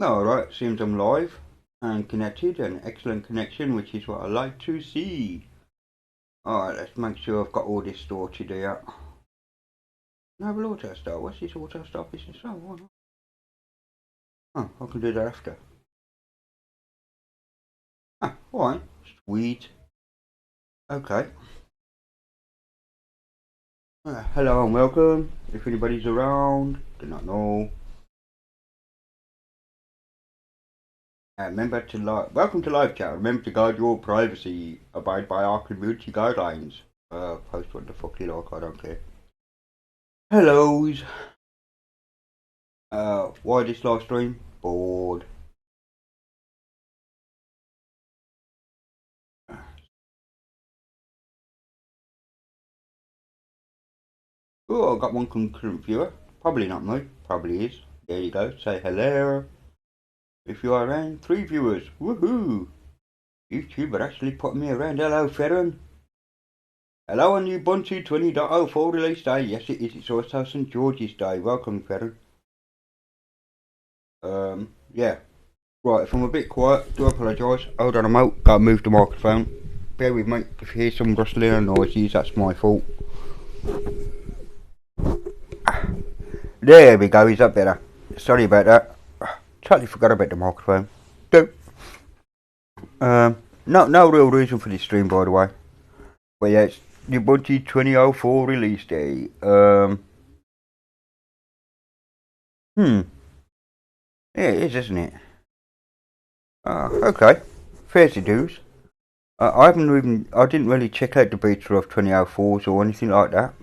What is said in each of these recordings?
Alright, seems I'm live and connected, an excellent connection, which is what I like to see. Alright, let's make sure I've got all this sorted here. No, but auto start. What's this auto start business? Oh, why not? Oh, I can do that after. Ah, alright, sweet. Okay. Hello and welcome. If anybody's around, do not know. Remember to welcome to live chat. Remember to guard your privacy. Abide by our community guidelines. Post what the fuck you like. I don't care. Hellos. Why this live stream? Bored. Oh, I got one concurrent viewer. Probably not me. Probably is. There you go. Say hello. If you are around, 3 viewers. Woohoo! YouTube are actually putting me around. Hello, Ferren. Hello on Ubuntu 20.04 release day. Yes, it is. It's also St. George's Day. Welcome, Ferren. Yeah. Right, if I'm a bit quiet, do apologise. Hold on a moment. Gotta move the microphone. Bear with me. If you hear some rustling or noises, that's my fault. There we go, is that better? Sorry about that. Totally forgot about the microphone. No real reason for this stream, by the way. But yeah, it's the Ubuntu 2004 release day. Yeah, it is, isn't it? Okay. Fair to do's. I didn't really check out the beta of 2004s or anything like that.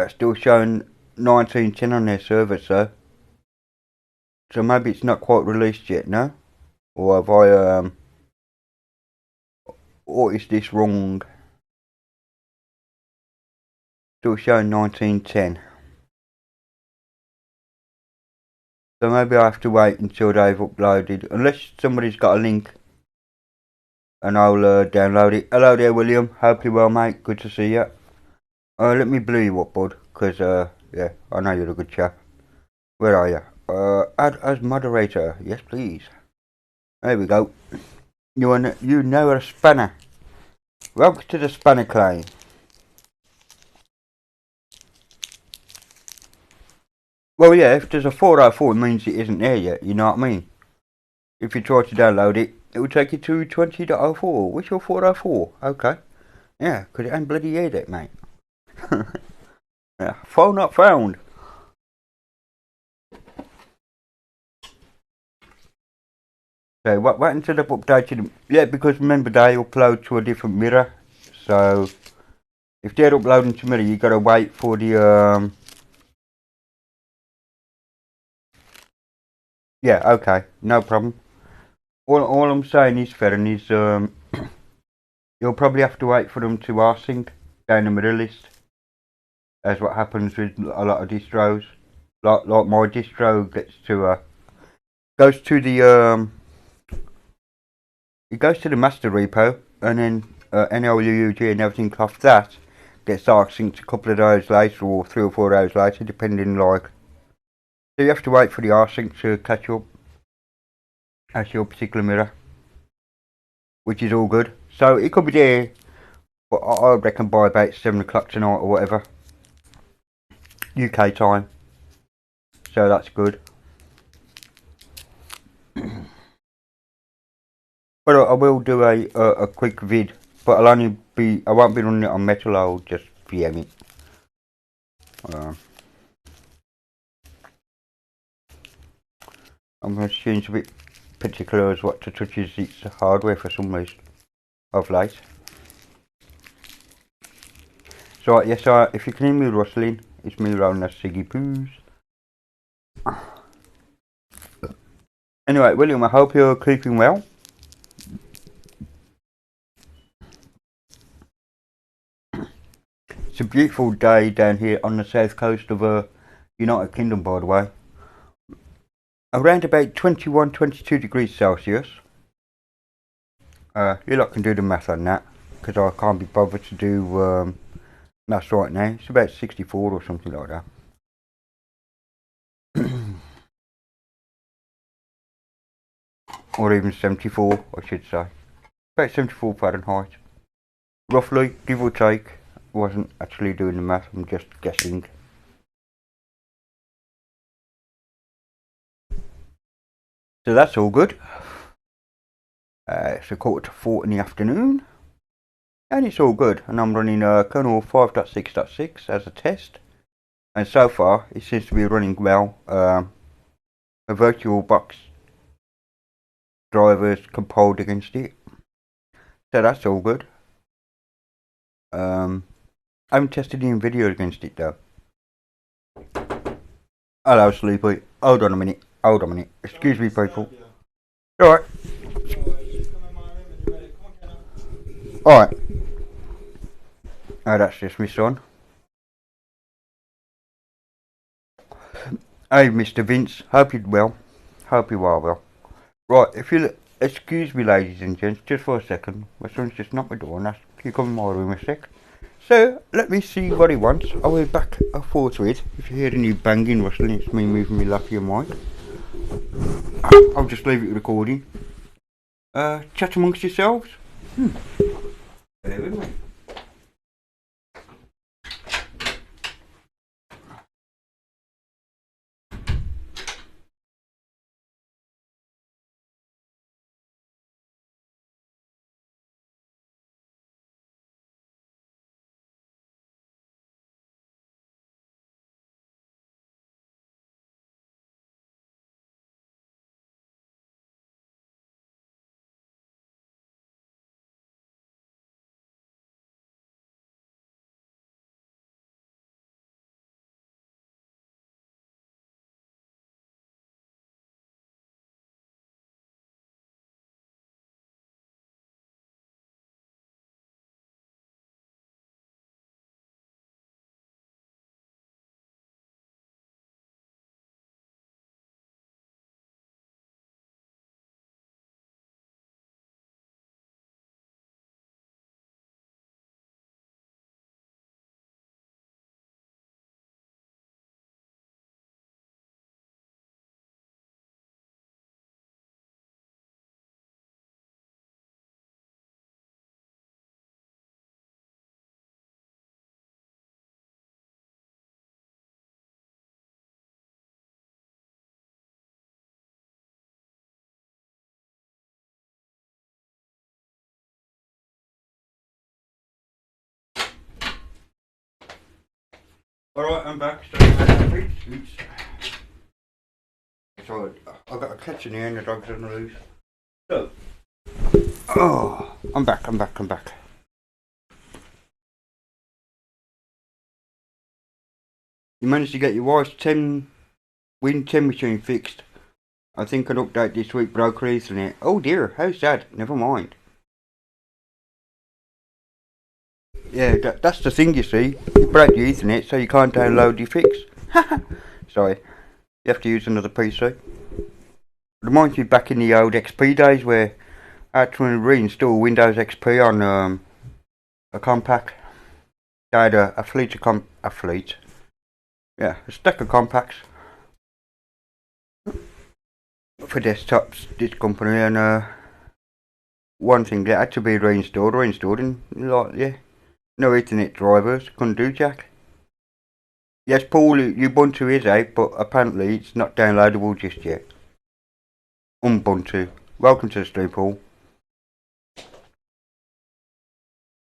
Still showing 1910 on their server, so maybe it's not quite released yet, no? Or have I, or is this wrong? Still showing 1910. So maybe I have to wait until they've uploaded, unless somebody's got a link, and I'll download it. Hello there, William. Hope you're well, mate. Good to see you. Let me blue you up, bud, because, yeah, I know you're a good chap. Where are you? Add as moderator. Yes, please. There we go. You know a spanner. Welcome to the Spanner Clan. Well, yeah, if there's a 404, it means it isn't there yet, you know what I mean? If you try to download it, it will take you to 20.04. What's your 404? Okay. Yeah, because it ain't bloody here yet, mate. Yeah, phone not found. So, what until they've updated? Yeah, because remember, they upload to a different mirror. So, if they're uploading to mirror, you gotta wait for the, Yeah, okay, no problem. All I'm saying is, Ferren, is you'll probably have to wait for them to rsync down the middle list. That's what happens with a lot of distros. Like my distro goes to the it goes to the master repo, and then NLUUG and everything off that gets rsync a couple of days later, or 3 or 4 days later, depending like. So you have to wait for the rsync to catch up. That's your particular mirror, which is all good. So it could be there, but I reckon by about 7 o'clock tonight or whatever, UK time. So that's good. But I will do a quick vid, but I won't be running it on Metal. I'll just VM it. I'm going to change a bit particular as what to touches its hardware for some reason of late. So yes, if you can hear me rustling, it's me rolling that Siggy Poos. Anyway, William, I hope you're keeping well. It's a beautiful day down here on the south coast of United Kingdom, by the way. Around about 21, 22 degrees Celsius. You lot can do the math on that, because I can't be bothered to do maths right now. It's about 64 or something like that. Or even 74, I should say. About 74 Fahrenheit. Roughly, give or take. I wasn't actually doing the math, I'm just guessing. So that's all good. It's a 3:45 in the afternoon. And it's all good. And I'm running kernel 5.6.6 as a test. And so far, it seems to be running well. A VirtualBox drivers compiled against it. So that's all good. I haven't tested any video against it though. Hello, Sleepy. Hold on a minute. Excuse me, people. Alright. Alright. Oh, that's just my son. Hey, Mr. Vince. Hope you're well. Hope you are well. Right, if you'll excuse me, ladies and gents, just for a second. My son's just knocked my door and asked, can you come in my room a sec? So, let me see what he wants. I'll be back forward to it. If you hear any banging, rustling, it's me moving my lappy mic. I'll just leave it recording. Chat amongst yourselves. Bear with me. Alright, I'm back. So, I've got a catch in here and the dog's on the loose. So, I'm back. You managed to get your wife's wind 10 machine fixed. I think an update this week broke her Ethernet. Oh dear, how sad. Never mind. Yeah, that's the thing, you see. You broke your Ethernet so you can't download your fix. Sorry, you have to use another PC. Reminds me back in the old XP days where I had to reinstall Windows XP on a Compaq. They had a stack of Compaqs for desktops, this company, and one thing that had to be reinstalled, and no Ethernet drivers, couldn't do jack. Yes, Paul, Ubuntu is out, but apparently it's not downloadable just yet. Ubuntu. Welcome to the stream, Paul.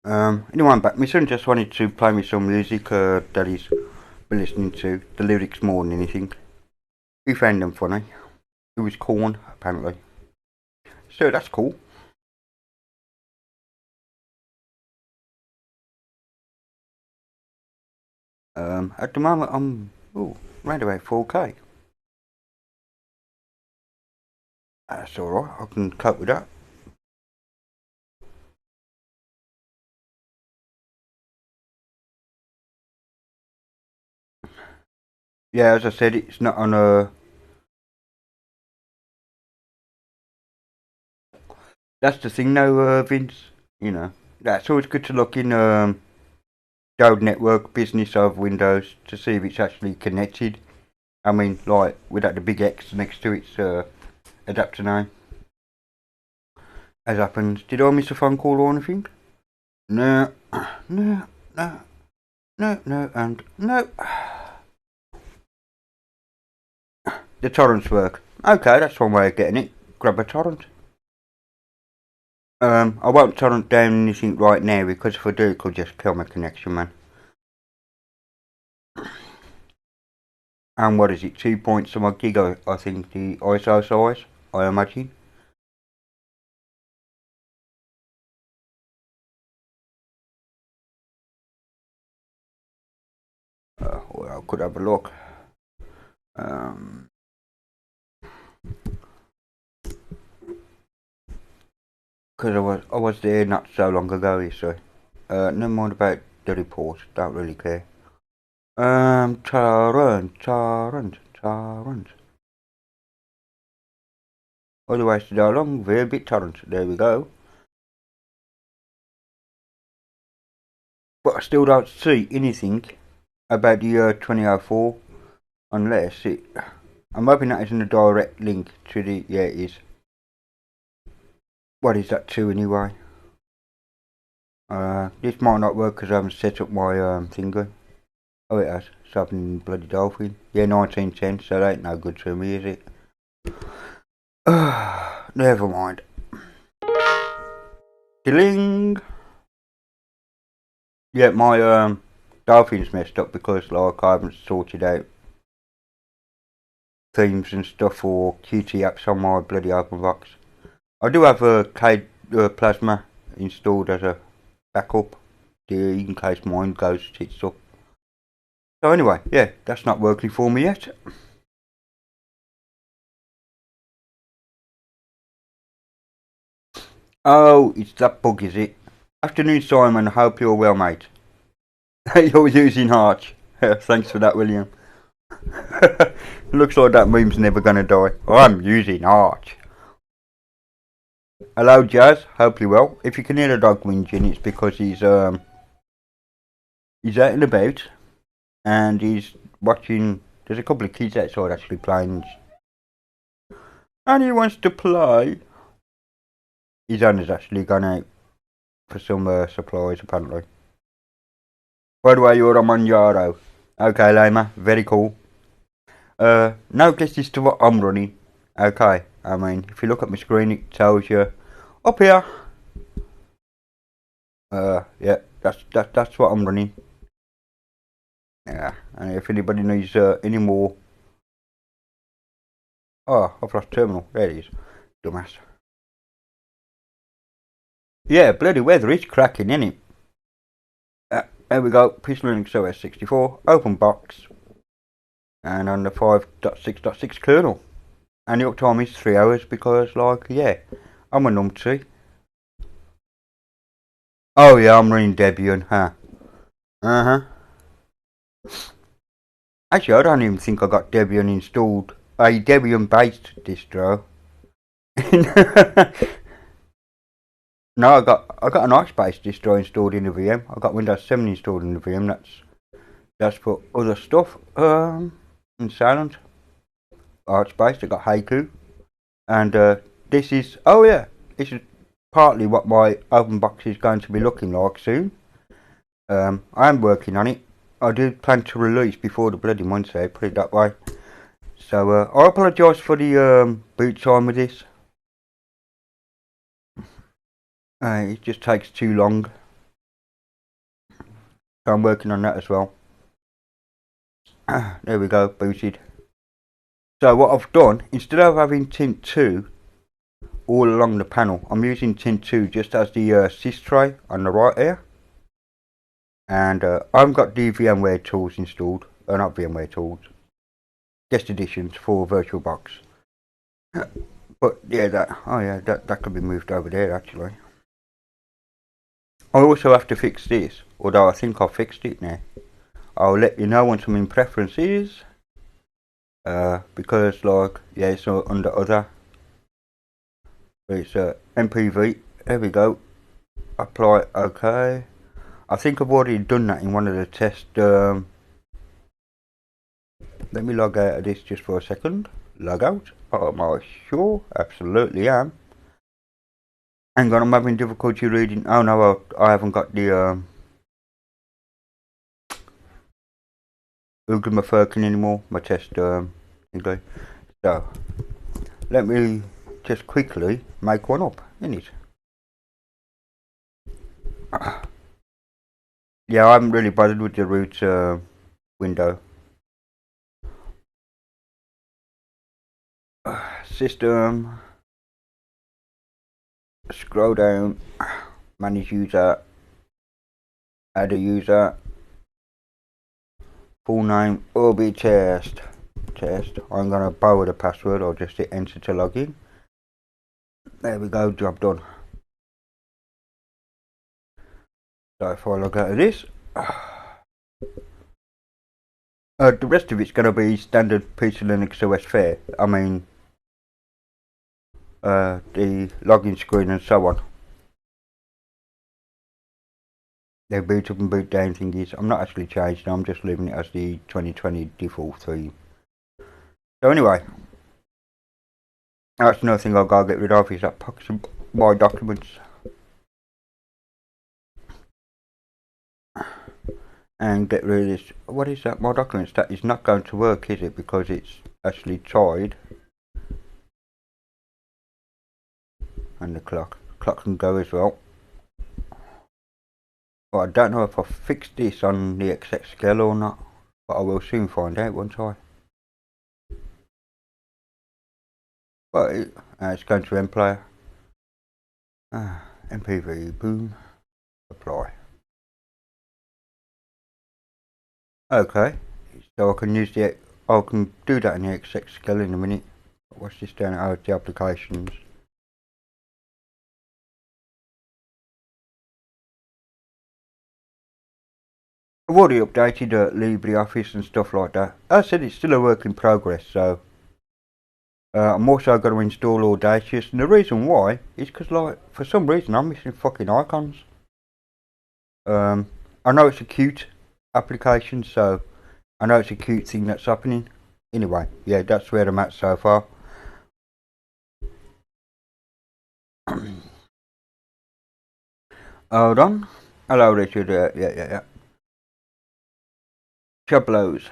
Anyway, I'm back. My son just wanted to play me some music that he's been listening to, the lyrics more than anything. He found them funny. It was Korn, apparently. So that's cool. At the moment I'm around about 4K. That's alright, I can cope with that. Yeah, as I said, it's not on a That's the thing now, Vince. You know, that's always good to look in Cloud Network Business of Windows to see if it's actually connected. I mean, like without the big X next to its adapter name. As happens. Did I miss a phone call or anything? No, no, no, no, and no. The torrents work. Okay, that's one way of getting it. Grab a torrent. I won't torrent down anything right now because if I do, it could just kill my connection, man. And what is it? 2 point some odd gig, I think the ISO size, I imagine. Well, I could have a look. Because I was there not so long ago, you see. Never mind about the report, don't really care. Torrent. Otherwise, to go along, very bit torrent. There we go. But I still don't see anything about the year 2004 unless it. I'm hoping that isn't a direct link to the. Yeah, it is. What is that to anyway? This might not work because I haven't set up my thingy. Oh, it has. Something bloody dolphin. Yeah, 1910, so that ain't no good to me, is it? Never mind. Killing. Yeah, my dolphin's messed up because like I haven't sorted out themes and stuff for Qt apps on my bloody OpenBox. I do have a Plasma installed as a backup in case mine goes tits up. So anyway, yeah, that's not working for me yet. Oh, it's that bug, is it? Afternoon, Simon. Hope you're well, mate. You're using Arch. Thanks for that, William. Looks like that meme's never gonna die. I'm using Arch. Hello, Jazz. Hope you're well. If you can hear the dog whinging, it's because he's out and about, and he's watching. There's a couple of kids outside actually playing, and he wants to play. His owner's actually gone out for some supplies apparently. By the way, you're on Manjaro. Okay, Lama, very cool. Now this is to what I'm running. Okay, I mean, if you look at my screen, it tells you up here. Yeah, that's what I'm running. Yeah, and if anybody needs any more. Oh, I've lost terminal. There it is. Dumbass. Yeah, bloody weather is cracking, isn't it? There we go. Peace Linux OS 64. Open box. And on the 5.6.6 kernel. And the uptime is 3 hours because, like, yeah, I'm a numpty. Oh, yeah, I'm running Debian, huh? Actually, I don't even think I got Debian installed. A Debian-based distro. No, I got an Arch-based distro installed in the VM. I got Windows 7 installed in the VM. That's for other stuff. In Silent. Arch-based. I got Haiku, and this is. Oh yeah, this is partly what my OpenBox is going to be looking like soon. I am working on it. I do plan to release before the bloody Monday. Put it that way. So I apologise for the boot time with this. It just takes too long. So I'm working on that as well. There we go, booted. So what I've done, instead of having tint 2 all along the panel, I'm using tint 2 just as the sys tray on the right here. And I've got the VMware tools installed, not VMware tools, guest editions for VirtualBox. But yeah, that could be moved over there actually. I also have to fix this, although I think I've fixed it now. I'll let you know once I'm in preferences. Because like, yeah, it's under other. It's MPV. There we go. Apply. Okay. I think I've already done that in one of the tests. Let me log out of this just for a second. Log out. Oh, am I sure? Absolutely am. Hang on, I'm having difficulty reading. Oh no, I haven't got the Google Mafirkin anymore. My test English. So let me just quickly make one up, innit? Yeah, I haven't really bothered with the root window. System. Scroll down. Manage user. Add a user. Full name. OB test. Test. I'm gonna borrow the password or just hit enter to log in. There we go. Job done. So if I log out of this. The rest of it's going to be standard PC Linux OS fare. I mean, the login screen and so on. The boot up and boot down thingies. I'm not actually changing. I'm just leaving it as the 2020 default theme. So anyway, that's another thing I've got to get rid of is that pocket of my documents. And get rid of this. What is that? My documents. That is not going to work, is it? Because it's actually tried. And the clock. Clock can go as well. Well, I don't know if I fixed this on the XXL or not. But I will soon find out, won't I? But it's going to MPlayer. MPV. Boom. Apply. Okay, so I can use I can do that in the XXL in a minute. What's this down at the applications? I've already updated LibreOffice and stuff like that. As I said, it's still a work in progress, so I'm also going to install Audacious, and the reason why is because, like, for some reason I'm missing fucking icons. I know it's a cute application, so I know it's a cute thing that's happening. Anyway, yeah, that's where I'm at so far. Hold on. Hello, Richard. Yeah. Chublos.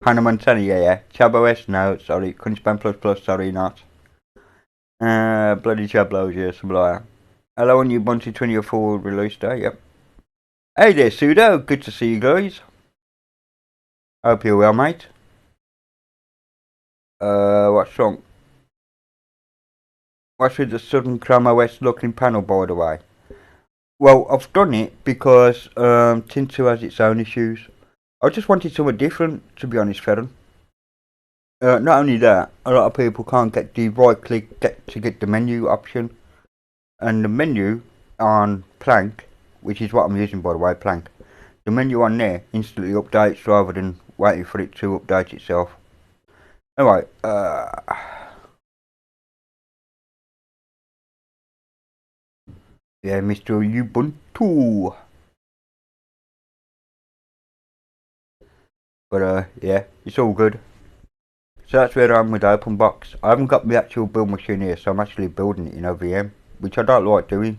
Hannah Montana, yeah. ChabOS, no, sorry. Crunchband Plus, sorry, not. Bloody Chablos, yeah, Sublime. Hello on Ubuntu 24 release day, yep. Hey there, Sudo. Good to see you guys. Hope you're well, mate. What's wrong? What's with the Southern Chrome OS looking panel, by the way? Well, I've done it because Tintu has its own issues. I just wanted something different, to be honest, Ferren. Not only that, a lot of people can't get the right click to get the menu option. And the menu on Plank, which is what I'm using by the way, Plank, the menu on there instantly updates rather than waiting for it to update itself. Anyway, yeah, Mr. Ubuntu. But yeah, it's all good. So that's where I'm with OpenBox. I haven't got the actual build machine here, so I'm actually building it in OVM, which I don't like doing.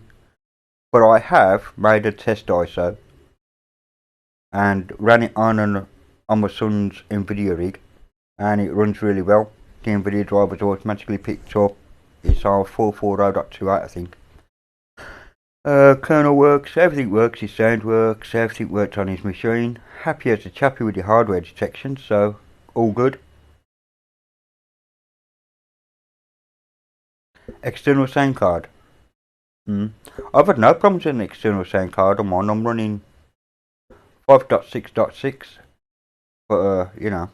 But I have made a test ISO and ran it on my son's NVIDIA rig, and it runs really well. The NVIDIA driver's automatically picked up. It's our 440.28, I think. Kernel works, everything works, his sound works, everything worked on his machine. Happy as a chappy with the hardware detection, so all good. External sound card. I've had no problems with an external sound card on mine. I'm running 5.6.6, but you know.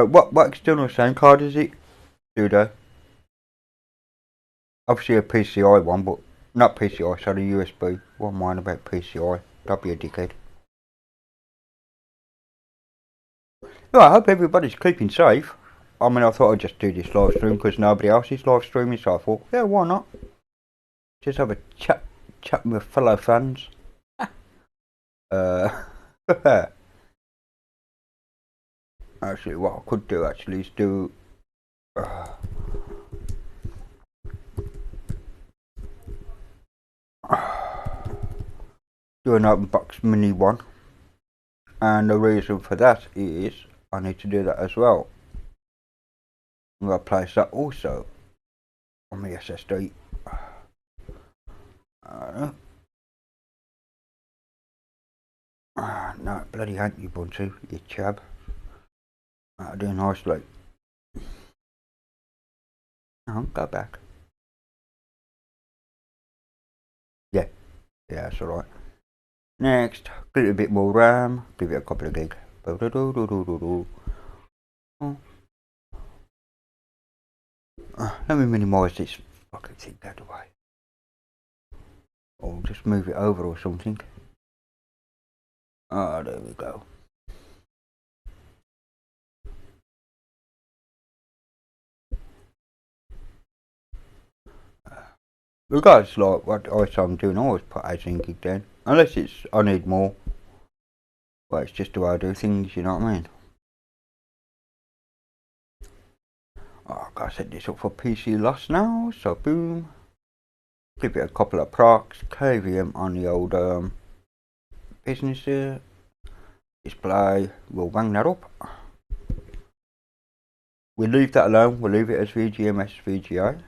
What external sound card is it, Sudo? Obviously a PCI one, but not PCI, sorry, USB. What am I about PCI? Don't be a dickhead. Well, I hope everybody's keeping safe. I mean, I thought I'd just do this live stream because nobody else is live streaming, so I thought, yeah, why not? Just have a chat with fellow fans. Actually, what I could do actually is do do an open box mini one, and the reason for that is I need to do that as well. I'm going to place that also on the SSD. No, bloody hate you, Ubuntu, you chab. That'll do nicely. Go back. Yeah, that's alright. Next, a little bit more RAM, give it a couple of gig. Let me minimise this fucking thing out of the way. Or just move it over or something. There we go. Regardless, like what I'm doing, I always put 18 gig down. Unless I need more. But it's just the way I do things, you know what I mean? I gotta set this up for PC loss now, so boom. Give it a couple of procs, KVM on the old business there. Display, we'll bang that up. We'll leave that alone, we'll leave it as VGMS VGA.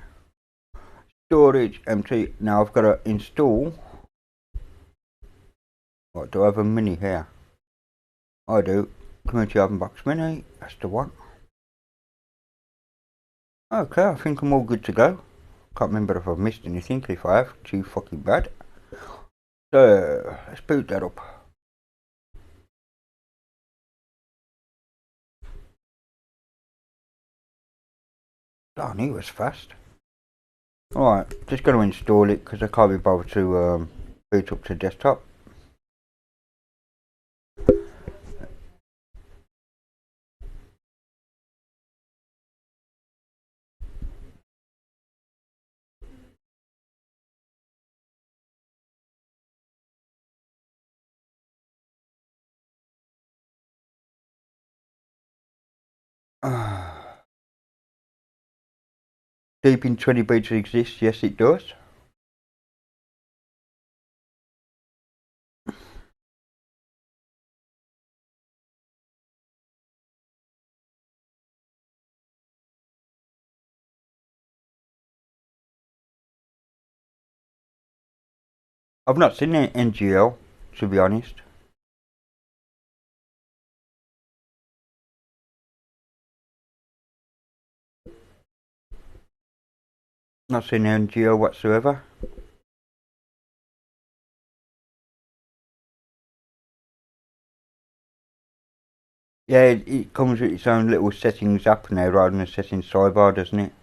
Storage empty. Now I've got to install. What, do I have a mini here? I do. Community Open Box Mini, that's the one. Okay, I think I'm all good to go. Can't remember if I've missed anything. If I have, too fucking bad. So, let's boot that up. Oh, I knew it was fast. Alright, just going to install it because I can't be bothered to boot up to desktop. Deepin 20 beta exists, yes it does. I've not seen an NGL, to be honest. Not seen an NGL whatsoever. Yeah, it comes with its own little settings app now rather than a settings sidebar, doesn't it?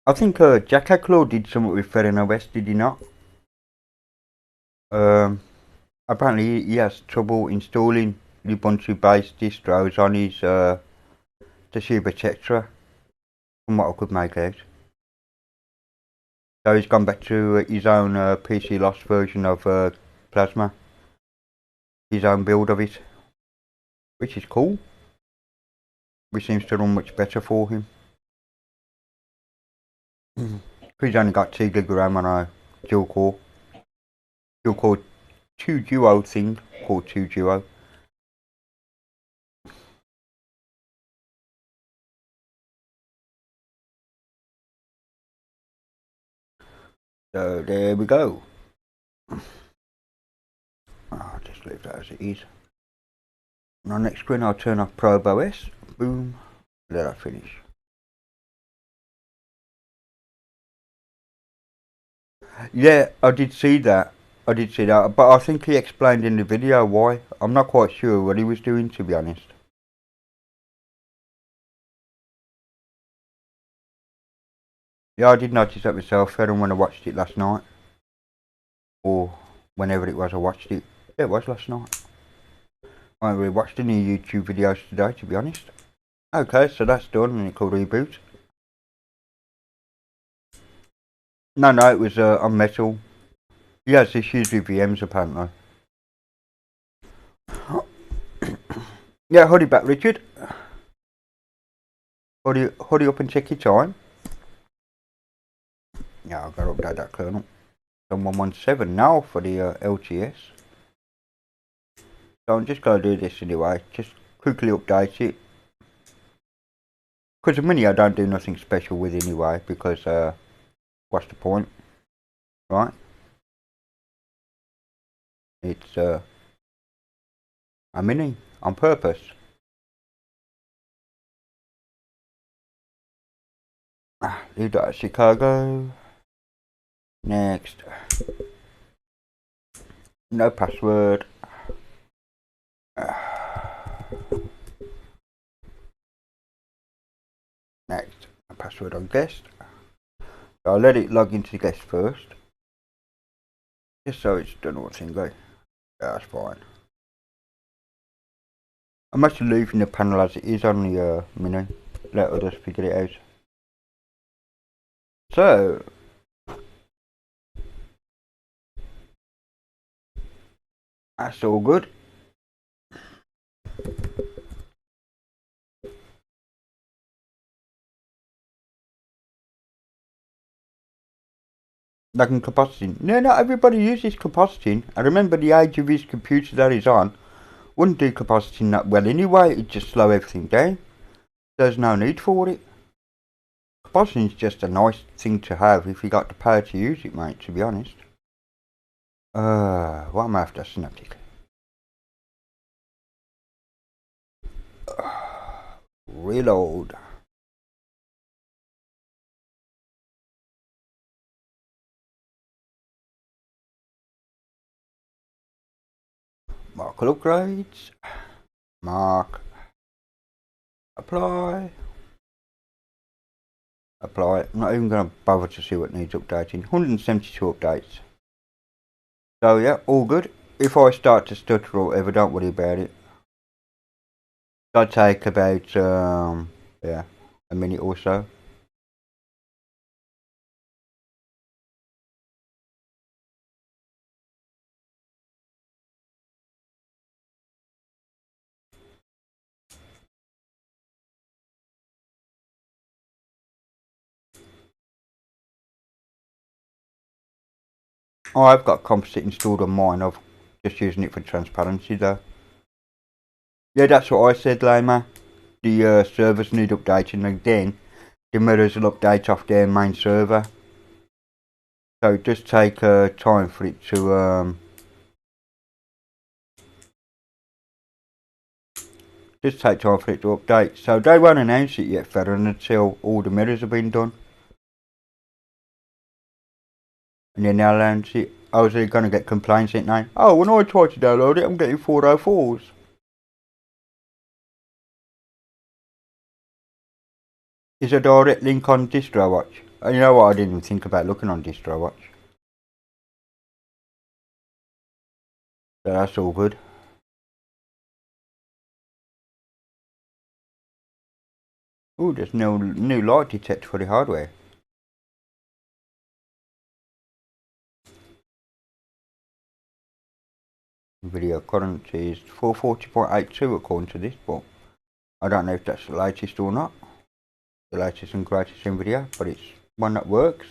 I think Jackaclaw did something with FedOS, did he not? Apparently he has trouble installing Ubuntu based distros on his Toshiba Tetra, from what I could make out. So he's gone back to his own PC Lost version of Plasma, his own build of it, which is cool. Which seems to run much better for him. He's only got 2 gig of RAM on a dual core 2 duo thing called 2 duo. So there we go. I'll just leave that as it is. And on next screen I'll turn off Probe OS. Boom. Let that finish. Yeah, I did see that. But I think he explained in the video why. I'm not quite sure what he was doing, to be honest. Yeah, I did notice that myself, Fairen, when I watched it last night. Or whenever it was I watched it. Yeah, it was last night. I haven't really watched any YouTube videos today, to be honest. Okay, so that's done, and it called Reboot. No, it was on Metal. He has issues with VMs, apparently. Yeah, hurry back, Richard. Hurry up and check your time. Yeah, I've got to update that kernel. I'm 117 now for the LTS. So I'm just going to do this anyway. Just quickly update it. Because the Mini I don't do nothing special with anyway. Because what's the point? Right? It's a Mini on purpose. Leave that at Chicago. Next. No password. Next. A password on guest. So I'll let it log into the guest first. Just so it's done all thing go. Yeah, that's fine. I'm actually leaving the panel as it is on the Mini. Let others figure it out. So, that's all good. Like in compositing. No, not everybody uses compositing. I remember the age of his computer that he's on wouldn't do compositing that well anyway. It'd just slow everything down. There's no need for it. Compositing's just a nice thing to have if you got the power to use it, mate, to be honest. What am I after? Synaptic. Reload. Mark upgrades. Mark. Apply. Apply. I'm not even going to bother to see what needs updating. 172 updates. So yeah, all good. If I start to stutter or whatever, don't worry about it. That'll take about yeah, a minute or so. Oh, I've got Composite installed on mine. I've just using it for transparency though. Yeah, that's what I said, Lama. The servers need updating again. The mirrors will update off their main server. So it does take time for it to update. So they won't announce it yet, fella, until all the mirrors have been done. And then they'll announce it. Oh, so you're gonna get complaints, ain't they? Oh, when I try to download it, I'm getting 404s. Is a direct link on DistroWatch? You know what? I didn't even think about looking on DistroWatch. So that's all good. Oh, there's no new light detector for the hardware. Video current is 440.82 according to this, but I don't know if that's the latest or not. The latest and greatest in video, but it's one that works.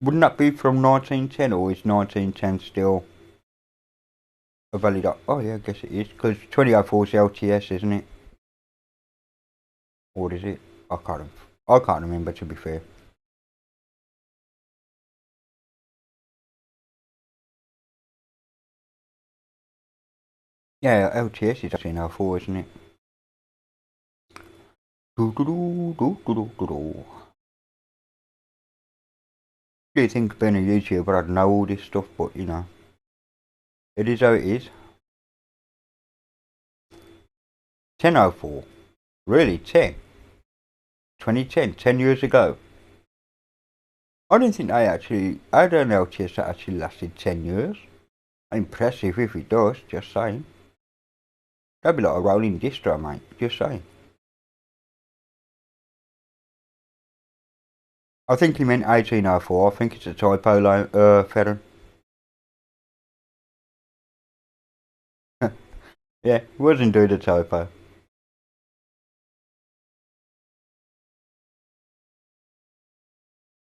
Wouldn't that be from 1910, or is 1910 still a valid? Oh yeah, I guess it is, because 2004 is LTS, isn't it? Or is it? I can't remember, to be fair. Yeah, LTS is actually now 4, isn't it? Do do do do do do do. Do you think being a YouTuber I'd know all this stuff, but you know, it is how it is. 1004. Really? 10? 2010, 10 years ago. I didn't think they actually had an LTS that actually lasted 10 years. Impressive if it does, just saying. That'd be like a rolling distro, mate, just saying. I think he meant 1804, I think it's a typo, Ferren. Yeah, it was indeed a typo.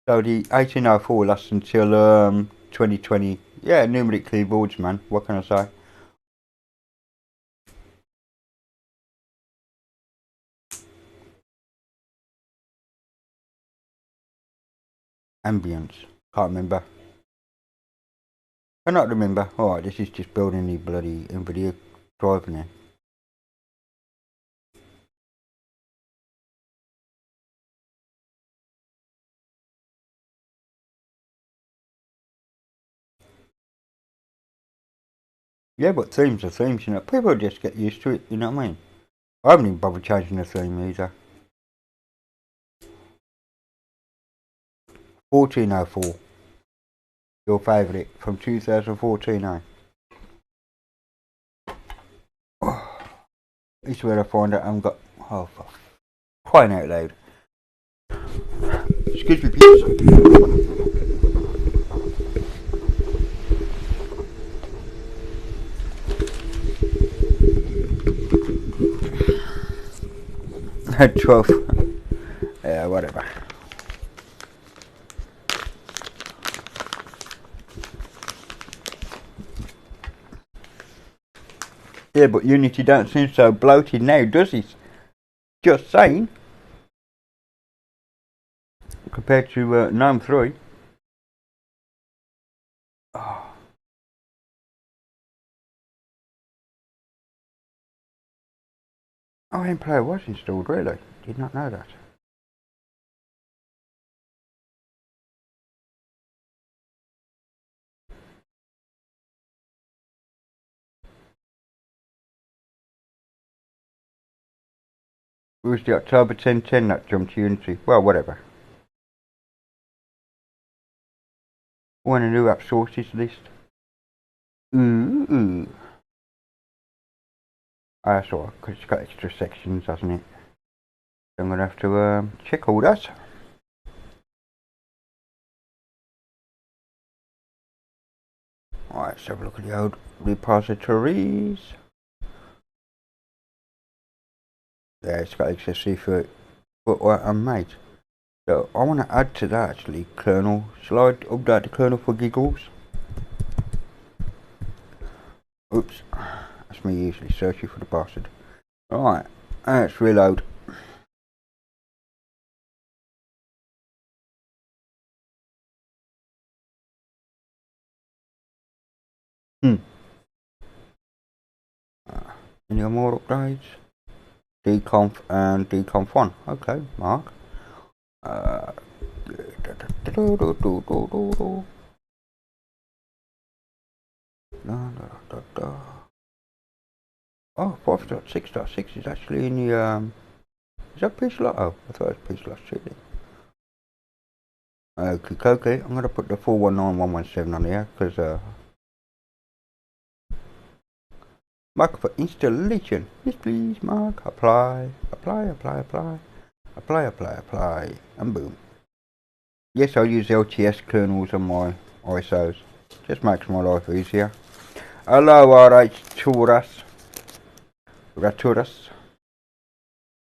So the 1804 lasts until 2020. Yeah, numeric keyboards, man. What can I say? Ambience. Can't remember. Cannot remember. Alright, this is just building the bloody NVIDIA drive now. Yeah, but themes are themes, you know. People just get used to it, you know what I mean? I haven't even bothered changing the theme either. 1404. Your favourite from 2014, eh? This is where I find out I haven't got. Oh, for crying out loud. Excuse me, please. 12. Yeah, whatever. Yeah, but Unity don't seem so bloated now, does it? Just saying. Compared to GNOME 3. Oh. Player was installed, really? Did not know that. It was the October 1010 that jumped to Unity. Well, whatever. Want a new app sources list? Ooh. Oh, that's alright, because it's got extra sections, hasn't it? So I'm going to have to check all that. Alright, let's have a look at the old repositories. Yeah, it's got XFC for what I made. So I want to add to that actually kernel. Shall I update the kernel for giggles? Oops, that's me usually searching for the bastard. Alright, let's reload. Any more upgrades? Dconf and dconf1. Okay, Mark. Oh, 5.6.6 is actually in the is that P-slot? Oh, I thought it was P-slot shooting. Okay, I'm gonna put the 419117 on here because mark for installation. Yes please, Mark. Apply, and boom. Yes, I use LTS kernels on my ISOs. Just makes my life easier. Hello, Raturas.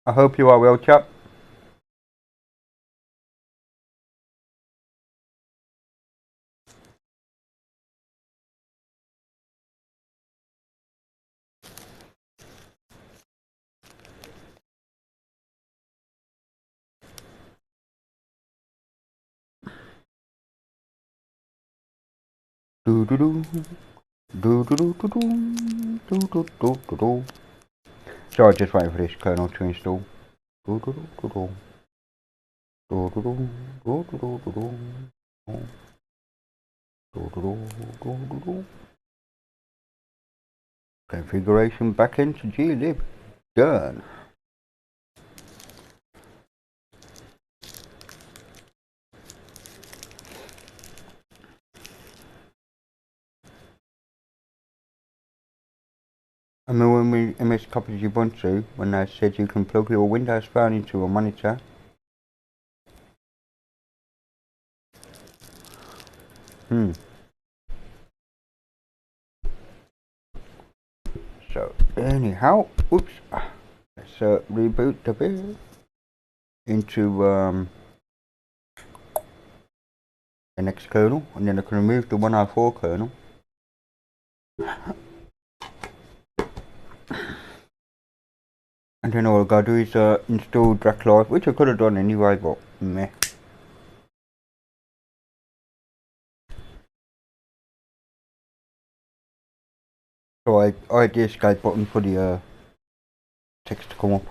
I hope you are well, chap. Do do do do do do do do do do do do. Sorry, just waiting for this kernel to install. Do do do do do. Do do do do do do do do. Do do do do do. Configuration back into glib. Done. I mean, when we MS copied Ubuntu, when they said you can plug your Windows phone into a monitor. So, anyhow, oops. Let's reboot the bit into the next kernel, and then I can remove the 104 kernel. And then all I gotta do is install DracLive, which I could have done anyway, but meh. So I hit the escape button for the text to come up.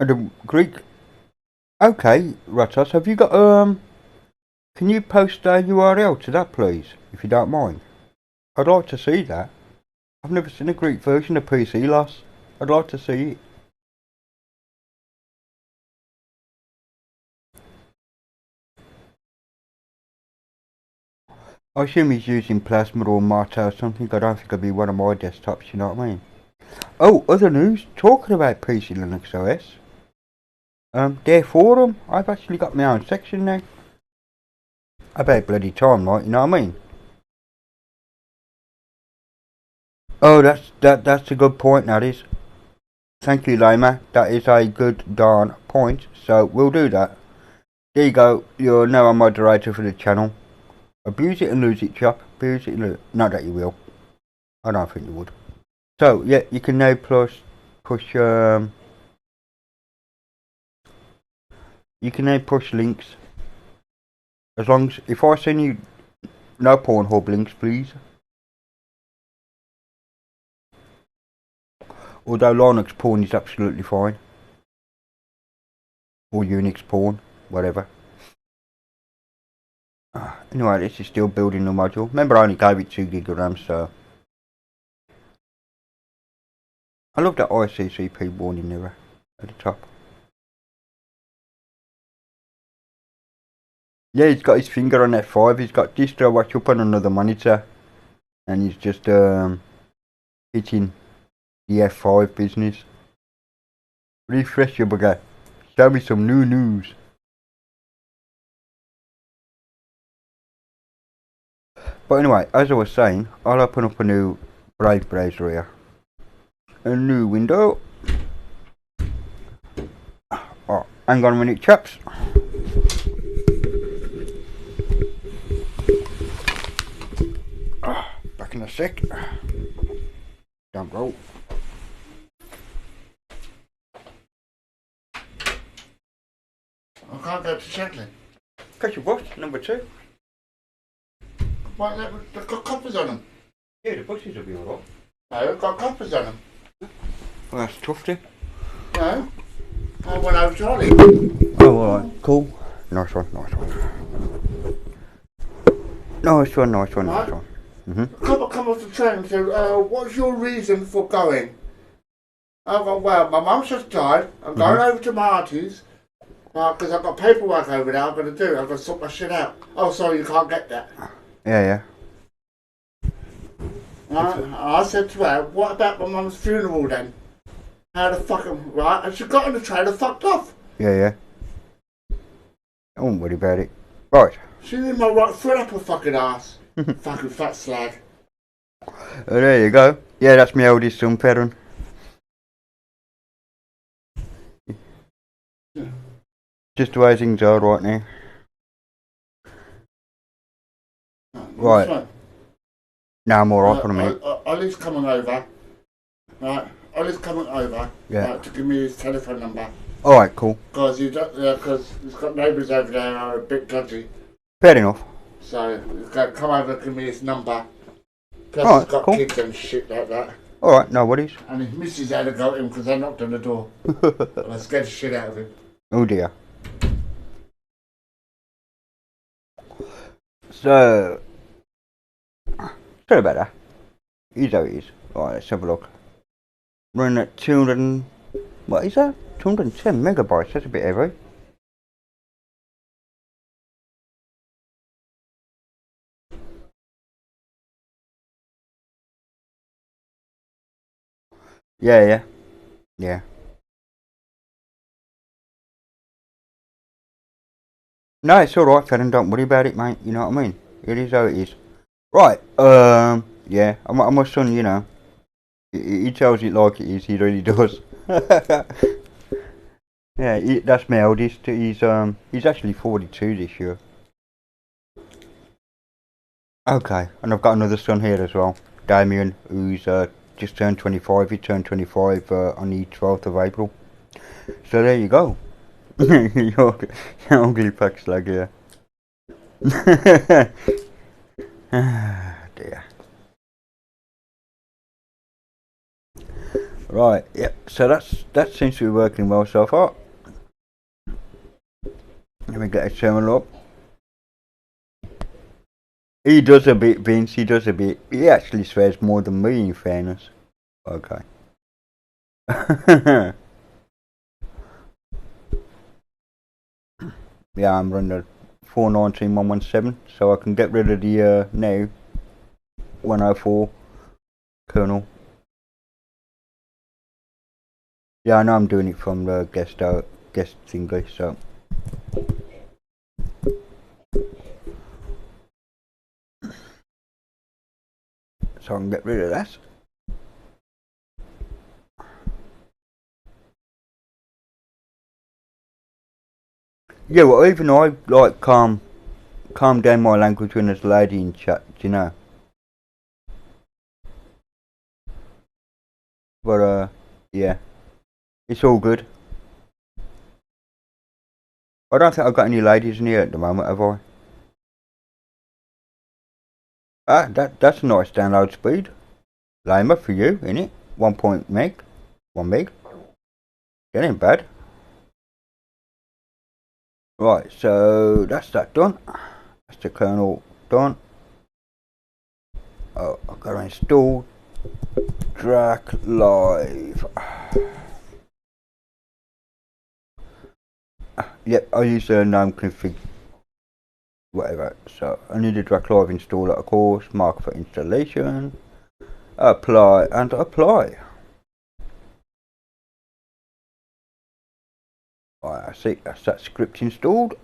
And the Greek. Okay, Ratos, have you got can you post a URL to that, please, if you don't mind? I'd like to see that. I've never seen a Greek version of PC Loss. I'd like to see it. I assume he's using Plasma or Marta or something. I don't think it'll be one of my desktops, you know what I mean? Oh, other news, talking about PC Linux OS. Their forum, I've actually got my own section now. About bloody time, right, you know what I mean? Oh, that's a good point, that is. Thank you, Lama. That is a good darn point. So we'll do that. There you go. You're now a moderator for the channel. Abuse it and lose it, chap. Abuse it and lose it. Not that you will. I don't think you would. So yeah, you can now push. You can now push links. As long as if I send you no Pornhub links, please. Although Linux porn is absolutely fine. Or Unix porn, whatever. Anyway, this is still building the module. Remember, I only gave it 2 gig of RAM, so. I love that ICCP warning there at the top. Yeah, he's got his finger on F5. He's got distro watch up on another monitor. And he's just hitting the F5 business. Refresh your bugger. Show me some new news. But anyway, as I was saying, I'll open up a new Brave browser here. A new window. Oh, hang on a minute, chaps. Back in a sec. Don't roll. I can't go to Shetland. Catch your bus, number 2. Why, they've got coppers on them. Yeah, the buses will be alright. No, they've got coppers on them. Well, that's tough, then. No, I went over Charlie. Oh, alright, cool. Nice one, nice one. Nice one, nice one, nice one. Copper come off the train and said, what's your reason for going? I go, well, my mum's just died. I'm going over to my auntie's. Because I've got paperwork over there I've got to do. I've got to sort my shit out. Oh, sorry, you can't get that. Yeah. I said to her, what about my mum's funeral then? How the fucking, right? And she got on the train and fucked off. Yeah. Don't worry about it. Right. She need my right foot up her fucking ass. Fucking fat slag. Oh, there you go. Yeah, that's my oldest son, Perrin. Just the way things are right now. Right. Now I'm alright for a minute. Ollie's coming over. Right. Ollie's coming over. Yeah. Right, to give me his telephone number. Alright, cool. Because he's got neighbours over there who are a bit dodgy. Fair enough. So he's got to come over and give me his number. Plus Alright, he's got cool. kids and shit like that. Alright, no worries. And his missus had to go at him because they knocked on the door. And I scared the shit out of him. Oh dear. So, sorry about that. Here's how it is. Alright, let's have a look. Running at 200, what is that? 210 megabytes, that's a bit heavy. Yeah. No, it's alright, Fallon, don't worry about it, mate, you know what I mean? It is how it is. Right, yeah, my son, you know, he tells it like it is, he really does. Yeah, that's my eldest, he's actually 42 this year. Okay, and I've got another son here as well, Damien, who's just turned 25, he turned 25 on the 12th of April. So there you go. You're ugly pack slag here. Dear. Right, yeah, so that seems to be working well so far. Let me get a terminal up. He does a bit, Vince, he does a bit. He actually swears more than me, in fairness. Okay. Yeah, I'm running a 419.117, so I can get rid of the now 104 kernel. Yeah, I know I'm doing it from the guest thingy, so. So I can get rid of that. Yeah, well, even I like calm down my language when there's a lady in chat, do you know? But yeah, it's all good. I don't think I've got any ladies in here at the moment, have I? Ah, that's a nice download speed. Lamer for you, innit? 1 meg. 1 meg. That ain't bad. Right, so that's that done. That's the kernel done. Oh, I've got to install Drac Live. Yep, I use the gnome config, whatever. So I need a Drac Live installer, of course. Mark for installation. Apply and apply. Right, I see. That's that script installed.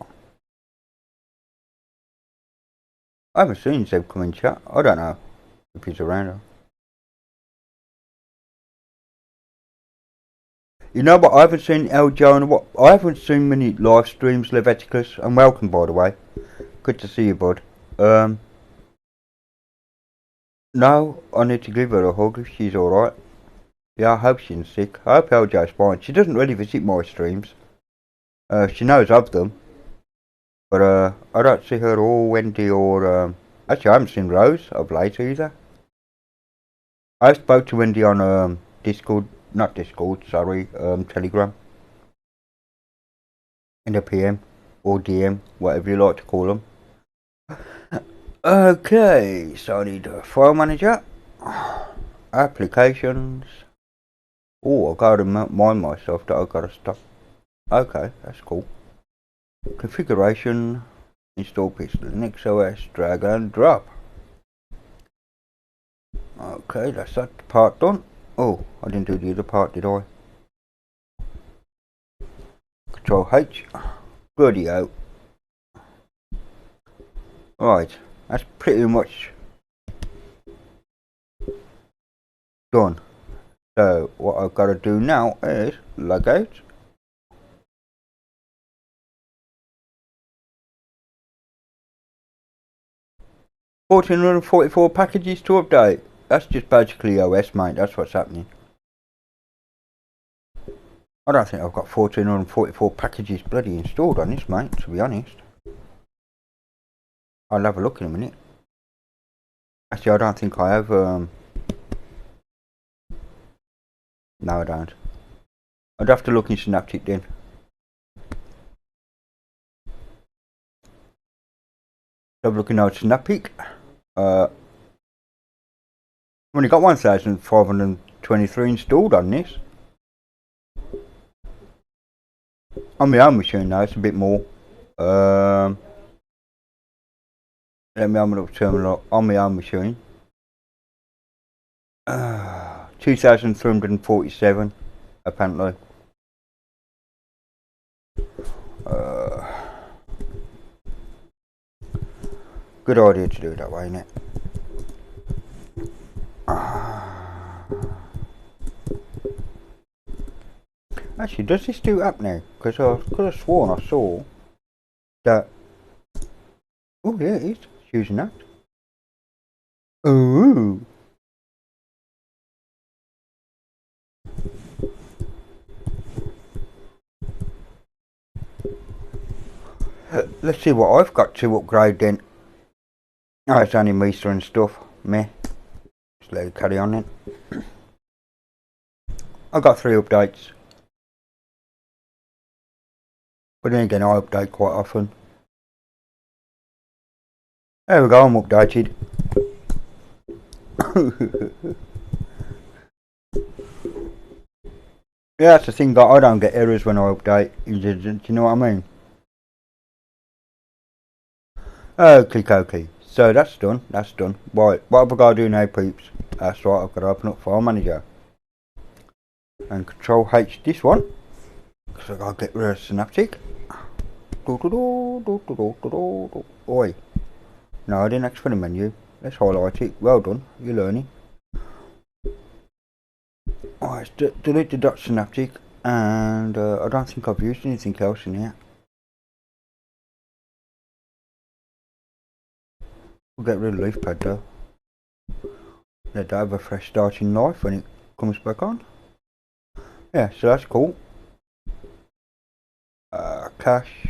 I haven't seen Zeb come in chat. I don't know if he's around. You know what? I haven't seen El Jonah. I haven't seen many live streams, Leviticus. And welcome, by the way. Good to see you, bud. No, I need to give her a hug if she's alright. Yeah, I hope she's sick. I hope LJ's fine. She doesn't really visit my streams. She knows of them. But I don't see her or Wendy or actually I haven't seen Rose of late either. I spoke to Wendy on Discord, not Discord, sorry, Telegram. In the PM or DM, whatever you like to call them. Okay, so I need a file manager, applications. Oh, I gotta remind myself that I gotta stop. Okay, that's cool. Configuration, install Pixel Linux OS, drag and drop. Okay, that's that part done. Oh, I didn't do the other part, did I? Control H. Goodie-o. Right, that's pretty much done. So what I've got to do now is log out. $1,444 packages to update. That's just basically OS, mate. That's what's happening. I don't think I've got 1,444 packages bloody installed on this, mate, to be honest. I'll have a look in a minute. Actually, I don't think I have, No, I don't. I'd have to look in Synaptic then. Have a look in our Synaptic. I've only got 1,523 installed on this. On my own machine now, it's a bit more. Let me have a look terminal on my own machine. 2,347 apparently. Good idea to do it that way, isn't it? Actually, does this do app now? Because I could have sworn I saw that. Oh yeah, it is. It's using that. Ooh. Let's see what I've got to upgrade then. Oh, it's only Mesa and stuff. Meh. Just let it carry on then. I've got 3 updates. But then again, I update quite often. There we go, I'm updated. Yeah, that's the thing, that I don't get errors when I update. Do you know what I mean? Okay. So that's done. Right, what have I got to do now, peeps? That's right, I've got to open up File Manager. And Control H this one. Because I've got to get rid of Synaptic. Oi. No, I didn't ask for the menu. Let's highlight it. Well done, you're learning. Alright, delete the .synaptic. And I don't think I've used anything else in here. We'll get rid of LeafPad though. Let that have a fresh start in life when it comes back on. Yeah, so that's cool. Cache.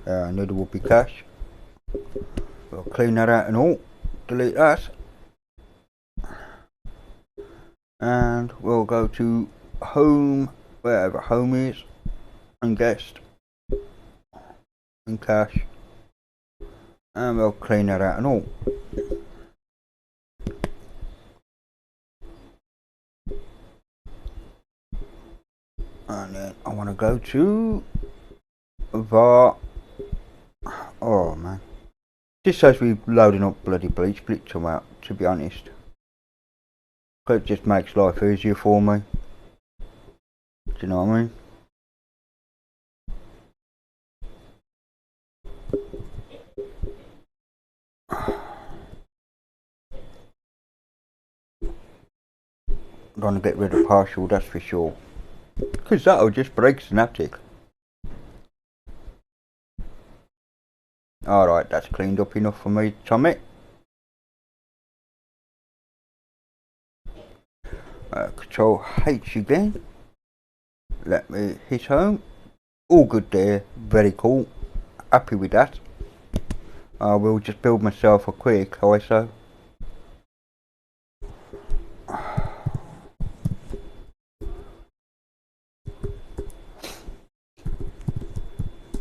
I know there will be cache. We'll clean that out and all. Delete that. And we'll go to home, wherever home is, and guest, and cache. And we'll clean that out and all. And then I want to go to var. Oh man, this says we're loading up bloody bleach come out, to be honest. It just makes life easier for me. Do you know what I mean? I'm gonna get rid of partial, that's for sure. Because that'll just break Synaptic. Alright, that's cleaned up enough for me, Tommy. Control H again. Let me hit home. All good there, very cool. Happy with that. I will just build myself a quick ISO.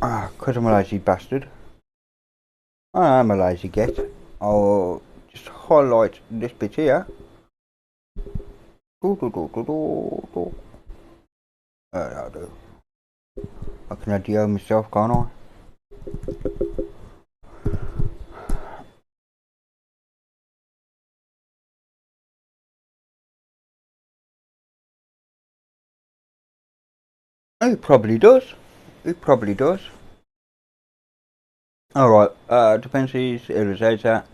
Because I'm a lazy bastard. I am a lazy get. I'll just highlight this bit here. That'll do. I can add myself, can't I? It probably does. Alright, dependencies, erasers,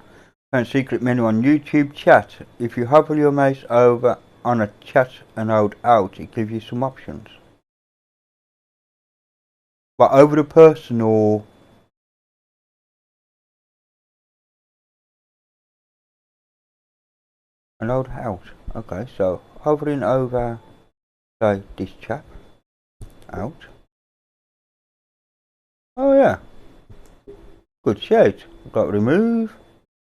and secret menu on YouTube chat. If you hover your mouse over on a chat and hold out, it gives you some options. But over the person or and hold out. Okay, so hovering over, say, this chap, out. Oh yeah. Good shout. We've got remove,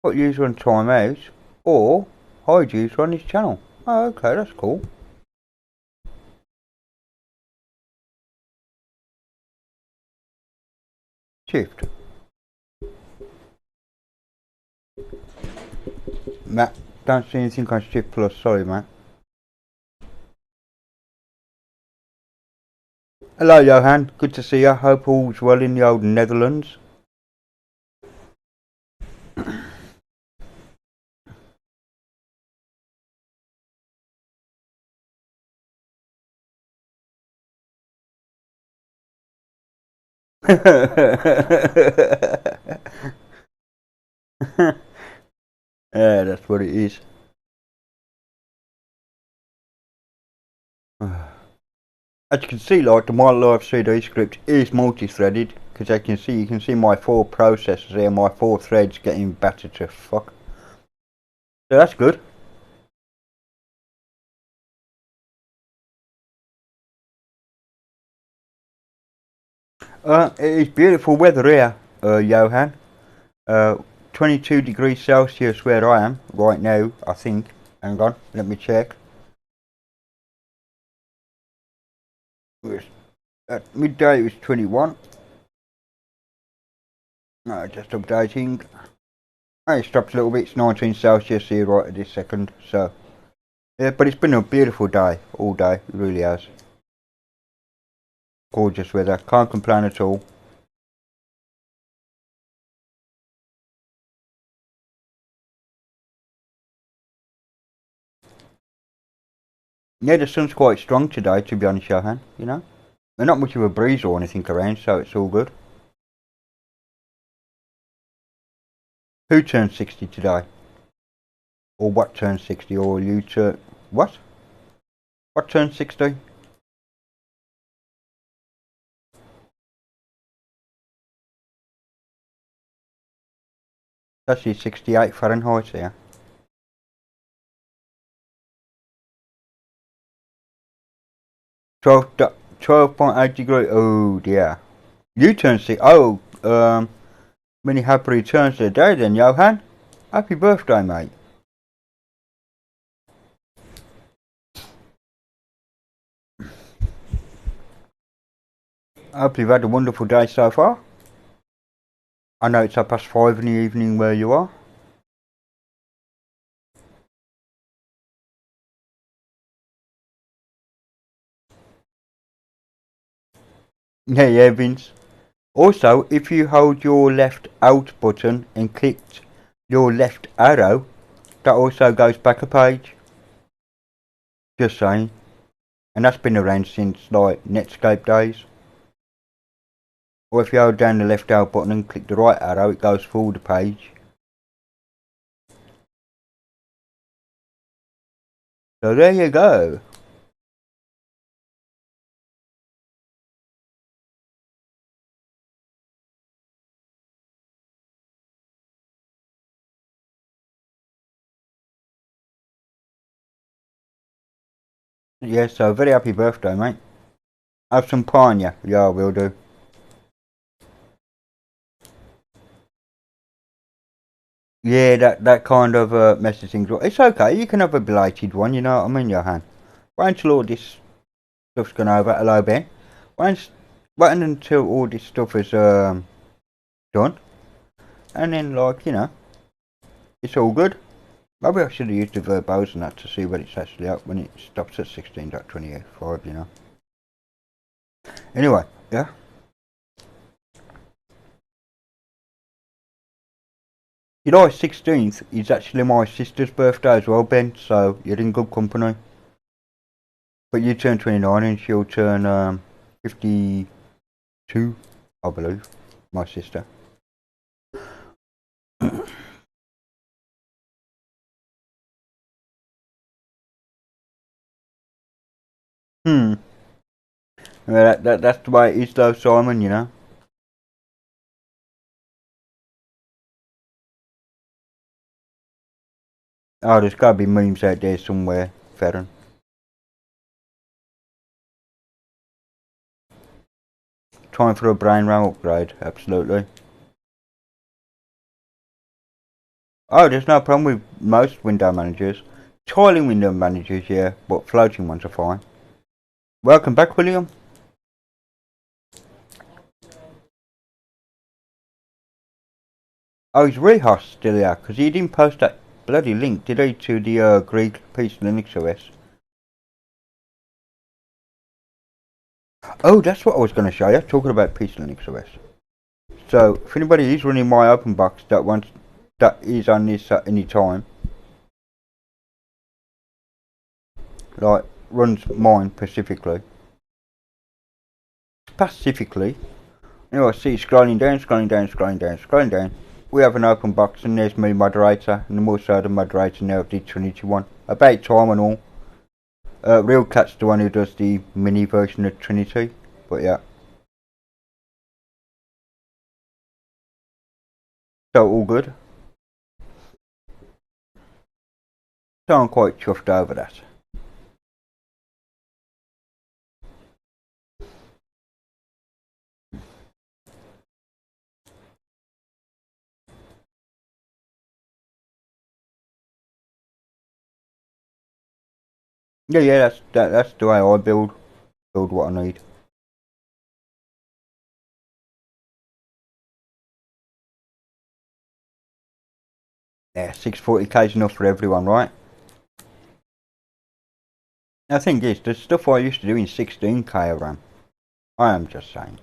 put user on timeout, or hide user on this channel. Oh, okay, that's cool. Shift. Matt, don't see anything on Shift Plus, sorry Matt. Hello Johan, good to see you. Hope all's well in the old Netherlands. Yeah, that's what it is. As you can see, like, the My Life CD script is multi-threaded, because you can see my 4 processors here, my 4 threads getting battered to fuck. So that's good. It is beautiful weather here, Johan. 22 degrees Celsius where I am right now, I think. Hang on, let me check. At midday it was 21. No, just updating. It stopped a little bit, it's 19 Celsius here right at this second, so. Yeah, but it's been a beautiful day, all day, it really has. Gorgeous weather, can't complain at all. Yeah, the sun's quite strong today, to be honest, Johan, you know. There's not much of a breeze or anything around, so it's all good. Who turned 60 today? Or what turned 60? Or you turn... What? What turned 60? That's actually 68 Fahrenheit here. 12.8 degrees. Oh dear. You turned 6. Oh, many happy returns today then, Johan. Happy birthday, mate. I hope you've had a wonderful day so far. I know it's 5:30 in the evening where you are. Yeah, Vince. Also, if you hold your left out button and click your left arrow, that also goes back a page. Just saying. And that's been around since like Netscape days. Or if you hold down the left arrow button and click the right arrow, it goes forward the page. So there you go. Yeah, so very happy birthday, mate. Have some pine, yeah? Yeah, I will do. Yeah, that kind of messes things up. It's okay, you can have a belated one, you know what I mean, Johan? Wait until all this stuff's gone over. Hello, Ben. Wait until all this stuff is done. And then, like, you know, it's all good. Maybe I should have used the verbose and that to see when it's actually up, when it stops at 16.25, you know. Anyway, yeah. July 16th is actually my sister's birthday as well, Ben, so you're in good company. But you turn 29 and she'll turn 52, I believe, my sister. Hmm. Well, that's the way it is though, Simon, you know. Oh, there's gotta be memes out there somewhere, Farron. Time for a brain RAM upgrade, absolutely. Oh, there's no problem with most window managers. Tiling window managers, yeah, but floating ones are fine. Welcome back, William. Oh, is Rehos still here? Because he didn't post that bloody link, did he, to the Greek Peace Linux OS? Oh, that's what I was going to show you, talking about Peace Linux OS. So, if anybody is running my open box that is on this at any time, like runs mine specifically, you know, I see scrolling down. We have an open box, and there's me moderator, and I'm also the moderator now of the Trinity one. About time and all. Real Cat's the one who does the mini version of Trinity, but yeah. So all good. So I'm quite chuffed over that. Yeah, that's the way I build what I need. Yeah, 640k is enough for everyone, right? The thing is, the stuff I used to do in 16k of RAM. I am just saying.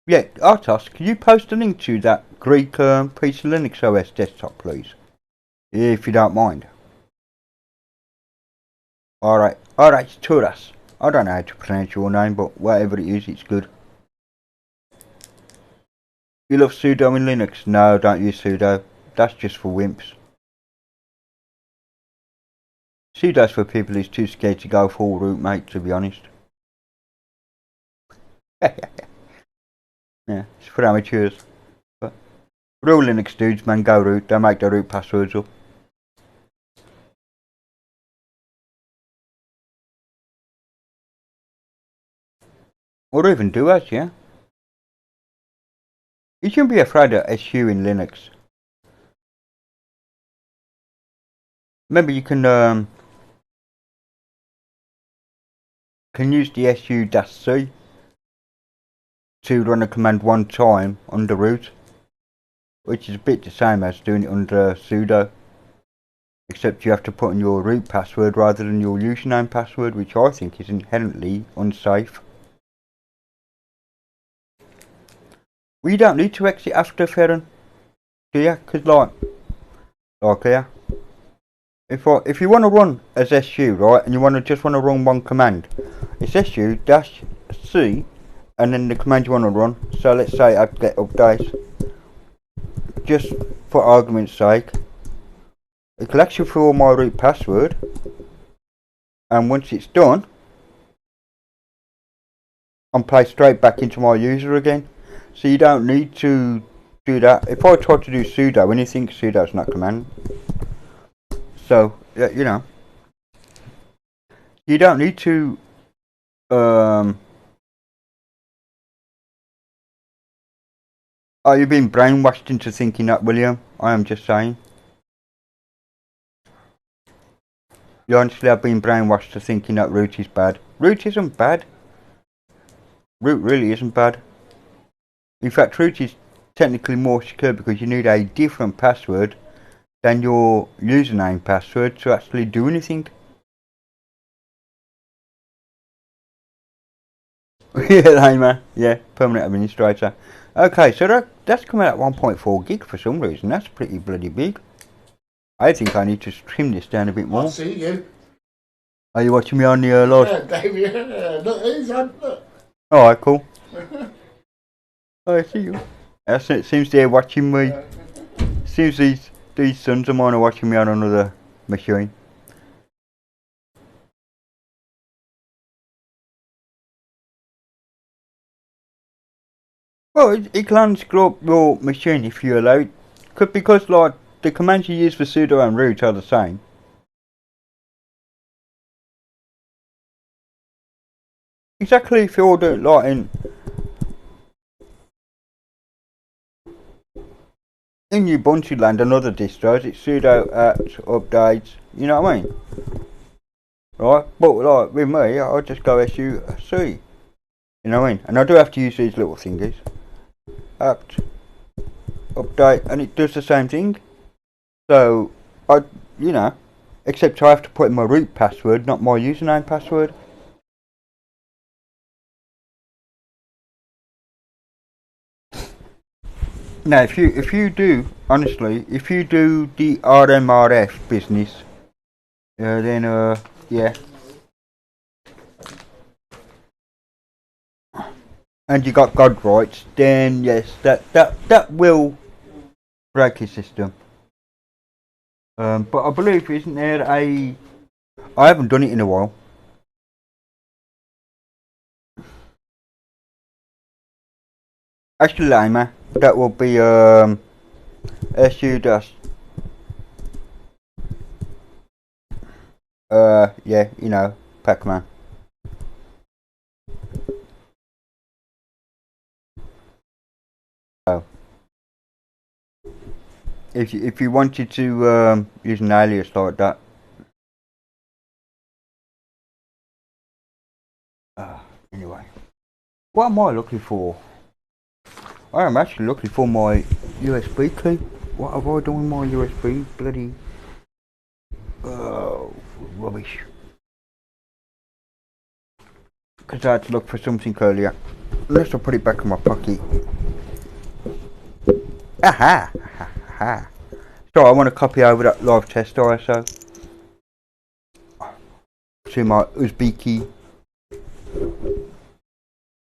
Yeah, Artos, can you post a link to that Greek piece of Linux OS desktop, please? If you don't mind. Alright, Turas. I don't know how to pronounce your name, but whatever it is, it's good. You love sudo in Linux? No, don't use sudo. That's just for wimps. Sudo's for people who's too scared to go full root, mate, to be honest. Yeah, it's for amateurs. But real Linux dudes, man, go root. They make their root passwords up. Or even duos, yeah. You shouldn't be afraid of SU in Linux. Remember, you can use the SU-C to run a command one time under root, which is a bit the same as doing it under sudo, except you have to put in your root password rather than your username password, which I think is inherently unsafe. Well, you don't need to exit after Ferran, do you? Because yeah, if you want to run as SU, right, and you just want to run one command, it's SU-C, and then the command you want to run. So let's say apt-get update. Just for argument's sake, it collects you through my root password, and once it's done, I'm placed straight back into my user again. So you don't need to do that. If I try to do sudo, when you think sudo's not command, so yeah, you know, you don't need to oh, you've been brainwashed into thinking that, William. I am just saying. You honestly have been brainwashed to thinking that root is bad. Root isn't bad. Root really isn't bad. In fact, root is technically more secure because you need a different password than your username password to actually do anything. Yeah, man. Yeah, permanent administrator. Okay, so that's coming at 1.4 gig for some reason. That's pretty bloody big. I think I need to trim this down a bit more. I see you. Are you watching me on the live? Yeah, David. Yeah, look, he's on. Look. Alright, cool. I see you. It seems they're watching me. Seems these sons of mine are watching me on another machine. Well, it can screw up your machine if you allow it. Because like the commands you use for sudo and root are the same. Exactly, if you're doing like in in Ubuntu land and other distros, it's sudo apt updates. You know what I mean? Right? But like with me, I just go suc. You know what I mean? And I do have to use these little thingies. Apt update, and it does the same thing. So I, you know, except I have to put in my root password, not my username password. Now, if you do honestly, if you do the RMRF business, then yeah, and you got God rights, then yes, that will break your system. But I believe isn't there a? I haven't done it in a while. Actually, Lima, that will be SU dash. Yeah, you know, Pac-Man. Oh. If you wanted to use an alias like that. Anyway, what am I looking for? I am actually looking for my USB key. What have I done with my USB? Bloody rubbish. Because I had to look for something earlier. Unless I put it back in my pocket. Aha! Aha! So I want to copy over that live test ISO to my USB key.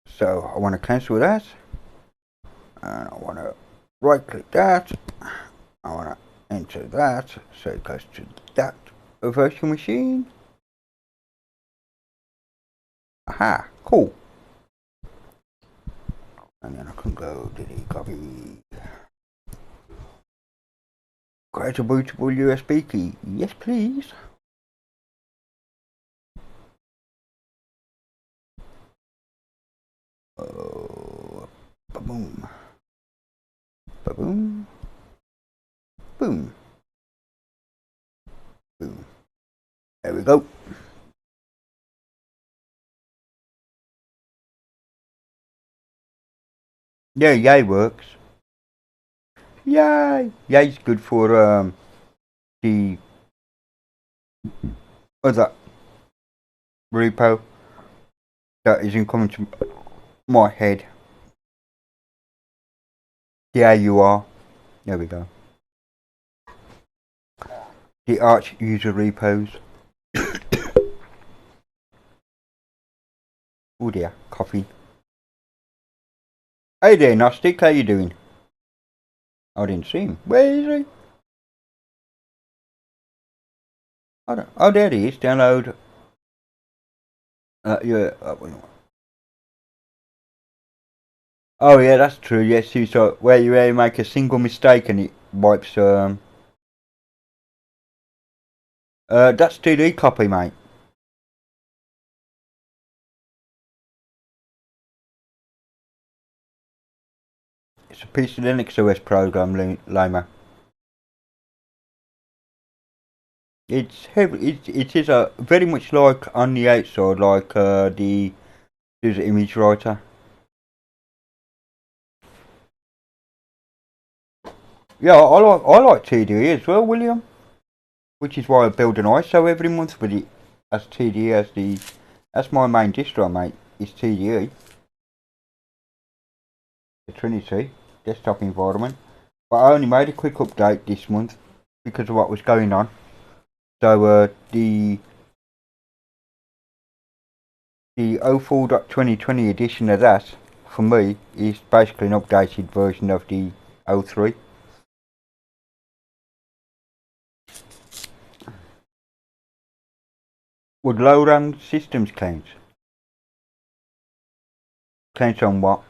So I want to cancel that. And I want to right click that. I want to enter that. So it goes to that virtual machine. Aha! Cool. And then I can go delete copy. Create a bootable USB key. Yes, please. Ba-boom. Ba-boom. Boom. Boom. There we go. Yeah, yay works. Yay! Yay's good for the other repo that isn't coming to my head. The AUR. There we go. The Arch user repos. Oh dear, coughing. Hey there, Gnostic, how you doing? I didn't see him. Where is he? Oh, there he is. Download. Yeah. Oh yeah, that's true. Yes, you saw where you make a single mistake and it wipes. That's TD copy, mate. It's a piece of Linux OS program, Lima. It's heavy. It is a very much like on the outside, like the user image writer. Yeah, I like TDE as well, William. Which is why I build an ISO every month with it as TDE as that's my main distro, mate. Is TDE, the Trinity desktop environment. But I only made a quick update this month because of what was going on. So the 04.2020 edition of that, for me, is basically an updated version of the 03. Would low RAM systems count? Count on what?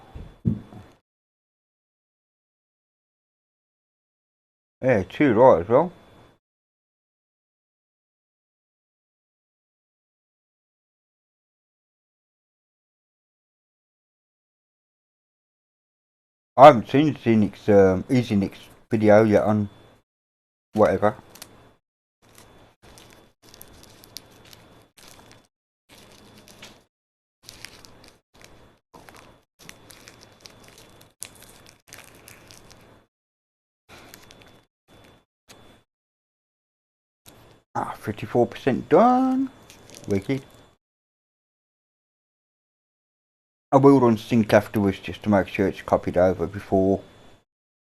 Yeah, too right as well. I haven't seen Xenix, EasyNix video yet on whatever. Ah, 54% done. Wicked. I will run sync afterwards just to make sure it's copied over before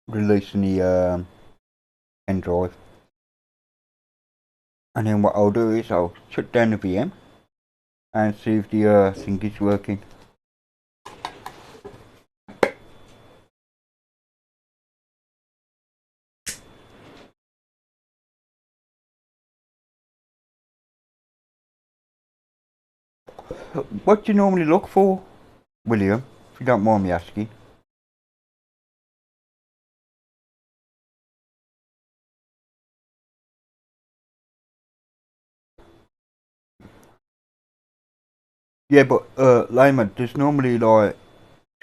releasing the pen drive. And then what I'll do is I'll shut down the VM and see if the sync is working. What do you normally look for, William, if you don't mind me asking? Yeah, but Layman, there's normally like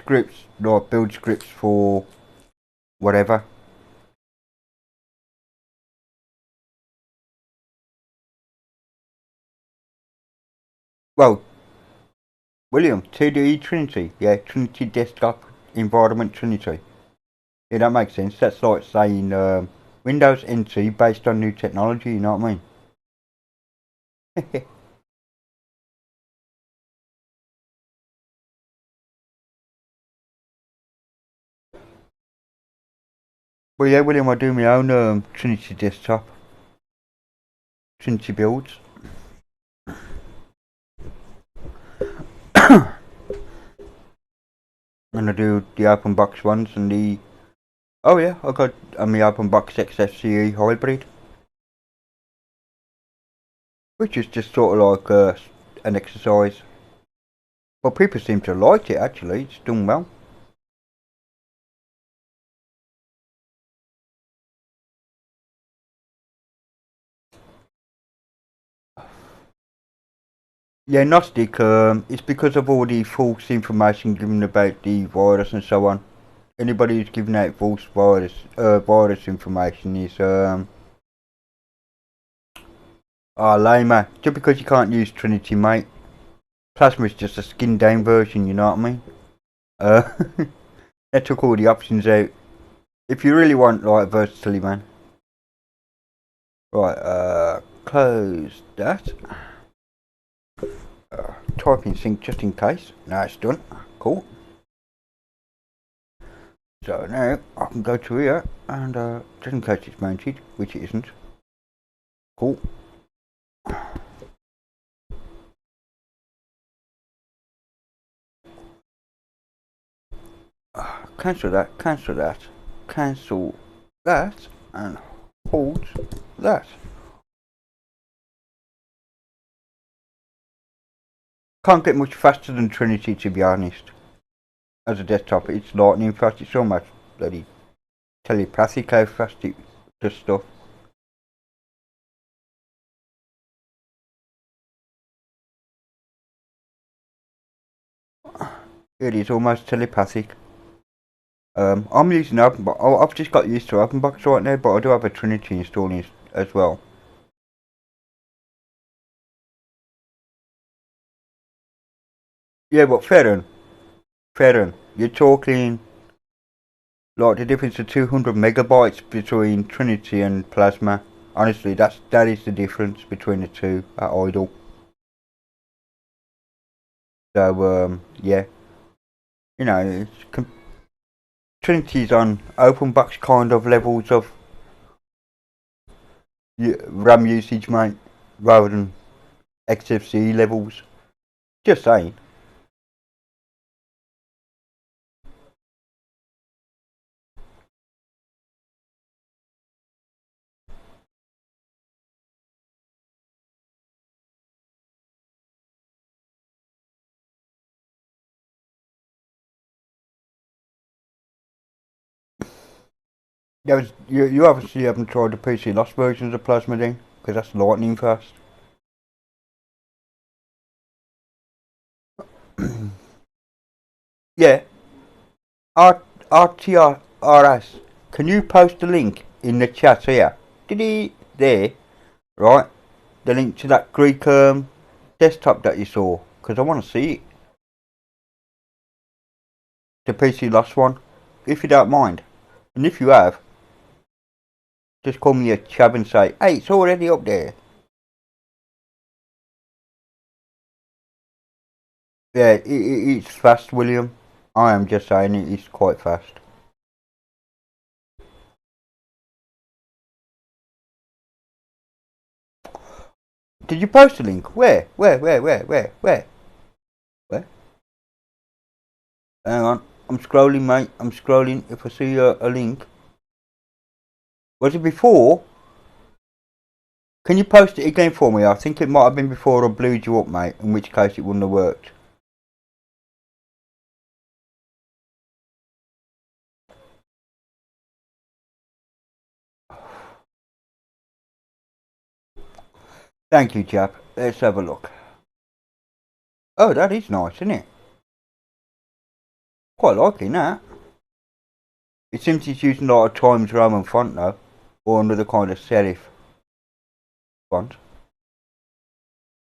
scripts, like build scripts for whatever. Well, William, 2D Trinity, yeah, Trinity Desktop Environment Trinity. Yeah, that makes sense. That's like saying Windows NT based on new technology, you know what I mean? Well, yeah, William, I do my own Trinity Desktop, Trinity builds. And I do the open box ones and the... Oh yeah, I got my open box XFCE hybrid. Which is just sort of like an exercise. Well, people seem to like it actually, it's done well. Yeah, Gnostic, it's because of all the false information given about the virus and so on. Anybody who's giving out false virus information is lame. Just because you can't use Trinity, mate. Plasma is just a skinned down version, you know what I mean? They took all the options out. If you really want like versatility, man. Right, close that. Type in sync just in case. Now it's done. Cool. So now I can go to here and just in case it's mounted, which it isn't. Cool. Cancel that, cancel that, cancel that, and hold that. Can't get much faster than Trinity, to be honest. As a desktop, it's lightning fast. It's almost bloody telepathic how fast it does stuff. It is almost telepathic. I'm using OpenBox. I've just got used to OpenBox right now, but I do have a Trinity installed as well. Yeah, but fair. You're talking like the difference of 200 megabytes between Trinity and Plasma. Honestly, that is the difference between the two at idle. So yeah, you know, Trinity's on OpenBox kind of levels of RAM usage, mate, rather than XFCE levels. Just saying. You obviously haven't tried the PC Lost versions of Plasma then, because that's lightning fast. Yeah, RTRS can you post the link in the chat here? There, right? The link to that Greek desktop that you saw, because I want to see it. The PC Lost one, if you don't mind. And if you have, just call me a chab and say, hey, it's already up there. Yeah, it's fast, William. I am just saying it's quite fast. Did you post a link? Where? Where? Hang on. I'm scrolling, mate. I'm scrolling. If I see a link. Was it before? Can you post it again for me? I think it might have been before I blew you up, mate. In which case it wouldn't have worked. Thank you, chap. Let's have a look. Oh, that is nice, isn't it? Quite liking that. It seems it's using a lot of Times Roman font though. Or another kind of serif font.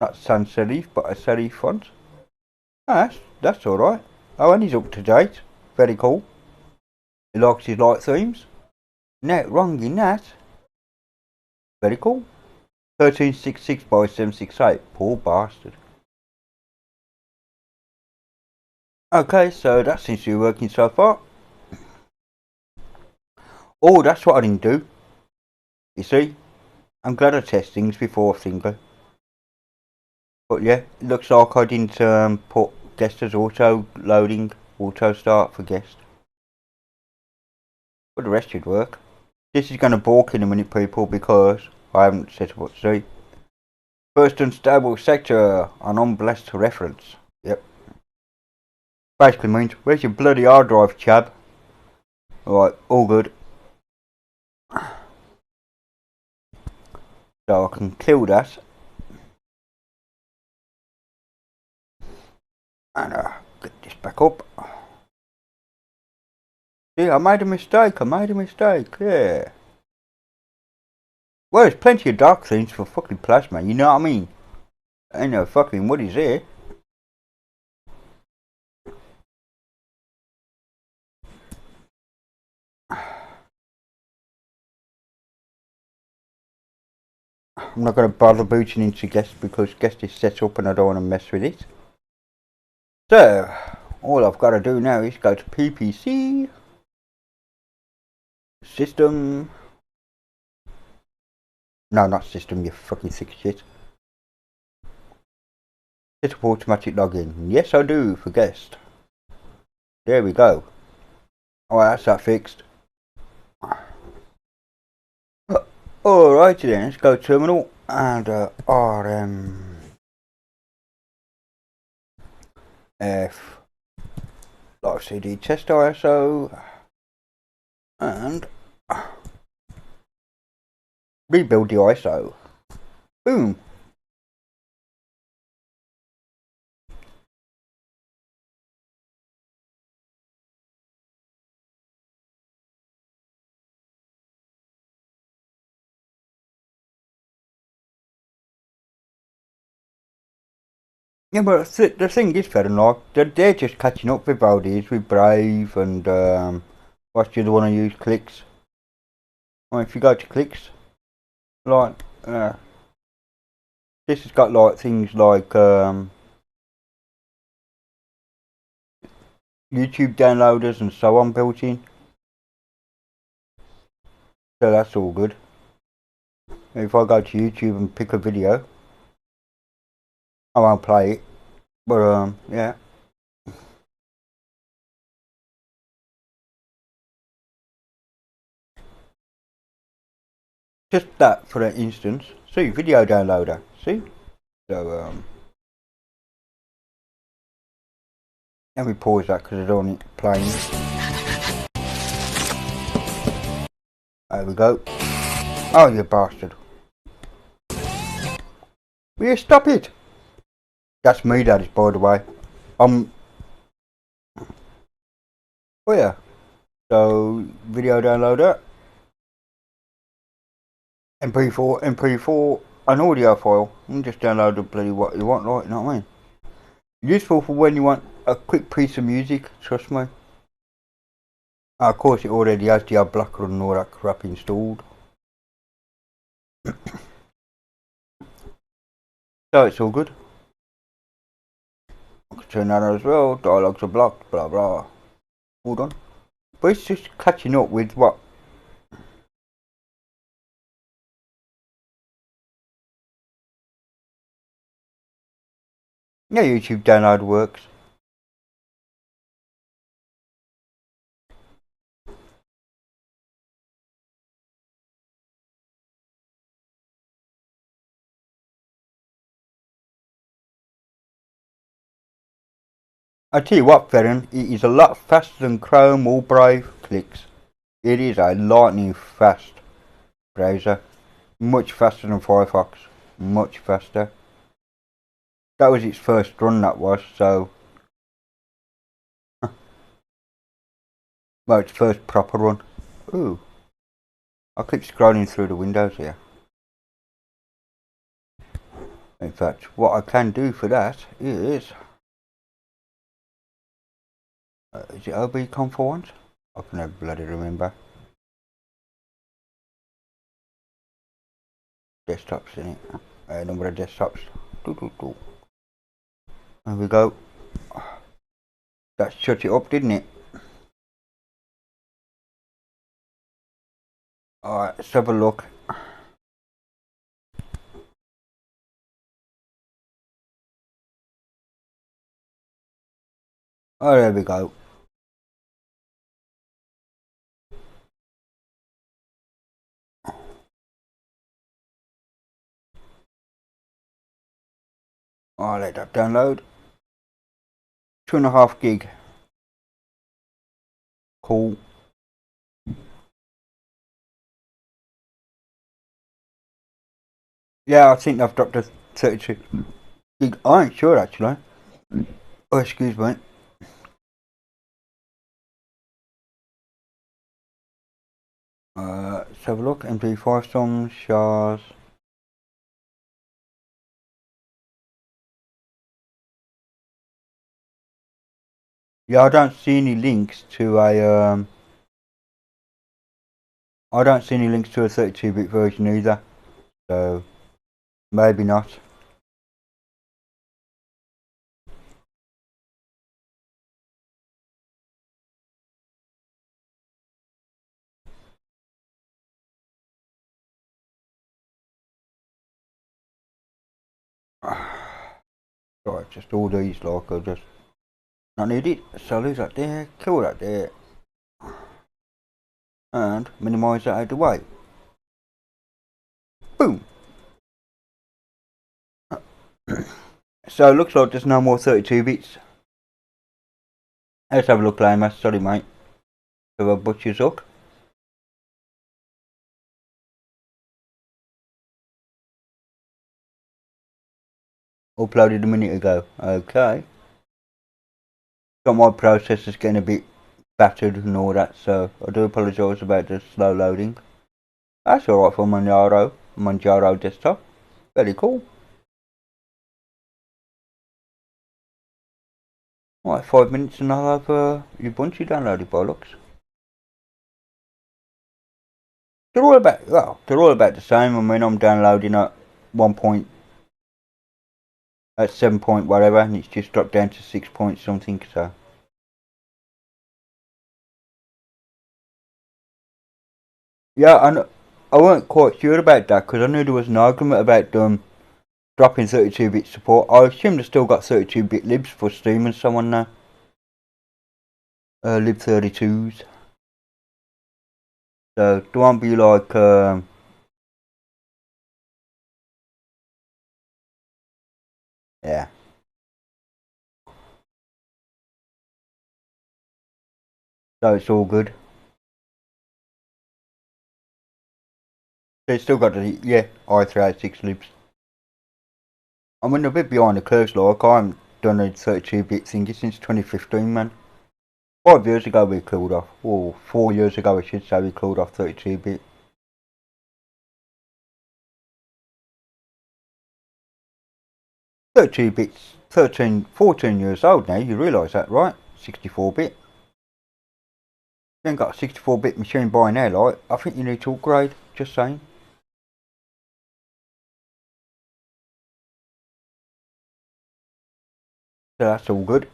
Not sans serif, but a serif font. Oh, that's alright. Oh, and he's up to date. Very cool. He likes his light themes. No, wrong in that. Very cool. 1366 by 768. Poor bastard. Okay, so that seems to be working so far. Oh, that's what I didn't do. You see? I'm glad I test things before thinking. But yeah, it looks like I didn't put guest as auto loading, auto start for guest. But the rest should work. This is going to balk in a minute, people, because I haven't set up what to do. First unstable sector, an unblessed reference. Yep. Basically means, where's your bloody hard drive, chab? Right, all good. So I can kill that. And get this back up. See, I made a mistake, yeah. Well, there's plenty of dark themes for fucking plasma, you know what I mean? Ain't no fucking what is here. I'm not going to bother booting into guest because guest is set up and I don't want to mess with it. So, all I've got to do now is go to PPC, system, no not system, you fucking sick shit. Set up automatic login, yes I do for guest. There we go. Alright, that's that fixed. Alrighty then, let's go terminal and RM F live CD test ISO and rebuild the ISO. Boom. Yeah, but the thing is, fair enough, they're just catching up with Valdez, with Brave, and what's the other one I use? Clicks. Well, if you go to Clicks, like, this has got like things like YouTube downloaders and so on built in. So that's all good. If I go to YouTube and pick a video, I won't play it, but yeah. Just that for that instance. See, video downloader. See? So let me pause that because I don't want it playing. There we go. Oh, you bastard. Will you stop it? That's me, that is, by the way. Oh yeah. So video downloader, MP4, MP4, an audio file. You can just download the bloody what you want, right? You know what I mean? Useful for when you want a quick piece of music. Trust me. Of course, it already has the ad blocker and all that crap installed. So it's all good. I can turn that on as well. Dialogues are blocked, blah blah. Hold on. But it's just catching up with what. Yeah, YouTube download works. I tell you what, Ferren, it is a lot faster than Chrome or Brave clicks. It is a lightning fast browser. Much faster than Firefox. Much faster. That was its first run, that was, so. Well, its first proper run. Ooh. I keep scrolling through the windows here. In fact, what I can do for that is it OBConf for once? I can never bloody remember. Desktops in it. Number of desktops. There we go. That shut it up, didn't it? Alright, let's have a look. Oh, there we go. I'll let that download. 2.5 gig. Cool. Yeah, I think I've dropped to 32 gig. I ain't sure actually. Oh, excuse me. Let's have a look. MP5 songs, Shars. Yeah, I don't see any links to a I don't see any links to a 32-bit version either. So maybe not. Right, just all these like I just not need it. So lose that there, kill that there. And minimise that out of the way. Boom! So it looks like there's no more 32 bits. Let's have a look, Lamer. Sorry, mate. So I butcher's up. Uploaded a minute ago. Okay. Got my processors getting a bit battered and all that, so I do apologise about the slow loading. That's alright for Manjaro desktop. Very cool. Right, 5 minutes and I'll have Ubuntu downloaded by looks. They're all about the same. I mean, I'm downloading at 7 point whatever, and it's just dropped down to 6 point something, so. Yeah, and I weren't quite sure about that, because I knew there was an argument about them dropping 32-bit support. I assume they've still got 32-bit libs for Steam and so on now. Lib32s. So, there won't be like, yeah. So it's all good. They still got the, yeah, i386 libs. I'm a bit behind the curve, like, I haven't done a 32-bit thingy since 2015, man. 5 years ago we cleared off, or 4 years ago I should say, we cleared off 32-bit. Bits, 14 years old now, you realise that, right? 64-bit. You ain't got a 64-bit machine by now, like, I think you need to upgrade, just saying. So that's all good.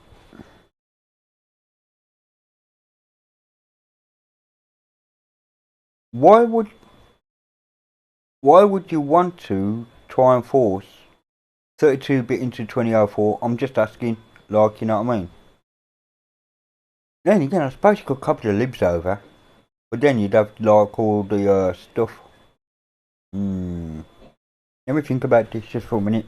Why would you want to try and force 32-bit into 2004? I'm just asking, like, you know what I mean? Then again, I suppose you could copy the libs over, but then you'd have like all the stuff. Let me think about this just for a minute.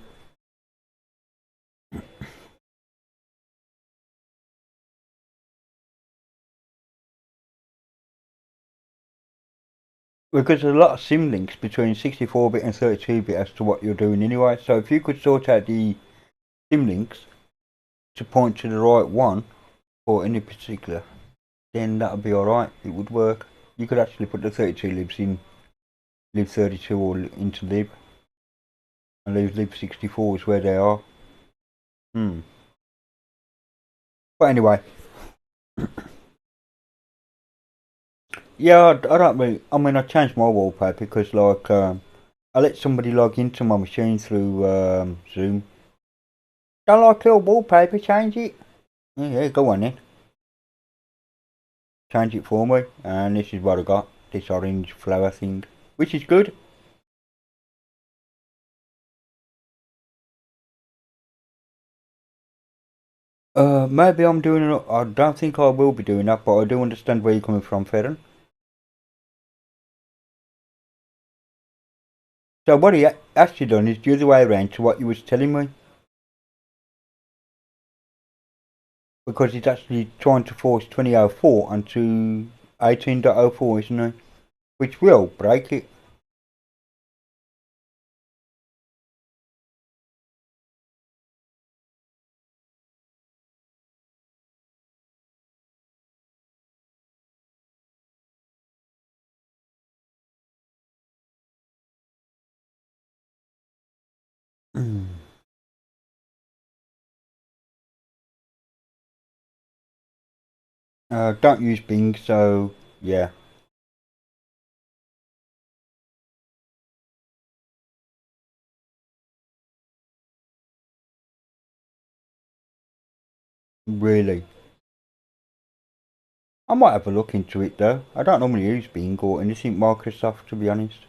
Because there's a lot of sim links between 64-bit and 32-bit as to what you're doing anyway. So if you could sort out the sim links to point to the right one for any particular, then that would be alright. It would work. You could actually put the 32 libs in lib 32 or into lib and leave lib 64s where they are. But anyway. Yeah, I don't really. I mean, I changed my wallpaper because, like, I let somebody log into my machine through Zoom. Don't like your wallpaper? Change it. Yeah, go on then. Change it for me, and this is what I got. This orange flower thing, which is good. Maybe I'm doing it. I don't think I will be doing that, but I do understand where you're coming from, Ferren. So what he actually done is the other way around to what you was telling me. Because he's actually trying to force 2004 onto 18.04, isn't he? Which will break it. Don't use Bing, so yeah. Really. I might have a look into it though. I don't normally use Bing or anything Microsoft, to be honest.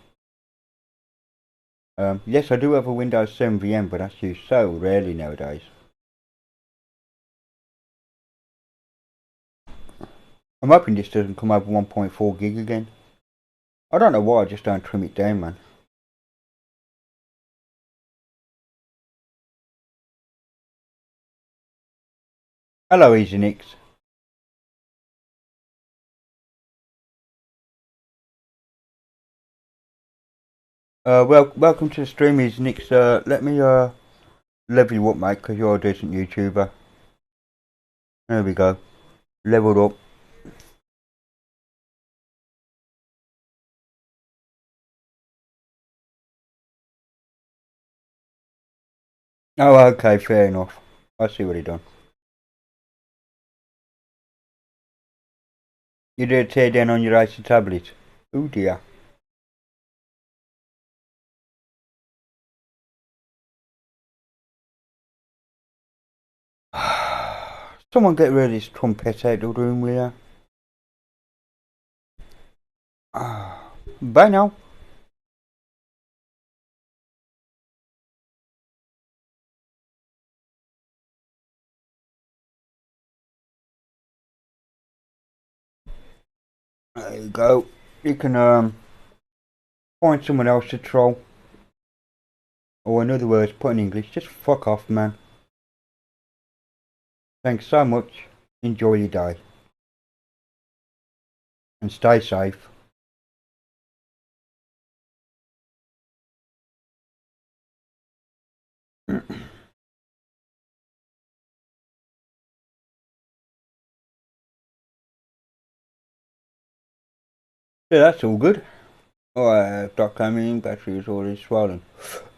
Yes, I do have a Windows 7 VM, but that's used so rarely nowadays. I'm hoping this doesn't come over 1.4 gig again. I don't know why, I just don't trim it down, man. Hello, EasyNix. Welcome to the stream, EasyNix. Let me level you up, mate, because you're a decent YouTuber. There we go. Leveled up. Oh, okay, fair enough. I see what he done. You did a tear down on your Acer tablet. Oh dear. Someone get rid of this trumpet out of the room, will ya? Bye now. There you go. You can find someone else to troll. Or in other words, put in English, just fuck off, man. Thanks so much. Enjoy your day. And stay safe. So that's all good. Alright, dot coming, battery is already swollen.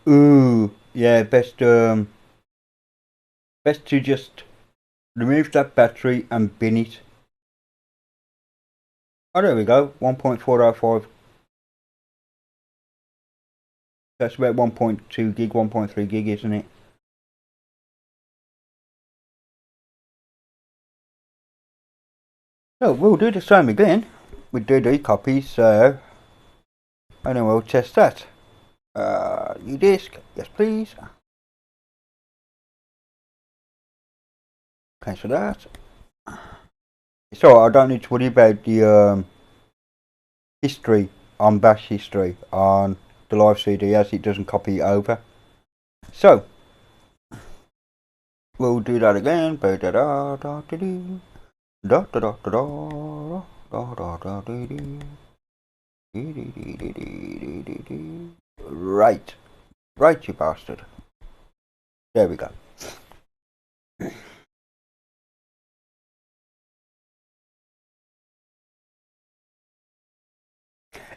Ooh, yeah, best to just remove that battery and bin it. Oh, there we go, 1.405. That's about 1.2 gig, 1.3 gig, isn't it? So we'll do the same again with DD copies, so and then we'll test that. New disk, yes please. Cancel that. So I don't need to worry about the history on bash history on the live CD as it doesn't copy it over. So we'll do that again. Right, right, you bastard. There we go.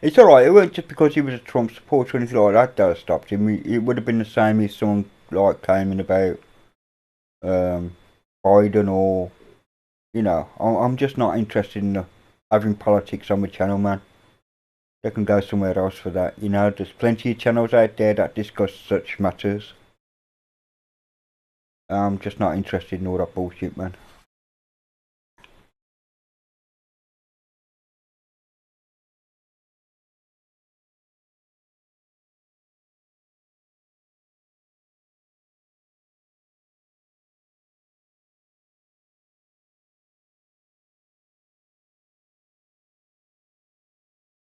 It's alright, it weren't just because he was a Trump supporter or anything like that that stopped him. It would have been the same if someone like came in about Biden or, you know, I'm just not interested in having politics on my channel, man. They can go somewhere else for that, you know. There's plenty of channels out there that discuss such matters. I'm just not interested in all that bullshit, man.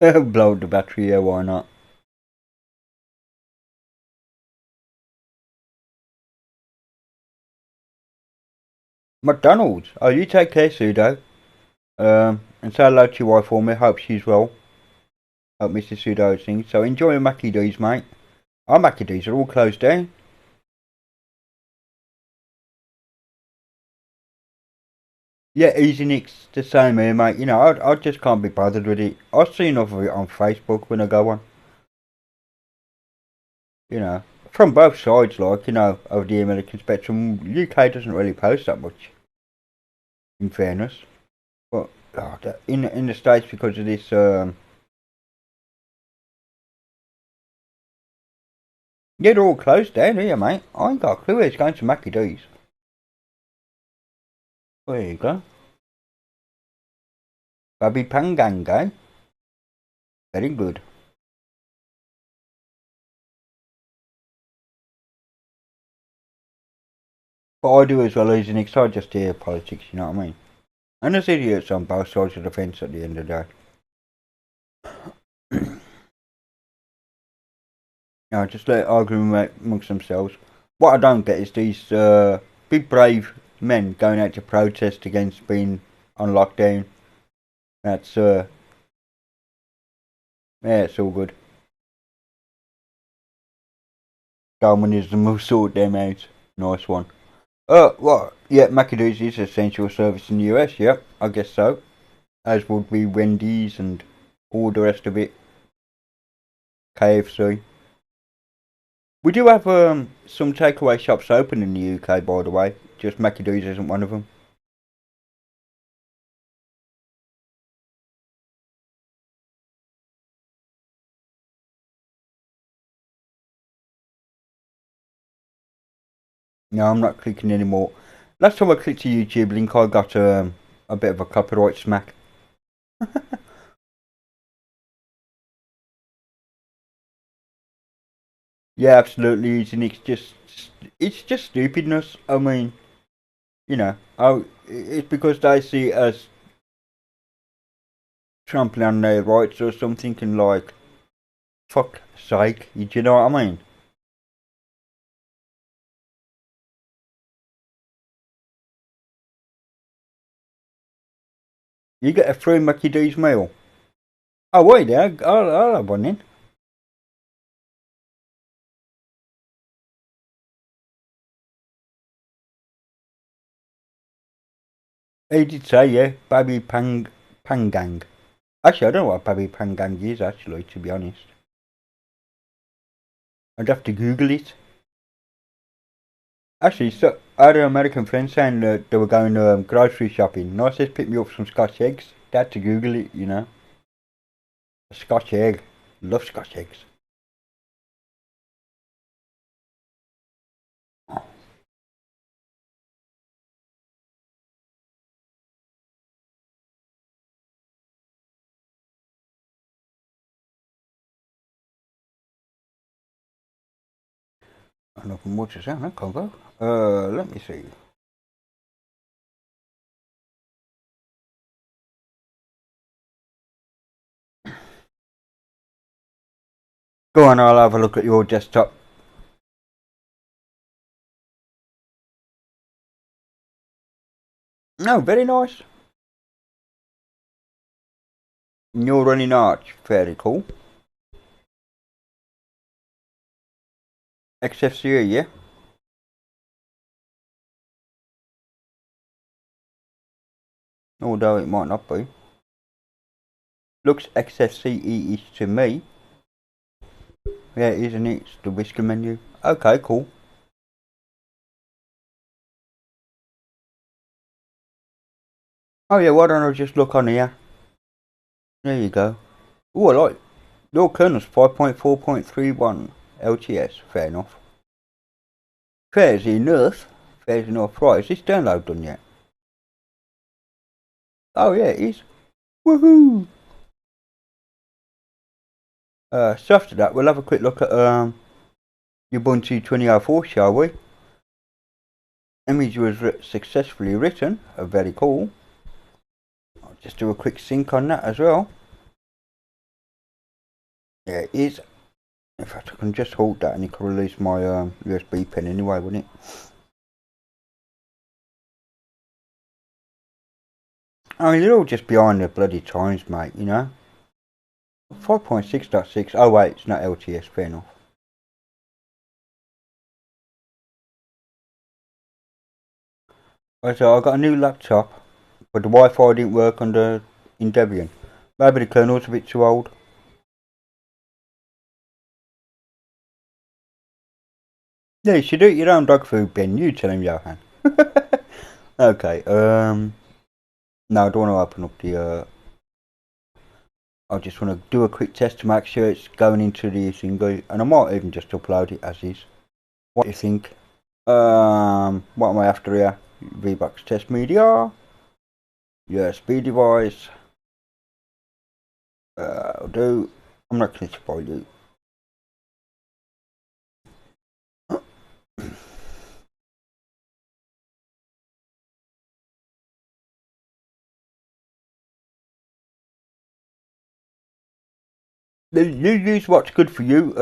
Blow the battery, yeah, why not? McDonald's. Oh, you take care, Sudo. And say hello to your wife for me. Hope she's well. Hope Mr. Sudo sings. So enjoy your Mackie D's, mate. Our Mackie D's are all closed down. Yeah, Easy Nick's the same here, mate. You know, I just can't be bothered with it. I see enough of it on Facebook when I go on. You know, from both sides, like, you know, of the American spectrum. UK doesn't really post that much, in fairness. But in the States, because of this, yeah, they're all closed down here, mate. I ain't got a clue where it's going to Mackie D's. There you go. Baby Pangang, eh? Very good. But I do as well, Easy Nick, so I just hear politics, you know what I mean? And there's idiots on both sides of the fence at the end of the day. No, just let argument amongst themselves. What I don't get is these big brave men going out to protest against being on lockdown. That's yeah, it's all good. Darwinism will sort them out. Nice one. What? Yeah, McAdoo's is essential service in the US. Yep, I guess so. As would be Wendy's and all the rest of it. KFC. We do have some takeaway shops open in the UK, by the way. Just McAdoo's isn't one of them. No, I'm not clicking anymore. Last time I clicked the YouTube link, I got a bit of a copyright smack. Yeah, absolutely. It's just stupidness. I mean, you know, it's because they see it as trampling on their rights or something, and like, fuck sake, do you know what I mean? You get a free Mickey D's meal. Oh wait, yeah, I'll have one then. He did say, yeah, baby pangang. Actually, I don't know what Babi Pangang is, actually, to be honest. I'd have to Google it. Actually, so I had an American friend saying that they were going grocery shopping. And I said, pick me up some Scotch eggs. They had to Google it, you know. A Scotch egg. Love Scotch eggs. Nothing more to say on that convo. Let me see. Go on, I'll have a look at your desktop. No, very nice. You're running arch, very cool. XFCE, yeah? Although it might not be. Looks XFCE-ish to me. Yeah, isn't it? It's the whisker menu. Okay, cool. Oh yeah, why don't I just look on here? There you go. Oh, I like your kernel's 5.4.31 LTS. Fair enough. Fair's enough. Fair's enough. Right, is this download done yet? Oh yeah, it is. Woohoo! So after that, we'll have a quick look at Ubuntu 2004, shall we? Image was successfully written. Very cool. I'll just do a quick sync on that as well. Yeah, it is. In fact, I can just hold that and it can release my USB pen anyway, wouldn't it? I mean, they're all just behind the bloody times, mate, you know? 5.6.6. Oh, wait, it's not LTS, fair enough. Right, so I got a new laptop, but the Wi-Fi didn't work in Debian. Maybe the kernel's a bit too old. Yeah, you should eat your own dog food, Ben. You tell him, Johan. Okay, no, I don't want to open up the, I just want to do a quick test to make sure it's going into the single, and I might even just upload it as is. What do you think? What am I after here? VBox test media, USB device. I'll do. I'm not going to spoil you. You use what's good for you.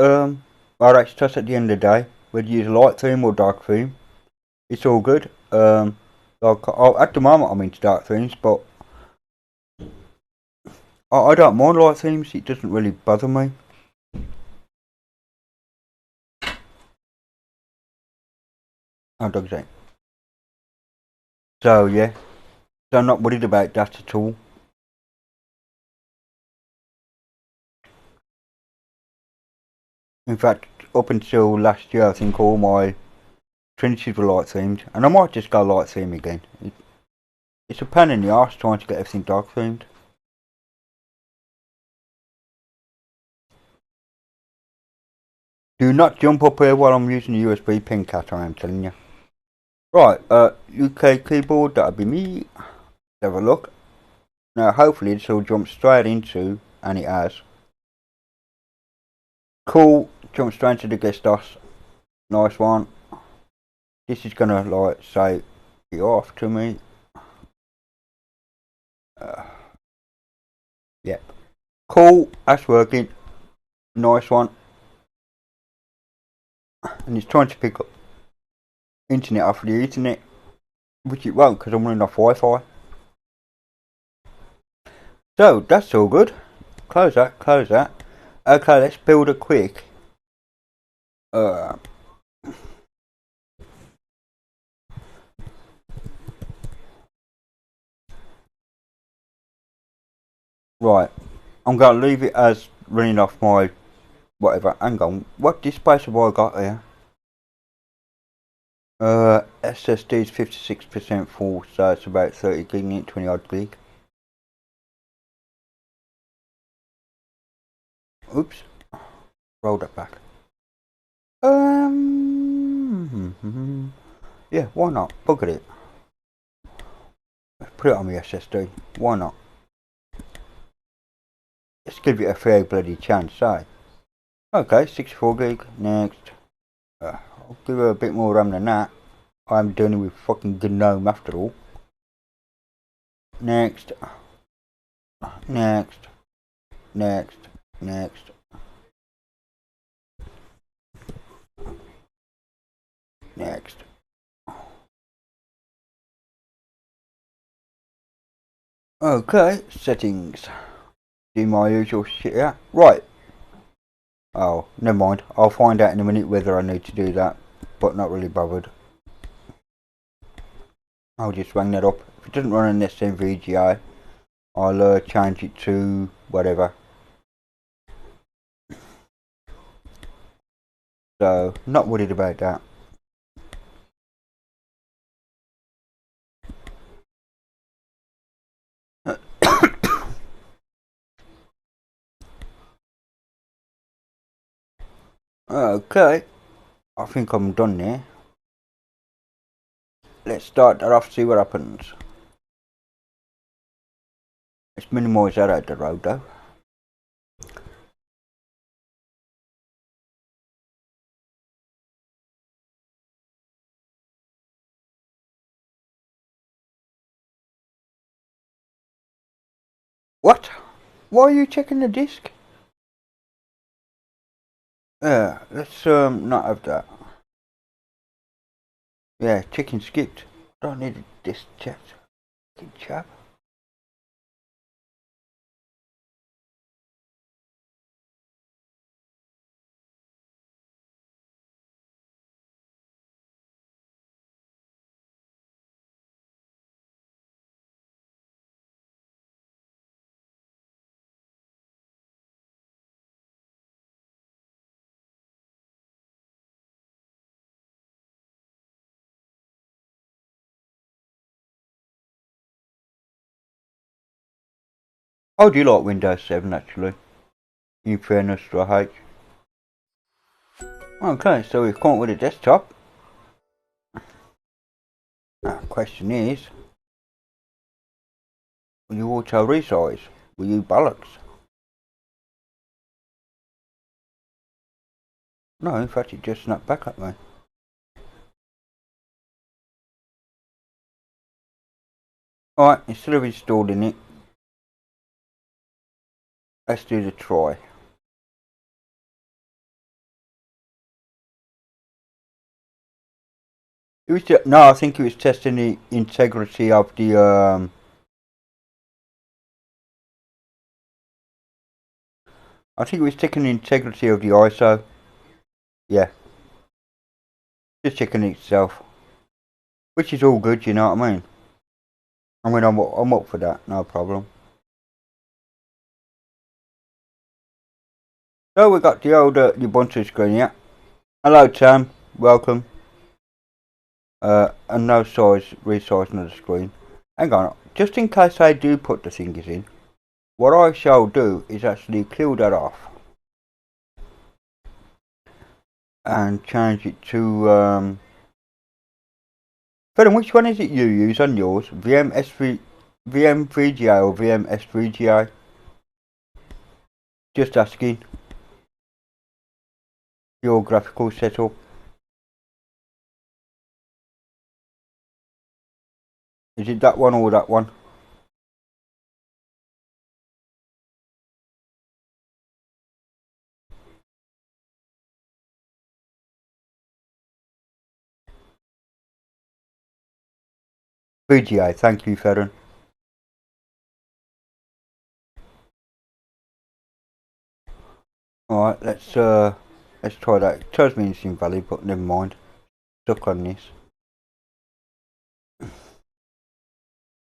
RX test at the end of the day. Whether you use light theme or dark theme, it's all good. Like at the moment I'm into dark themes, but I don't mind light themes. It doesn't really bother me. Oh, dog's out. So yeah, so I'm not worried about that at all. In fact, up until last year, I think all my Trinities were light themed, and I might just go light theme again. It's a pain in the arse trying to get everything dark themed. Do not jump up here while I'm using the USB pin cat, I am telling you. Right, UK keyboard, that'll be me. Have a look. Now hopefully this will jump straight into, and it has. Cool, jump straight into the guest DOS. Nice one. This is gonna like say it off to me. Yep. Cool, that's working. Nice one. And it's trying to pick up internet off the Ethernet, which it won't because I'm running off Wi-Fi. So that's all good. Close that, close that. Okay, let's build a quick right. I'm going to leave it as running off my whatever. Hang on, what displays have I got here? SSD is 56% full, so it's about 30 gig, 20 odd gig. Oops, roll that back. Yeah, why not? Bugger it. Put it on my SSD. Why not? Let's give it a fair bloody chance, eh? Okay, 64 gig. Next. I'll give her a bit more RAM than that. I'm doing it with fucking GNOME after all. Next. Next. Next. Next. Next. Okay, settings. Do my usual shit here. Right. Oh, never mind. I'll find out in a minute whether I need to do that, but not really bothered. I'll just wang that up. If it doesn't run on SNVGA, I'll change it to whatever. So, not worried about that. Okay, I think I'm done there. Let's start that off, see what happens. Let's minimise that out the road though. What? Why are you checking the disc? Yeah, let's not have that. Yeah, chicken skipped. Don't need a disc checked. Good chap. I do like Windows 7 actually, in fairness to H. Okay, so we've come up with a desktop. Now, question is, will you auto resize? Will you bollocks? No, in fact it just snapped back at me. Alright, instead of installing it, let's do the try. It was no, I think it was testing the integrity of the I think it was checking the integrity of the ISO. Yeah. Just checking it itself. Which is all good, you know what I mean? I mean, I'm up for that, no problem. So we got the old Ubuntu screen here. Hello Tam, welcome. And no resizing of the screen. Hang on, just in case I do put the thingies in, what I shall do is actually clear that off. And change it to, Ferdinand, which one is it you use on yours? VMVGA or VMS3GA? Just asking. Your graphical setup. Is it that one or that one? VGA, thank you, Ferren. Alright, let's try that. It tells me it's invalid, but never mind. Stuck on this.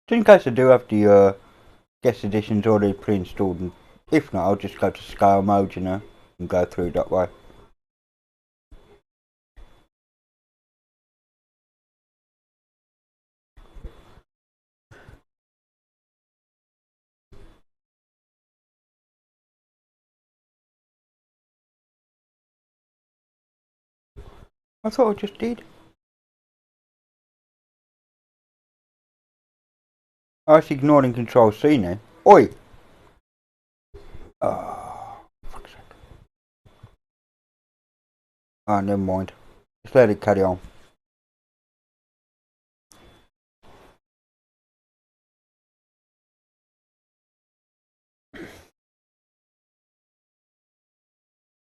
Just in case I do have the guest editions already pre-installed and If not, I'll just go to scale mode, you know, and go through that way. I thought I just did. I was ignoring Control C now. Oi! Oh, fuck's sake. Oh, never mind. Just let it carry on.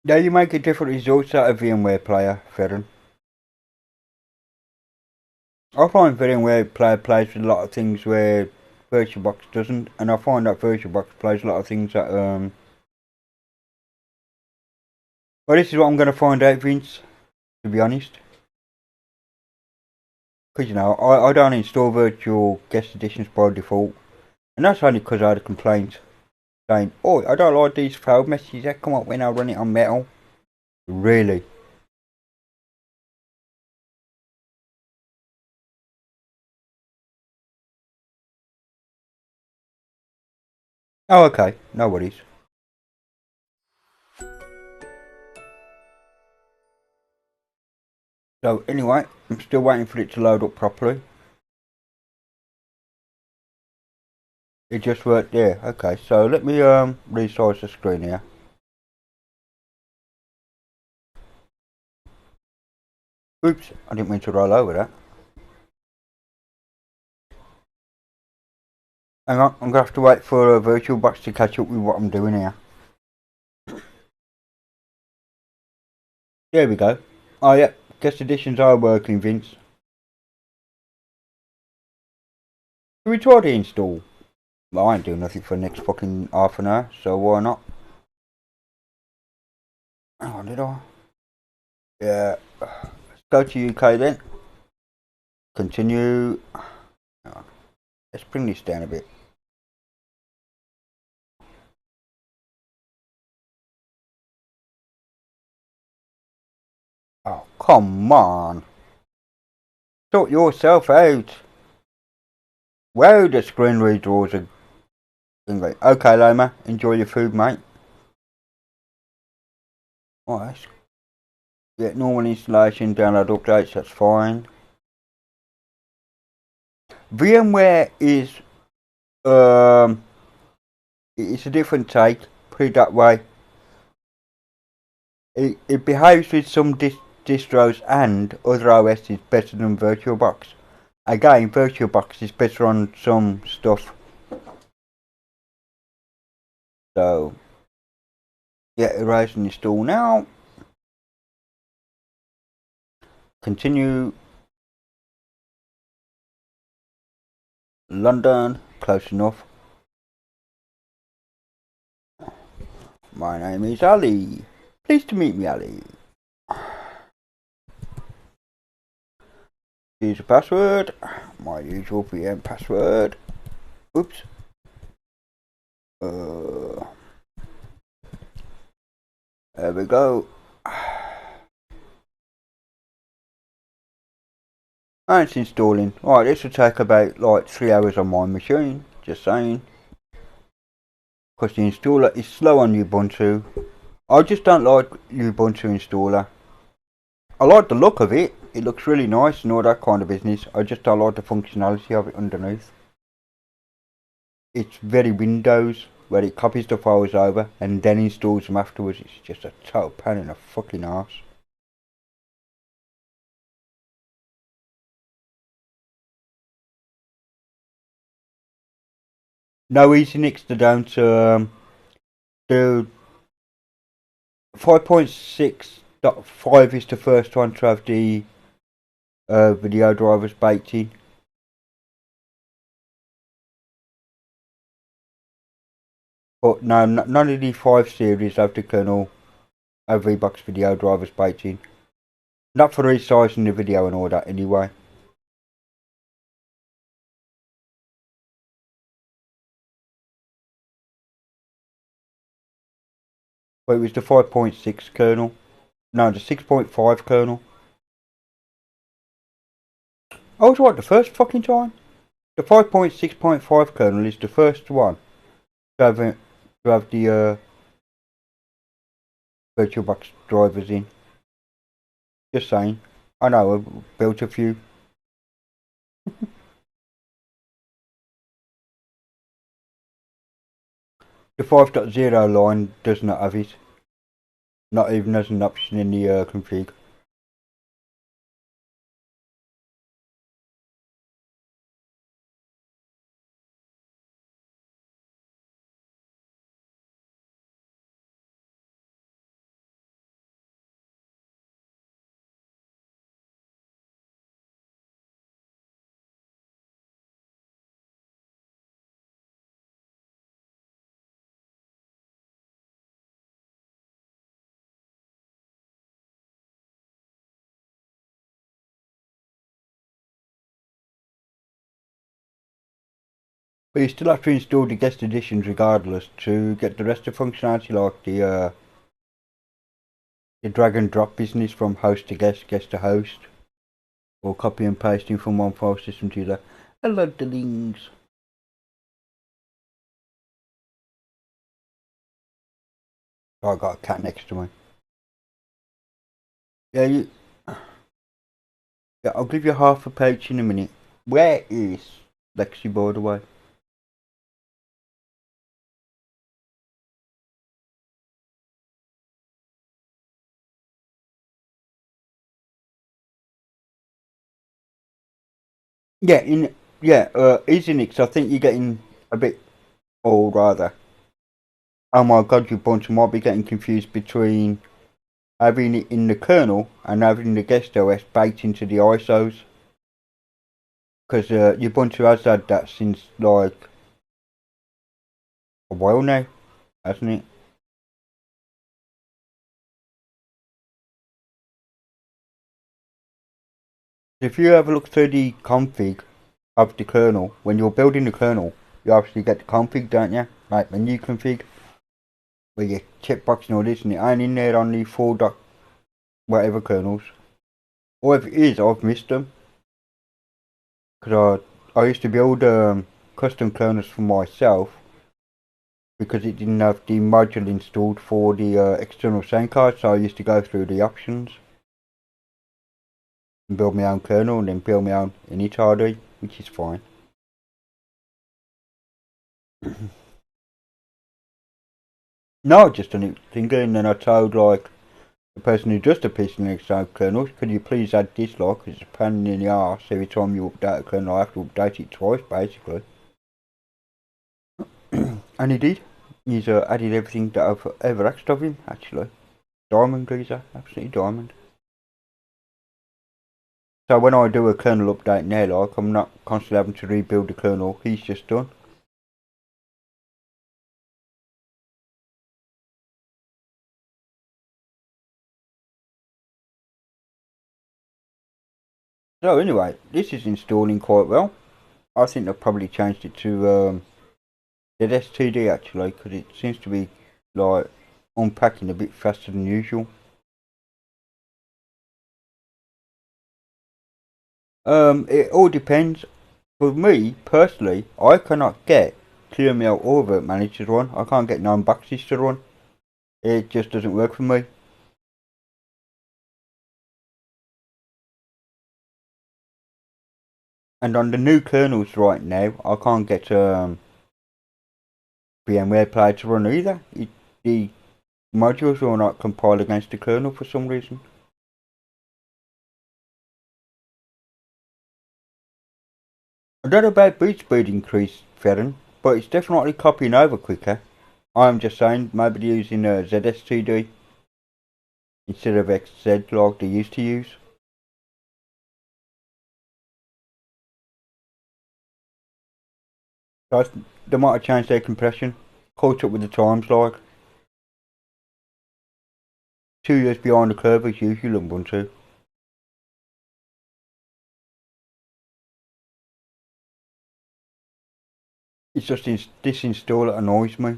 Now you make a different results out of VMware Player, Ferren. I find VMware Player plays with a lot of things where VirtualBox doesn't, and I find that VirtualBox plays a lot of things that well, this is what I'm going to find out, Vince, to be honest. Because, you know, I don't install virtual guest editions by default. And that's only because I had a complaint saying, oh, I don't like these failed messages that come up when I run it on Metal. Really? Oh, okay. No worries. So, anyway, I'm still waiting for it to load up properly. It just worked there. Okay, so let me resize the screen here. Oops, I didn't mean to roll over that. Hang on, I'm going to have to wait for VirtualBox to catch up with what I'm doing here. There we go. Oh yeah, guest editions are working, Vince. Should we try to install? Well, I ain't doing nothing for the next fucking half an hour, so why not? Oh, did I? Yeah. Let's go to UK then. Continue. Let's bring this down a bit. Oh, come on. Sort yourself out. Wow, the screen redraws are... Okay, Loma, enjoy your food, mate. Alright. Yeah, normal installation, download updates, that's fine. VMware is... It's a different take, put it that way. It behaves with some distros and other OSs better than VirtualBox. Again, VirtualBox is better on some stuff. So, yeah, erase and install now. Continue. London, close enough. My name is Ali. Pleased to meet me, Ali. Here's a password. My usual VM password. Oops. There we go. And it's installing. Alright, this will take about like 3 hours on my machine. Just saying. Because the installer is slow on Ubuntu. I just don't like Ubuntu installer. I like the look of it. It looks really nice and all that kind of business. I just don't like the functionality of it underneath. It's very Windows, where it copies the files over and then installs them afterwards. It's just a total pain in the fucking arse. No EasyNix to down to the 5.6.5 is the first one to have the video drivers baked in. But no, none of the 5 series have the kernel have VBox video drivers baked in. Not for resizing the video and all that anyway. But it was the 5.6 kernel. No, the 6.5 kernel. I was right the first fucking time. The 5.6.5 kernel is the first one to have the VirtualBox drivers in. Just saying. I know, I've built a few. The 5.0 line does not have it. Not even as an option in the config. But you still have to install the guest editions regardless to get the rest of the functionality like the drag and drop business from host to guest, guest to host. Or copy and pasting from one file system to the hello the links. Oh, I got a cat next to me. Yeah, I'll give you half a page in a minute. Where is Lexi, by the way? Yeah, Easynix, I think you're getting a bit old, rather. Oh my god, you bunch might be getting confused between having it in the kernel and having the guest OS baked into the ISOs. Because Ubuntu has had that since like a while now, hasn't it? If you have a look through the config of the kernel, when you're building the kernel, you obviously get the config, don't you? Like the new config, where you checkbox and all this, and it ain't in there on the 4 dot whatever kernels. Or if it is, I've missed them. Because I used to build custom kernels for myself, because it didn't have the module installed for the external sound card, so I used to go through the options and build my own kernel and then build my own init which is fine. No, I just done it thinking, and then I told like the person who does the PCNX kernels, could you please add this log, because it's a pain in the arse every time you update a kernel, I have to update it twice basically. And he did. He's added everything that I've ever asked of him, actually. Diamond geezer, absolutely diamond. So when I do a kernel update now, like, I'm not constantly having to rebuild the kernel, he's just done. So anyway, this is installing quite well. I think they've probably changed it to ZSTD actually, because it seems to be like unpacking a bit faster than usual. It all depends. For me personally, I cannot get ClearMail or Vert Manager to run. I can't get 9boxes to run. It just doesn't work for me. And on the new kernels right now, I can't get VMware Player to run either. The modules will not compile against the kernel for some reason. I don't know about boot speed increase, Ferren, but it's definitely copying over quicker. I'm just saying, maybe they're using ZSTD instead of XZ like they used to use. So they might have changed their compression, caught up with the times like. 2 years behind the curve as usual, Ubuntu. It's just this install that annoys me.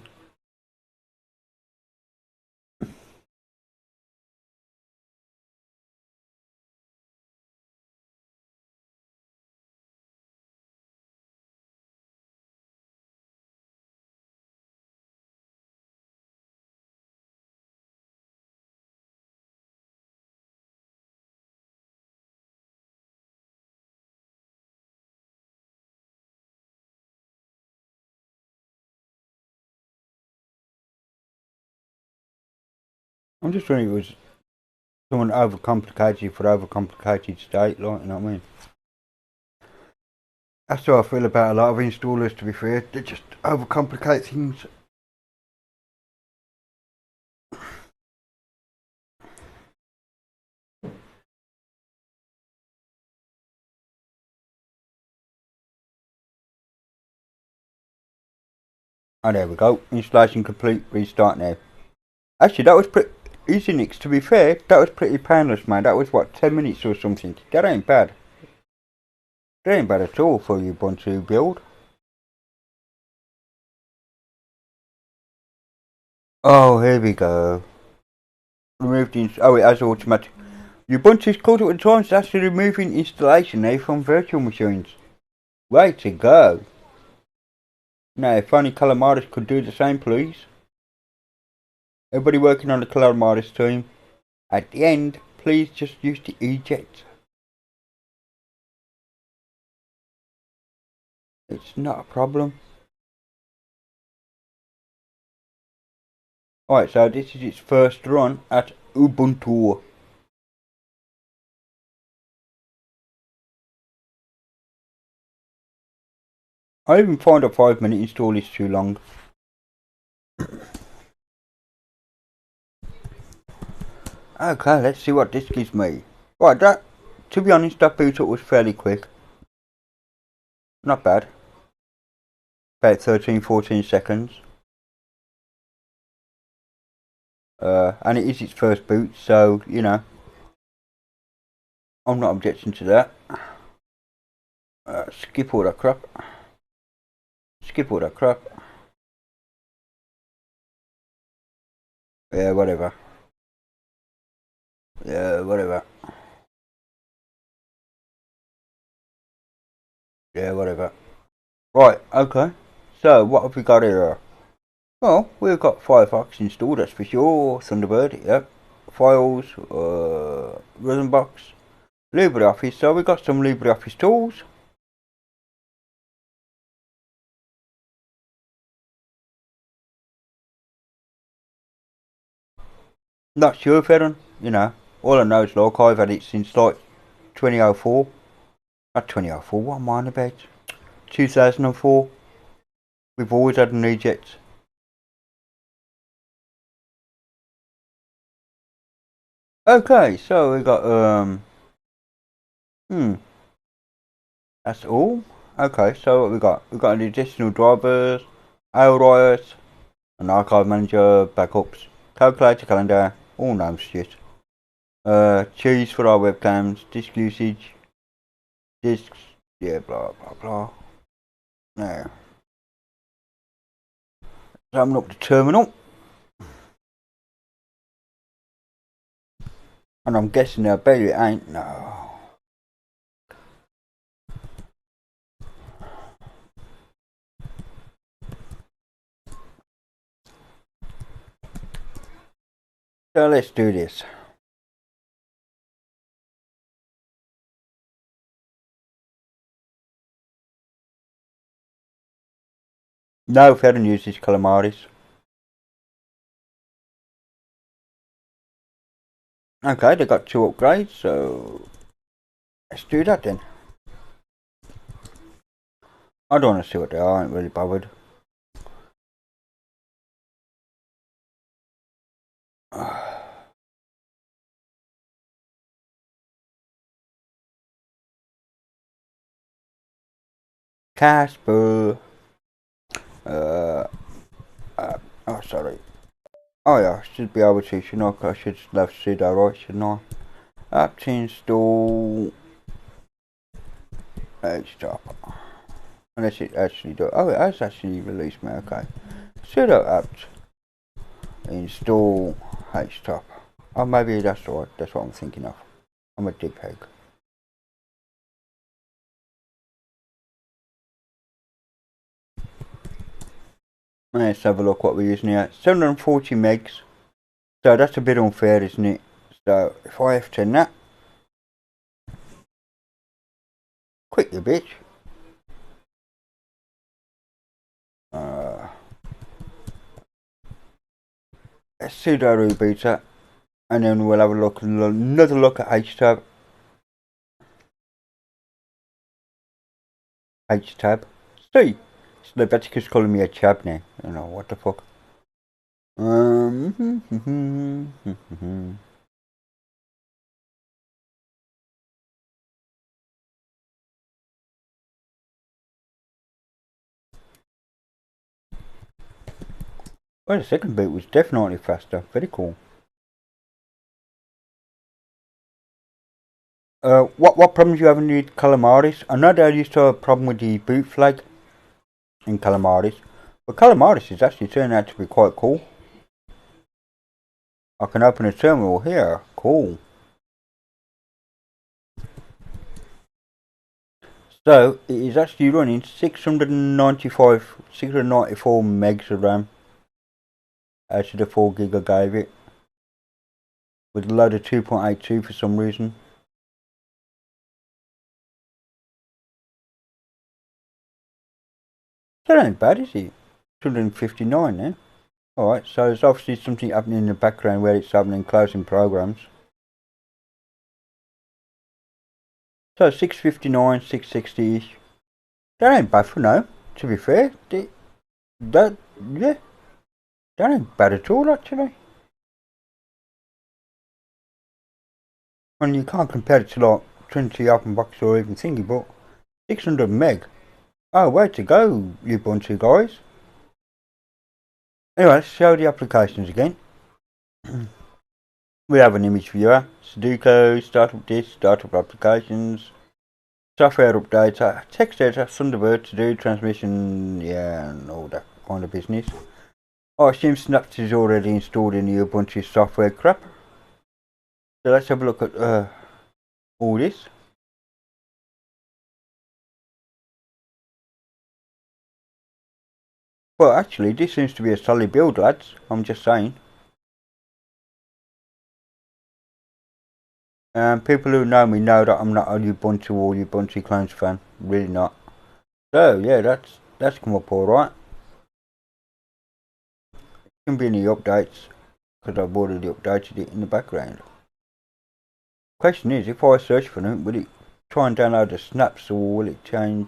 I'm just wondering if it was someone overcomplicated for overcomplicated state, like, you know what I mean? That's how I feel about a lot of installers, to be fair. They just overcomplicate things. Oh, there we go. Installation complete. Restart now. Actually, that was pretty easy, Nix. To be fair, that was pretty painless, man. That was, what, 10 minutes or something. That ain't bad. That ain't bad at all for your Ubuntu build. Oh, here we go. Remove the... Oh, it has automatic... Ubuntu's called at times actually removing installation now from virtual machines. Way to go. Now, if only Calamaris could do the same, please. Everybody working on the Calamaris team, at the end, please just use the eject. It's not a problem. Alright, so this is its first run at Ubuntu. I even find a 5-minute install is too long. Okay, let's see what this gives me. Right, that, to be honest, that boot up was fairly quick. Not bad. About 13-14 seconds. And it is its first boot, so, you know, I'm not objecting to that. Skip all that crap. Skip all that crap. Yeah, whatever. Yeah, whatever. Yeah, whatever. Right, okay. So, what have we got here? Well, we've got Firefox installed, that's for sure. Thunderbird, yep. Files, Rhythmbox, LibreOffice. So, we've got some LibreOffice tools. Not sure if Aaron, you know. All I know is, like, I've had it since, like, 2004. Not 2004, what am I on about? 2004. We've always had an eject. Okay, so we got that's all. Okay, so what we got? We got an additional drivers, Ailriot, an archive manager, backups, calculator, calendar, all nice shit. Cheese for our webcams, disk usage, disks, yeah, blah blah blah. Now, summing up the terminal, and I'm guessing I bet it ain't. No. So let's do this. No, if I hadn't used these calamaris. Okay, they got 2 upgrades, so let's do that then. I don't want to see what they are, I ain't really bothered. Casper. Oh, sorry. Oh yeah, I should be able to, shouldn't I? I should have said that right, shouldn't I? Apt install HTOP. Unless it actually does. Oh, it has actually released me, okay. Sudo apt install HTOP. Oh, maybe that's right, that's what I'm thinking of. I'm a dickhead. Let's have a look what we're using here. 740 megs. So that's a bit unfair, isn't it? So if I F10 that. Quick you bitch. Sudo reboot that. And then we'll have a look, another look at HTAB. HTAB. See, it's Leviticus calling me a chab now. I don't know what the fuck. Well, the second boot was definitely faster. Very cool. What problems you having with Calamaris? I know they used to have a problem with the boot flag in Calamaris, but Calamaris is actually turning out to be quite cool. I can open a terminal here. Cool. So it is actually running 694 megs of RAM out of the 4 gig I gave it, with a load of 2.82 for some reason. That ain't bad, is it? 259 then. Alright, so there's obviously something happening in the background where it's happening closing programs. So 659, 660-ish. That ain't bad for now, to be fair. That ain't bad at all, actually. And you can't compare it to like Trinity Open Box or even Thingy, but 600 meg. Oh, way to go, Ubuntu guys. Anyway, let's show the applications again. We have an image viewer, Sudoku, startup disk, startup applications, software updates, text editor, Thunderbird, to do transmission, yeah, and all that kind of business. I assume Synapse is already installed in the Ubuntu software crap. So let's have a look at all this. Well, actually, this seems to be a solid build, lads. I'm just saying. People who know me know that I'm not a Ubuntu or Ubuntu clones fan. Really not. So yeah, that's come up alright. It can be in the updates, because I've already updated it in the background. Question is, if I search for them, will it try and download the snaps, or will it change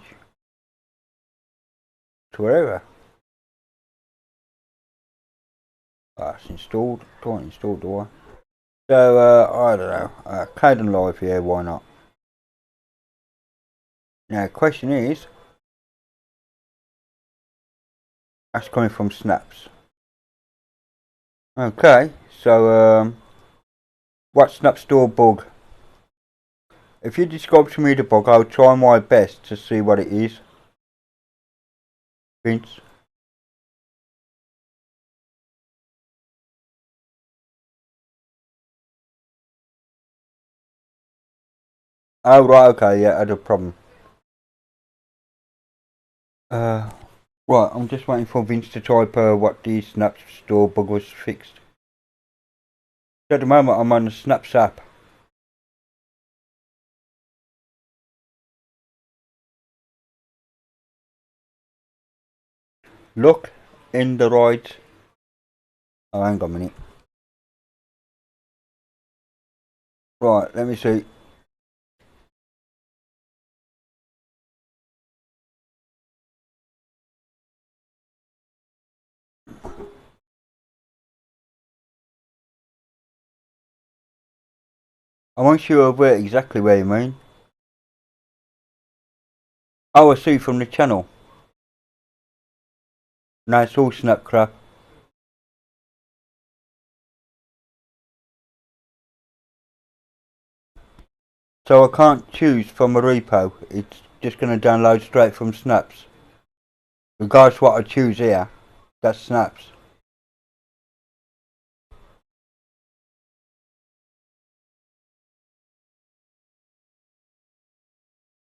to wherever? Ah, it's installed. Do I install, do I? So, I don't know. Kdenlive here, why not? Now, question is, that's coming from snaps. Okay, so, what snap store bug? If you describe to me the bug, I'll try my best to see what it is. Vince? Oh, right, okay, yeah, I had a problem. Right, I'm just waiting for Vince to type what the Snap Store bug was fixed. At the moment, I'm on the Snaps app. Look in the right. Oh, hang on a minute. Right, let me see. I want you aware exactly where you mean. Oh, I see from the channel. No, it's all Snap crap. So I can't choose from a repo. It's just going to download straight from Snaps. Regardless what I choose here, that's Snaps.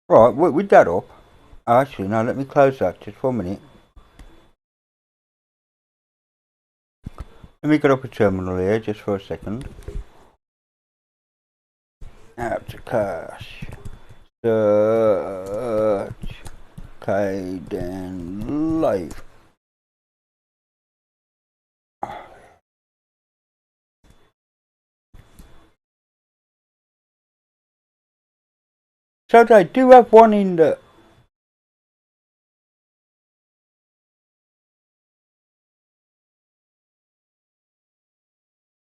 Right, with that up. Oh, actually, no, let me close that just for a minute. Let me get up a terminal here just for a second. Out to cache. Search Kdenlive. So they do have one in the...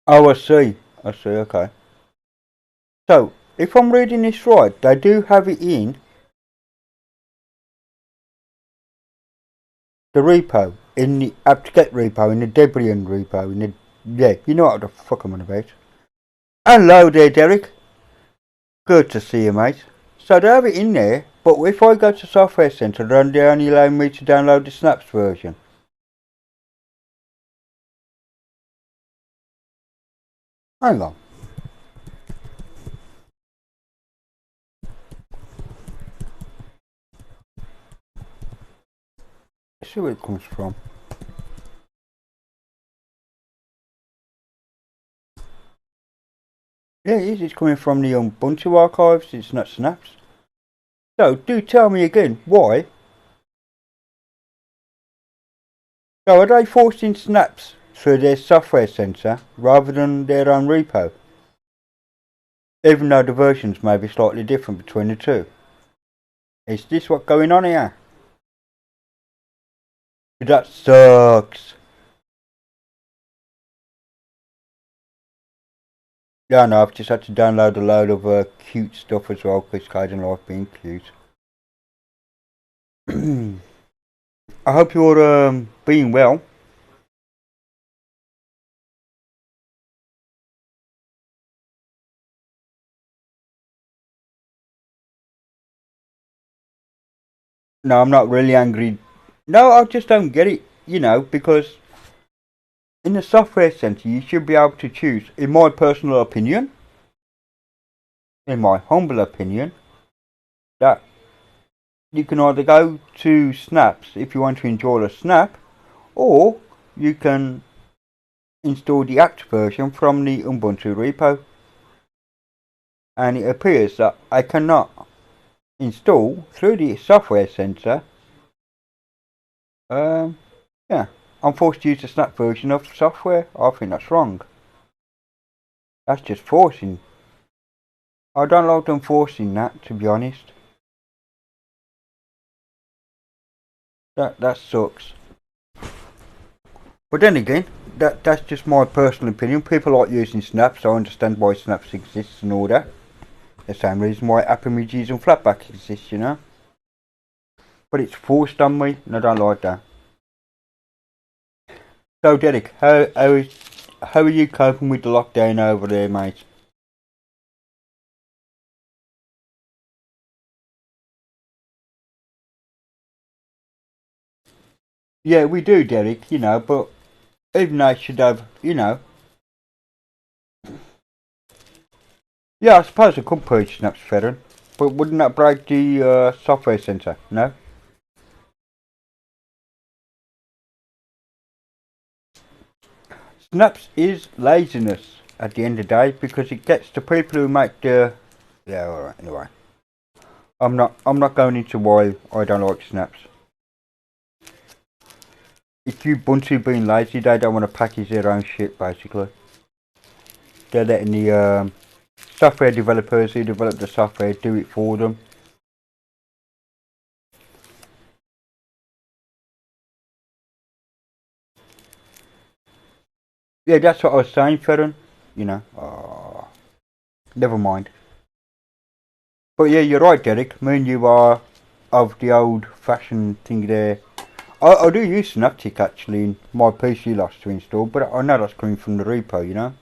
Oh, I see. I see, okay. So, if I'm reading this right, they do have it in the repo, in the apt-get repo, in the Debian repo, in the... Yeah, you know what the fuck I'm on about. Hello there, Derek. Good to see you, mate. So they have it in there, but if I go to Software Centre, then they only allow me to download the Snaps version. Hang on. Let's see where it comes from. Yeah, it is. It's coming from the Ubuntu archives. It's not Snaps. So, do tell me again, why? So, are they forcing Snaps through their Software Centre rather than their own repo? Even though the versions may be slightly different between the two. Is this what's going on here? That sucks. Yeah, no, I've just had to download a load of cute stuff as well, because I don't like being cute. I hope you're being well. No, I'm not really angry. No, I just don't get it, because in the Software Centre you should be able to choose, in my personal opinion, in my humble opinion, that you can either go to Snaps if you want to enjoy a snap, or you can install the apt version from the Ubuntu repo. And it appears that I cannot install through the Software Centre. Yeah, I'm forced to use the Snap version of the software. I think that's wrong. That's just forcing. I don't like them forcing that, to be honest. That sucks. But then again, that's just my personal opinion. People like using Snaps. I understand why Snaps exists and all that. The same reason why App Images and Flatpak exist, But it's forced on me, and I don't like that. So Derek, how are you coping with the lockdown over there, mate? Yeah, we do, Derek, but even I should have, Yeah, I suppose I could purge Snaps Federal, but wouldn't that break the Software Centre, no? Snaps is laziness at the end of the day, because it gets the people who make the... Yeah, alright, anyway. I'm not going into why I don't like Snaps. It's Ubuntu being lazy, they don't want to package their own shit, basically. They're letting the software developers who develop the software do it for them. Yeah, that's what I was saying, Ferren. Never mind. But yeah, you're right, Derek. Me and you are of the old-fashioned thing there. I do use Synaptic actually in my PC lost to install, but I know that's coming from the repo,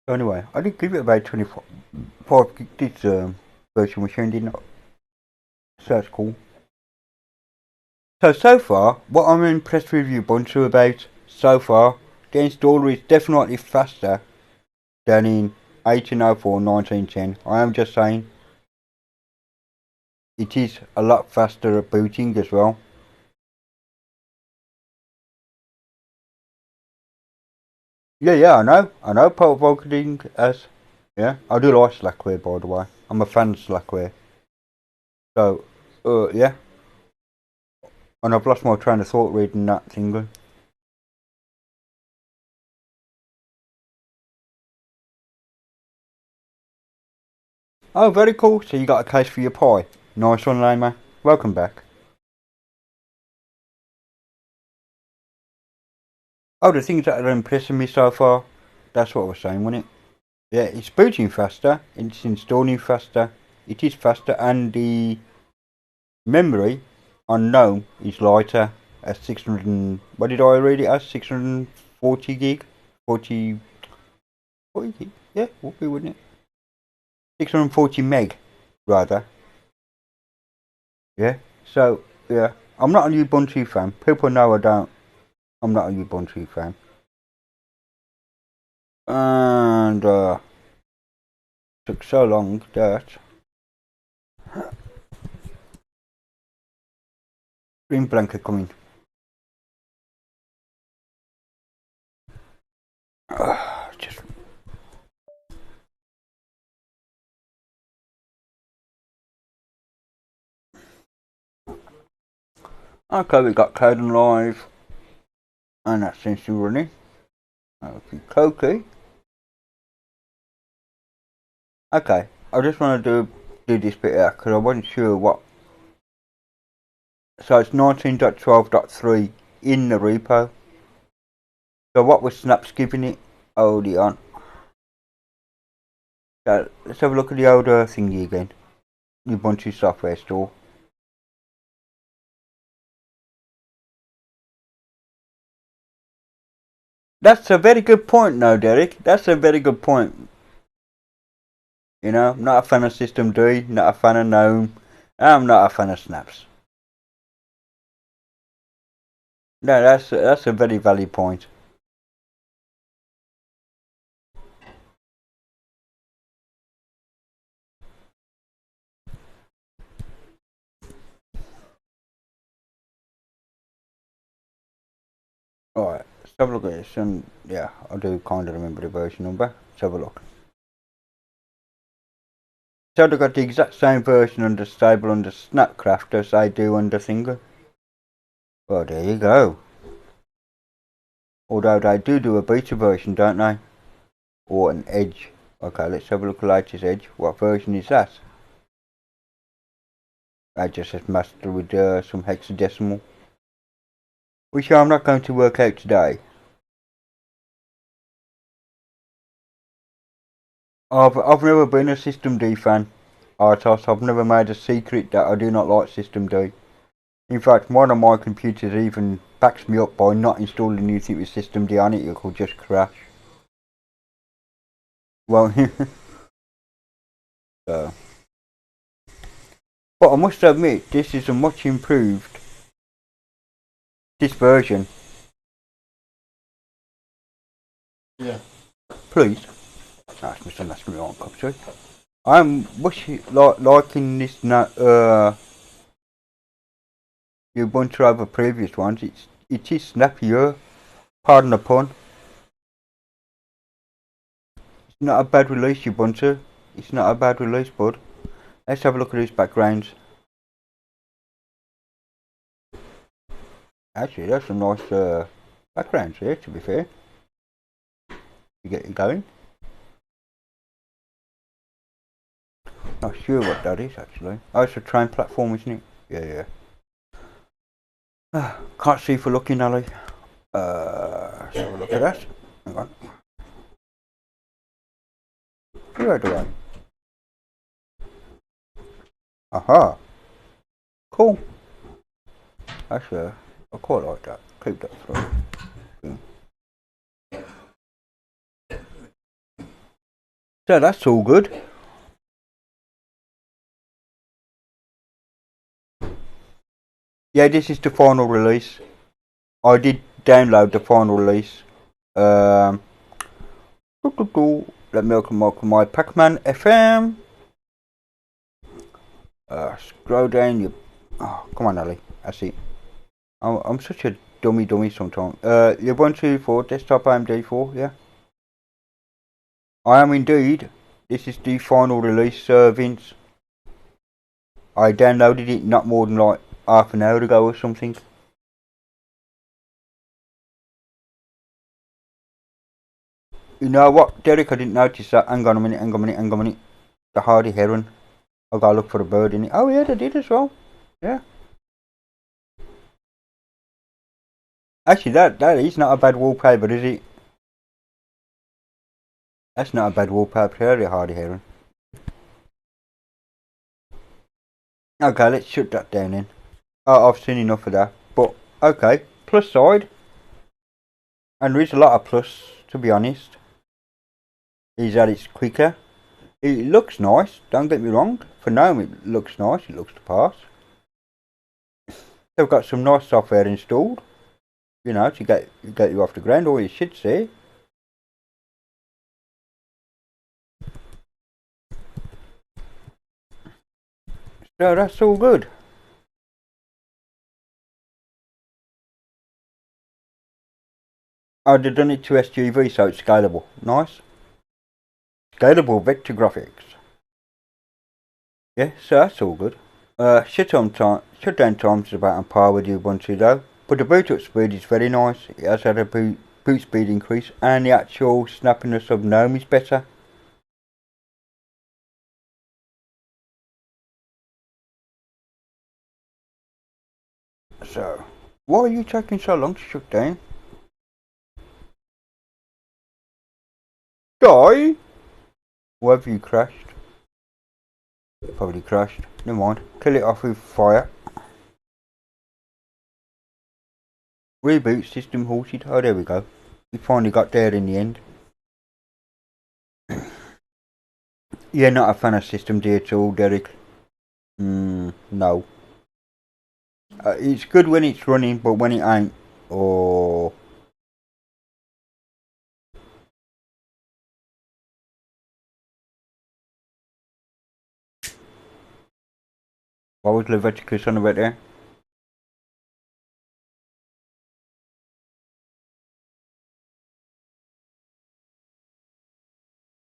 So anyway, I did give it about 25 gig this virtual machine, didn't I? So that's cool. So far, what I'm impressed with Ubuntu about, so far, the installer is definitely faster than in 1804 1910. I am just saying, it is a lot faster at booting as well. Yeah, I know. Paul Volkerding has Yeah, I do like Slackware, by the way. I'm a fan of Slackware. So, yeah. And I've lost my train of thought reading that thing. Oh, very cool. So you got a case for your pie. Nice one, Lama. Welcome back. Oh, the things that are impressing me so far. That's what I was saying, wasn't it? Yeah, it's booting faster. It's installing faster. It is faster, and the memory on GNOME is lighter at 600. What did I read it as? 640 gig, 40 gig. Yeah, would be, wouldn't it? 640 meg, rather. Yeah. So yeah, I'm not a Ubuntu fan. People know I don't. I'm not a Ubuntu fan. And took so long that Green Blanket coming. Just okay. We got Coden Live, and that seems to be running. Okay, Koki. Okay, I just want to do this bit out because I wasn't sure what. So it's 19.12.3 in the repo. So what was Snaps giving it? Hold it on. So let's have a look at the older thingy again. Ubuntu Software Store. That's a very good point, no, Derek. That's a very good point. You know, I'm not a fan of System D, not a fan of GNOME, I'm not a fan of Snaps. No, that's a very valid point. Alright, let's have a look at this, and yeah, I do kind of remember the version number. Let's have a look. So they've got the exact same version under stable under Snapcraft as I do under Thinger. Well, there you go. Although they do a beta version, don't they? Or an Edge. Okay, let's have a look at the latest Edge. What version is that? I just says master with some hexadecimal. Which I'm not going to work out today. I've never been a System D fan, Artos. I've never made a secret that I do not like System D. In fact, one of my computers even backs me up by not installing anything with System D on it. It could just crash. Well, so. But I must admit, this is a much improved. This version. Yeah. Please. That's Mr. That's me on copy. I'm liking this Ubuntu over previous ones. It is snappier. Pardon the pun. It's not a bad release, Ubuntu. It's not a bad release, bud. Let's have a look at these backgrounds. Actually, there's some nice backgrounds here, to be fair. You get it going. Not sure what that is, actually. Oh, it's a train platform, isn't it? Yeah. Can't see for looking, Ali. Let's have a look at that. Hang on. Where do I? Aha. Cool. Actually, I quite like that. Keep that through. So that's all good. Yeah, this is the final release. I did download the final release. Let me open my Pac-Man FM. Scroll down. Oh, come on, Ali. I see. I'm such a dummy sometimes. Ubuntu for desktop AMD4, yeah. I am indeed This is the final release, Vince. I downloaded it not more than like half an hour ago or something. You know what, Derek? I didn't notice that. Hang on a minute. The hardy heron. I gotta look for a bird in it. Oh yeah, they did as well. Yeah. Actually, that is not a bad wallpaper, is it? That's not a bad wallpaper, the hardy heron. Okay, let's shut that down then. Oh, I've seen enough of that. But okay, plus side, and there is a lot of plus, to be honest, is that it's quicker. It looks nice, don't get me wrong. For now it looks nice, it looks to pass. They've got some nice software installed, you know, to get you off the ground, or you should say. So that's all good. Oh, they've done it to SGV, so it's scalable. Nice. Scalable vector graphics. Yeah, so that's all good. Shutdown times is about on par with the Ubuntu though, but the boot up speed is very nice. It has had a boot speed increase, and the actual snappiness of GNOME is better. So, why are you taking so long to shut down? Die? Why have you crashed? Probably crashed. Never mind. Kill it off with fire. Reboot system halted. Oh, there we go. We finally got there in the end. You're not a fan of systemd at all, Derek? No. It's good when it's running, but when it ain't, oh. What was Leviticus on about there?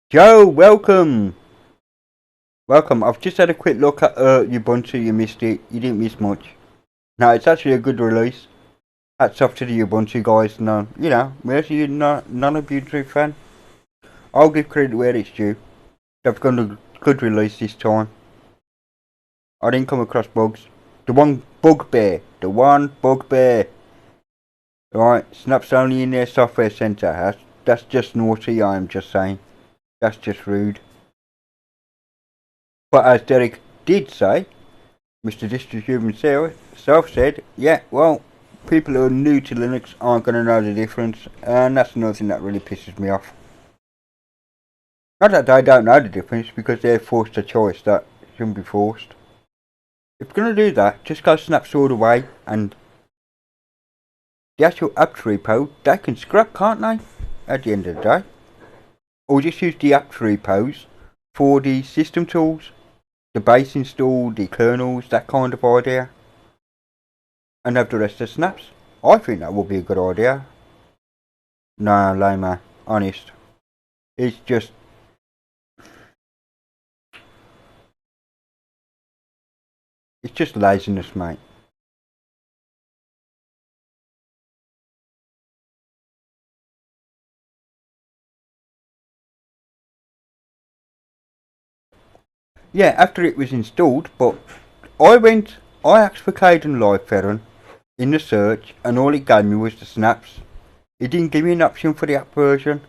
Joe, welcome! Welcome. I've just had a quick look at Ubuntu. You missed it. You didn't miss much. No, it's actually a good release. Hats off to the Ubuntu guys. No, you know, we're not a Ubuntu fan. I'll give credit where it's due. They've done a good release this time. I didn't come across bugs. The one bugbear. Right, Snap's only in their software centre. That's just naughty, I'm just saying. That's just rude. But as Derek did say, Mr. Distribution himself said, yeah, well, people who are new to Linux aren't going to know the difference, and that's another thing that really pisses me off. Not that they don't know the difference, because they're forced a choice that shouldn't be forced. If you're going to do that, just go Snap's all the way, and the actual apt repo, they can scrap, can't they? At the end of the day. Or just use the apt repos for the system tools, the base install, the kernels, that kind of idea, and have the rest of Snaps. I think that would be a good idea. No, lame, honest. It's just laziness, mate. Yeah, after it was installed, but I asked for Kdenlive Ferron in the search, and all it gave me was the Snaps. It didn't give me an option for the app version.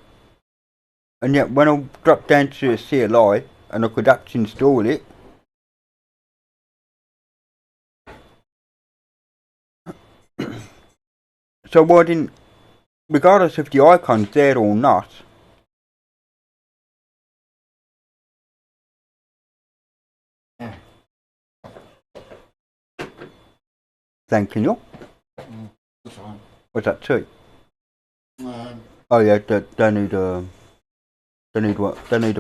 And yet when I dropped down to CLI and I could actually install it, so why didn't, regardless if the icon's there or not, thanking you. What's that too? Oh yeah, they need a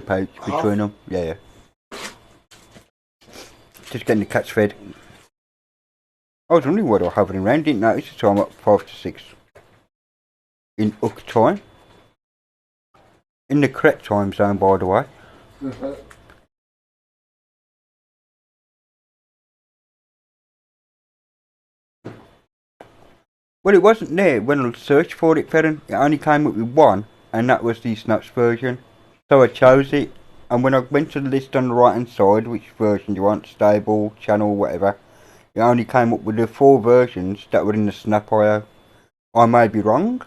pouch between them. Yeah. Just getting the cats fed. I was wondering what I was hovering around, didn't notice the time at 5 to 6. In Uk time. In the correct time zone, by the way. Well, it wasn't there when I searched for it, Ferren. It only came up with one, and that was the Snaps version. So I chose it, and when I went to the list on the right hand side, which version you want, stable, channel, whatever, it only came up with the 4 versions that were in the Snap IO. I may be wrong.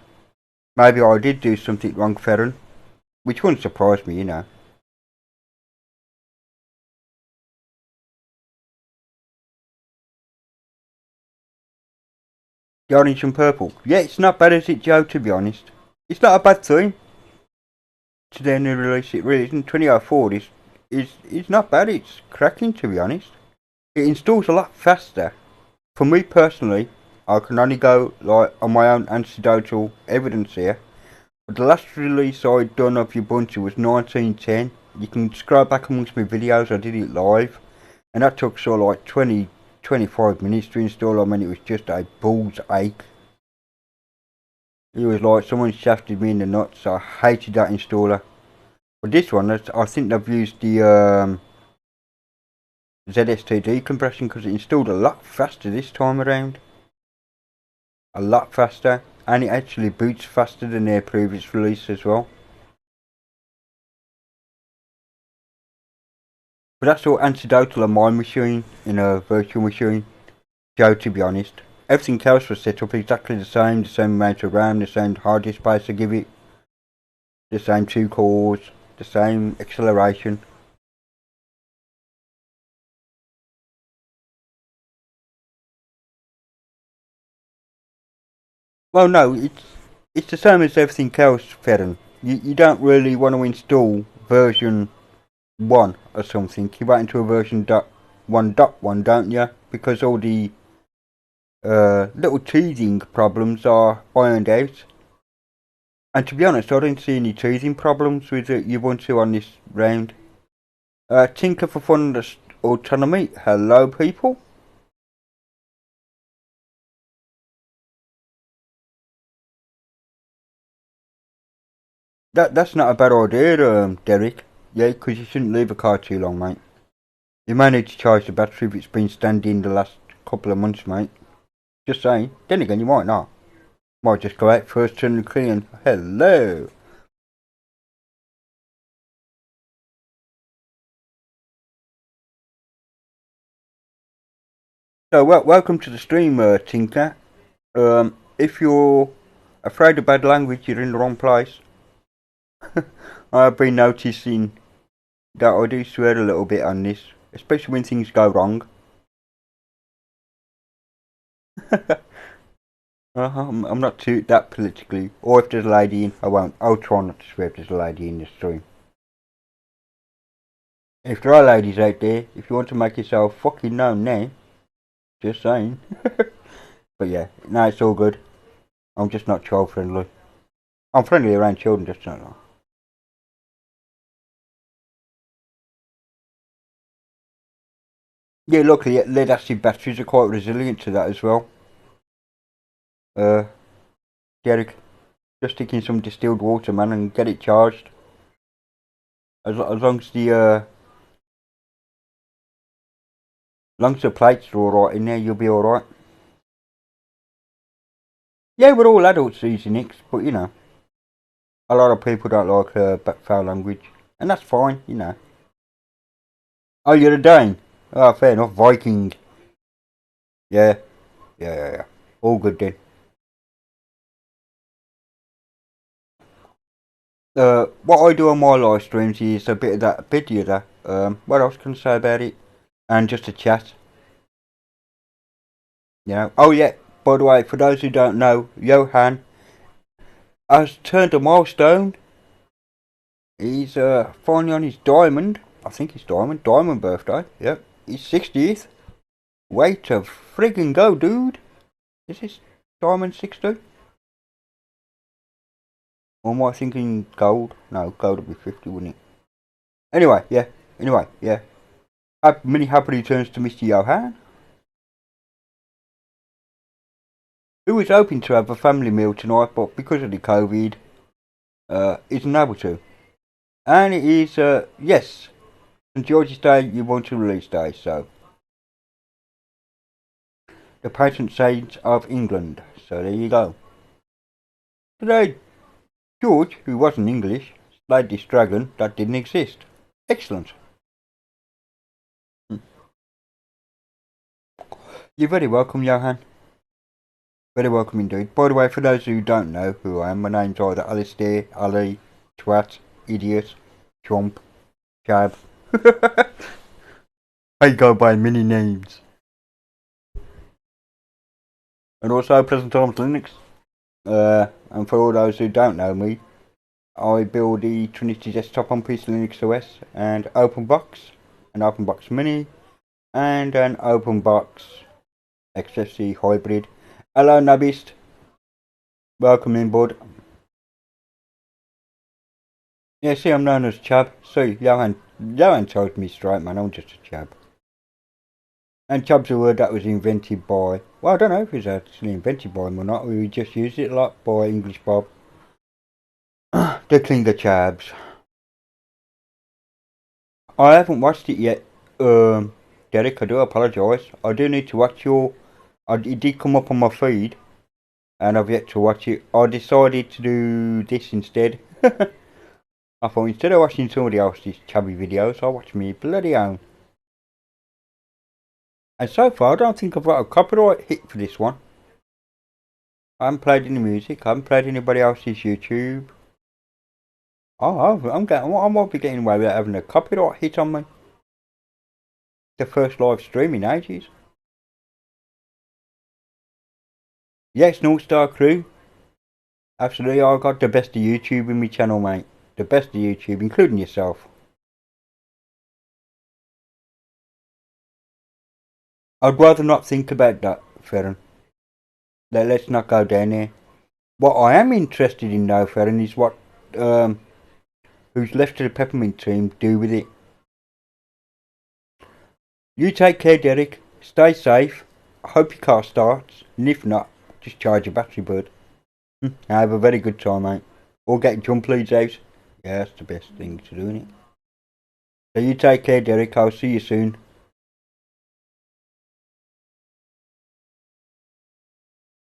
Maybe I did do something wrong, Ferren. Which wouldn't surprise me, you know. The orange and purple. Yeah, it's not bad, is it, Joe, to be honest? It's not a bad thing to then release it, really. And 2004 is not bad, it's cracking, to be honest. It installs a lot faster. For me personally, I can only go like on my own anecdotal evidence here. But the last release I'd done of Ubuntu was 1910. You can scroll back amongst my videos, I did it live. And that took sort of like 25 minutes to install. I mean, it was just a bull's ache. It was like someone shafted me in the nuts. I hated that installer. But this one, I think they've used the ZSTD compression because it installed a lot faster this time around. A lot faster. And it actually boots faster than their previous release as well. But that's all anecdotal on my machine, in a virtual machine, Joe, to be honest. Everything else was set up exactly the same amount of RAM, the same hard disk space I give it, the same 2 cores, the same acceleration. Well, no, it's the same as everything else, Ferren. You don't really want to install version 1 or something. You wait into a version 1.1, don't you? Because all the little teething problems are ironed out. And to be honest, I didn't see any teething problems with Ubuntu on this round. Tinker for Fun and Autonomy. Hello, people. That's not a bad idea, Derek. Yeah, because you shouldn't leave a car too long, mate. You may need to charge the battery if it's been standing the last couple of months, mate. Just saying. Then again, you might not. Might just go out first, turn the key and hello. So, welcome to the stream, Tinker. If you're afraid of bad language, you're in the wrong place. I've been noticing that I do swear a little bit on this, especially when things go wrong. I'm not too that politically. Or if there's a lady in, I won't. I'll try not to swear if there's a lady in the stream. If there are ladies out there, if you want to make yourself fucking known now, just saying. But yeah, no, it's all good. I'm just not child friendly. I'm friendly around children, just not like. Yeah, luckily lead acid batteries are quite resilient to that as well. Derek, just stick in some distilled water, man, and get it charged. As long as the plates are alright in there, you'll be alright. Yeah, we're all adults using it, but you know, a lot of people don't like foul language, and that's fine, you know. Oh, you're a Dane? Oh, fair enough. Viking. Yeah. All good then. What I do on my live streams is a bit of that video. What else can I say about it? And just a chat. You know. Oh yeah. By the way, for those who don't know, Johan has turned a milestone. He's finally on his diamond. I think it's diamond birthday. Yep. He's 60th. Way to friggin' go, dude. Is this diamond 60? Or am I thinking gold? No, gold would be 50, wouldn't it? Anyway, yeah. Many happy returns to Mr. Johan, who was hoping to have a family meal tonight, but because of the COVID, isn't able to. And it is, yes, St George's Day, you want to release day, so. The patron saint of England, so there you go. Today, George, who wasn't English, slayed this dragon that didn't exist. Excellent. You're very welcome, Johan. Very welcome indeed. By the way, for those who don't know who I am, my name's either Alistair, Ali, Twat, Idiot, Chomp, Chab. I go by many names. And also Pleasant Times Linux. And for all those who don't know me, I build the Trinity desktop on PC Linux OS and OpenBox, an OpenBox Mini, and an OpenBox XFC Hybrid. Hello, Nabist. Welcome in, bud. Yeah, see, I'm known as Chab. See, Johan told me straight, man. I'm just a Chab. And Chab's a word that was invented by, well, I don't know if it was actually invented by him or not. We just used it a lot by English Bob. The Klinger Chabs. I haven't watched it yet, Derek. I do apologise. I do need to watch it did come up on my feed, and I've yet to watch it. I decided to do this instead. I thought instead of watching somebody else's chubby videos, I'll watch me bloody own. And so far, I don't think I've got a copyright hit for this one. I haven't played any music. I haven't played anybody else's YouTube. Oh, I might be getting away without having a copyright hit on me. The first live stream in ages. Yes, North Star Crew. Absolutely, I got the best of YouTube in my channel, mate. The best of YouTube, including yourself. I'd rather not think about that, Ferren. Let's not go down there. What I am interested in, though, Ferren, is what who's left of the Peppermint team do with it. You take care, Derek. Stay safe. I hope your car starts, and if not, just charge your battery, bud. Have a very good time, mate. Or get jump leads out. Yeah, that's the best thing to do, innit? So you take care, Derek. I'll see you soon.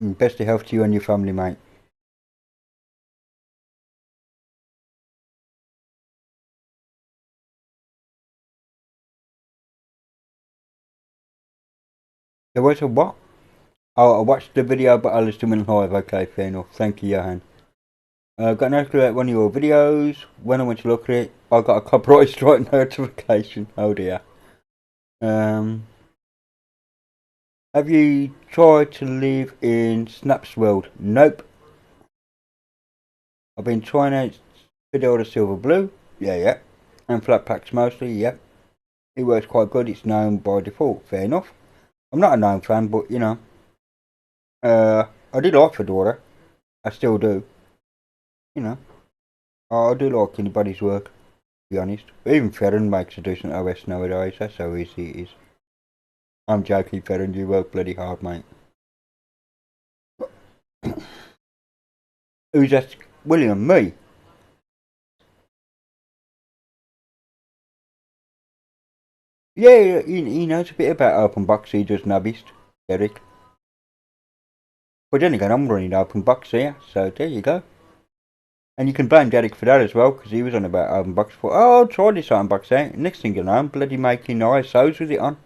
And best of health to you and your family, mate. There was a what? Oh, I watched the video about Alistair Win Live. Okay, fair enough. Thank you, Johan. Got no clue about one of your videos. When I went to look at it, I got a copyright strike notification. Oh dear. Have you tried to live in Snap's world? Nope. I've been trying out Fidelity Silver Blue. Yeah. And Flatpaks mostly, yep. It works quite good. It's known by default. Fair enough. I'm not a known fan, but you know. I did like Fedora. I still do. You know. I do like anybody's work, to be honest. Even Ferren makes a decent OS nowadays. That's how easy it is. I'm joking, Ferren. You work bloody hard, mate. Who's that? William? Me? Yeah, he knows a bit about OpenBox. He does Nabist, Derek. But then again, I'm running OpenBox here, so there you go. And you can blame Derek for that as well, because he was on about OpenBox for, oh, I'll try this OpenBox out. Next thing you know, I'm bloody making ISOs with it on.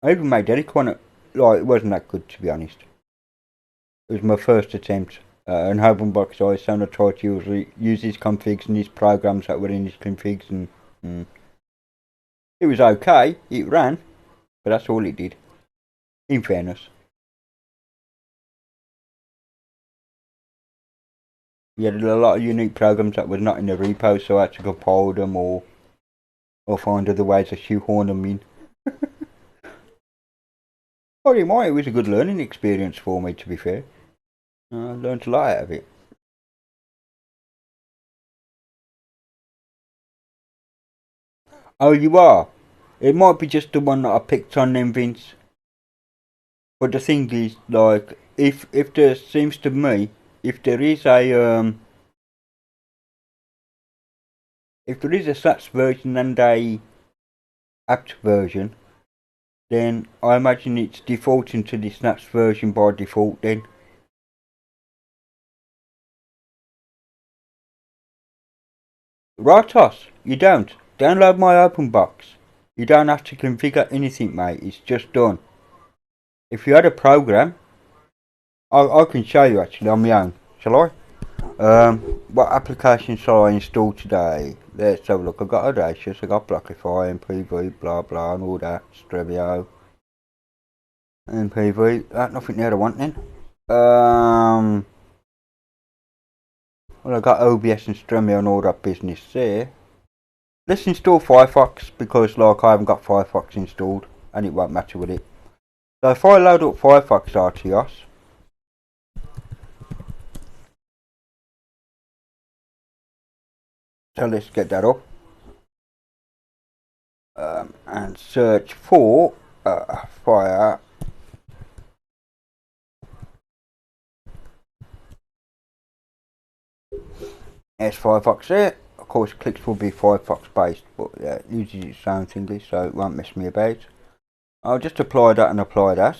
I even made Derek one, like, it wasn't that good, to be honest. It was my first attempt at an OpenBox ISO, and I tried to use his configs and his programs that were in his configs, and it was okay, it ran, but that's all it did, in fairness. You had a lot of unique programs that were not in the repo, so I had to compile them or find other ways to shoehorn them in. Well, it was a good learning experience for me, to be fair. I learned a lot out of it. Oh, you are? It might be just the one that I picked on then, Vince. But the thing is, like, if there seems to me, if there is a if there is a SATS version and a apt version, then I imagine it's defaulting to the SNAPS version by default then. Rightos, you don't. Download my OpenBox. You don't have to configure anything, mate. It's just done. If you had a program, I can show you actually on my own. Shall I? What application shall I install today? Let's have a look. I've got Audacious, I've got Blockify, MPV, blah blah, and all that. Strevio, MPV. Nothing there I want then. Well, I've got OBS and Stremio and all that business there. Let's install Firefox because, like, I haven't got Firefox installed and it won't matter with it. So if I load up Firefox RTOS, so let's get that up and search for Fire. There's Firefox there. Of course, clicks will be Firefox based, but yeah, it uses its own thingy, so it won't mess me about. I'll just apply that and apply that.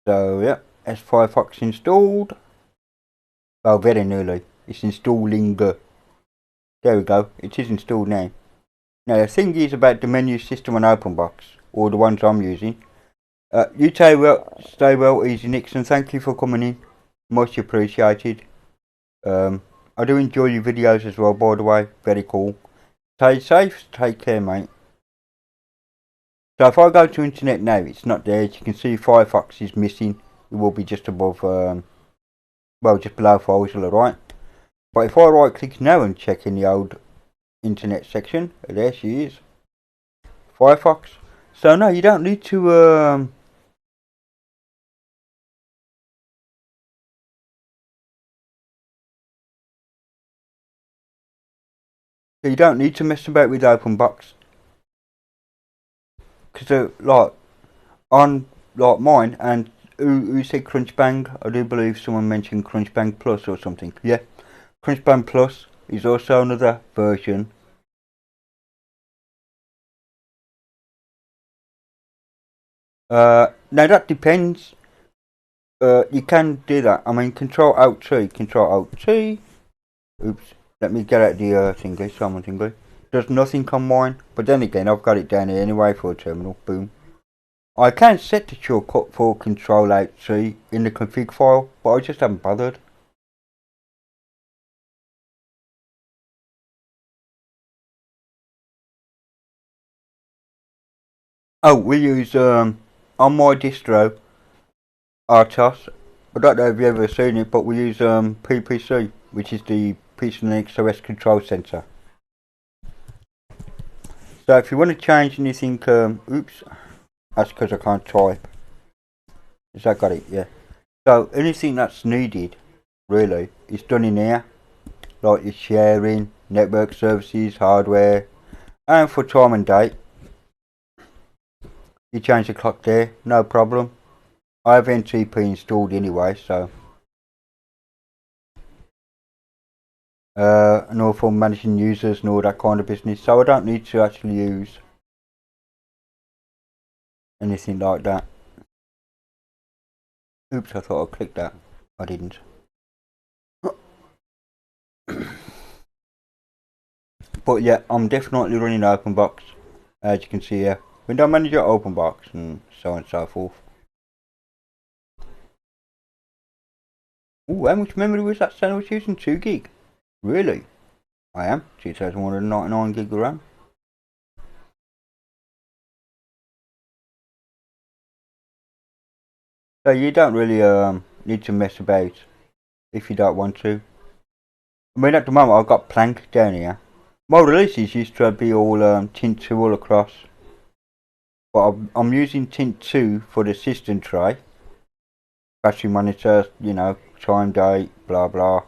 So yeah, there's Firefox installed. Well, very nearly. It's installing. There we go. It is installed now. Now the thing is about the menu system on OpenBox, or the ones I'm using. You stay well, Easy Nixon. Thank you for coming in. Much appreciated. I do enjoy your videos as well, by the way. Very cool. Stay safe. Take care, mate. So if I go to internet now, it's not there. As you can see, Firefox is missing. It will be just above, well, just below files, alright. But if I right click now and check in the old internet section, there she is. Firefox. So no, you don't need to, you don't need to mess about with OpenBox. Because, like, on, like, mine, and who said Crunchbang? I do believe someone mentioned Crunchbang Plus or something. Yeah, Crunchbang Plus is also another version. Now that depends. You can do that. I mean, Control Alt T, Control Alt T. Oops, let me get out the thingy, summon thingy. Does nothing on mine, but then again, I've got it down here anyway for a terminal. Boom. I can set the shortcut for Control Alt C in the config file, but I just haven't bothered. Oh, we use on my distro RTOS. I don't know if you've ever seen it, but we use PPC, which is the PC Linux OS Control Center. So if you want to change anything, oops, that's because I can't type. Has that got it? Yeah. So anything that's needed, really, is done in here. Like your sharing, network services, hardware, and for time and date. You change the clock there, no problem. I have NTP installed anyway, so. And all for managing users and all that kind of business, so I don't need to actually use anything like that. Oops, I thought I clicked that. I didn't. But yeah, I'm definitely running OpenBox, as you can see here. Window Manager, OpenBox, and so on and so forth. Ooh, how much memory was that saying I was using? 2 gig? Really? I am. 2199 gig of RAM. So you don't really need to mess about if you don't want to. I mean, at the moment I've got Plank down here. My releases used to be all Tint 2 all across. But I'm using Tint 2 for the system tray. Battery monitor, you know, time, date, blah blah.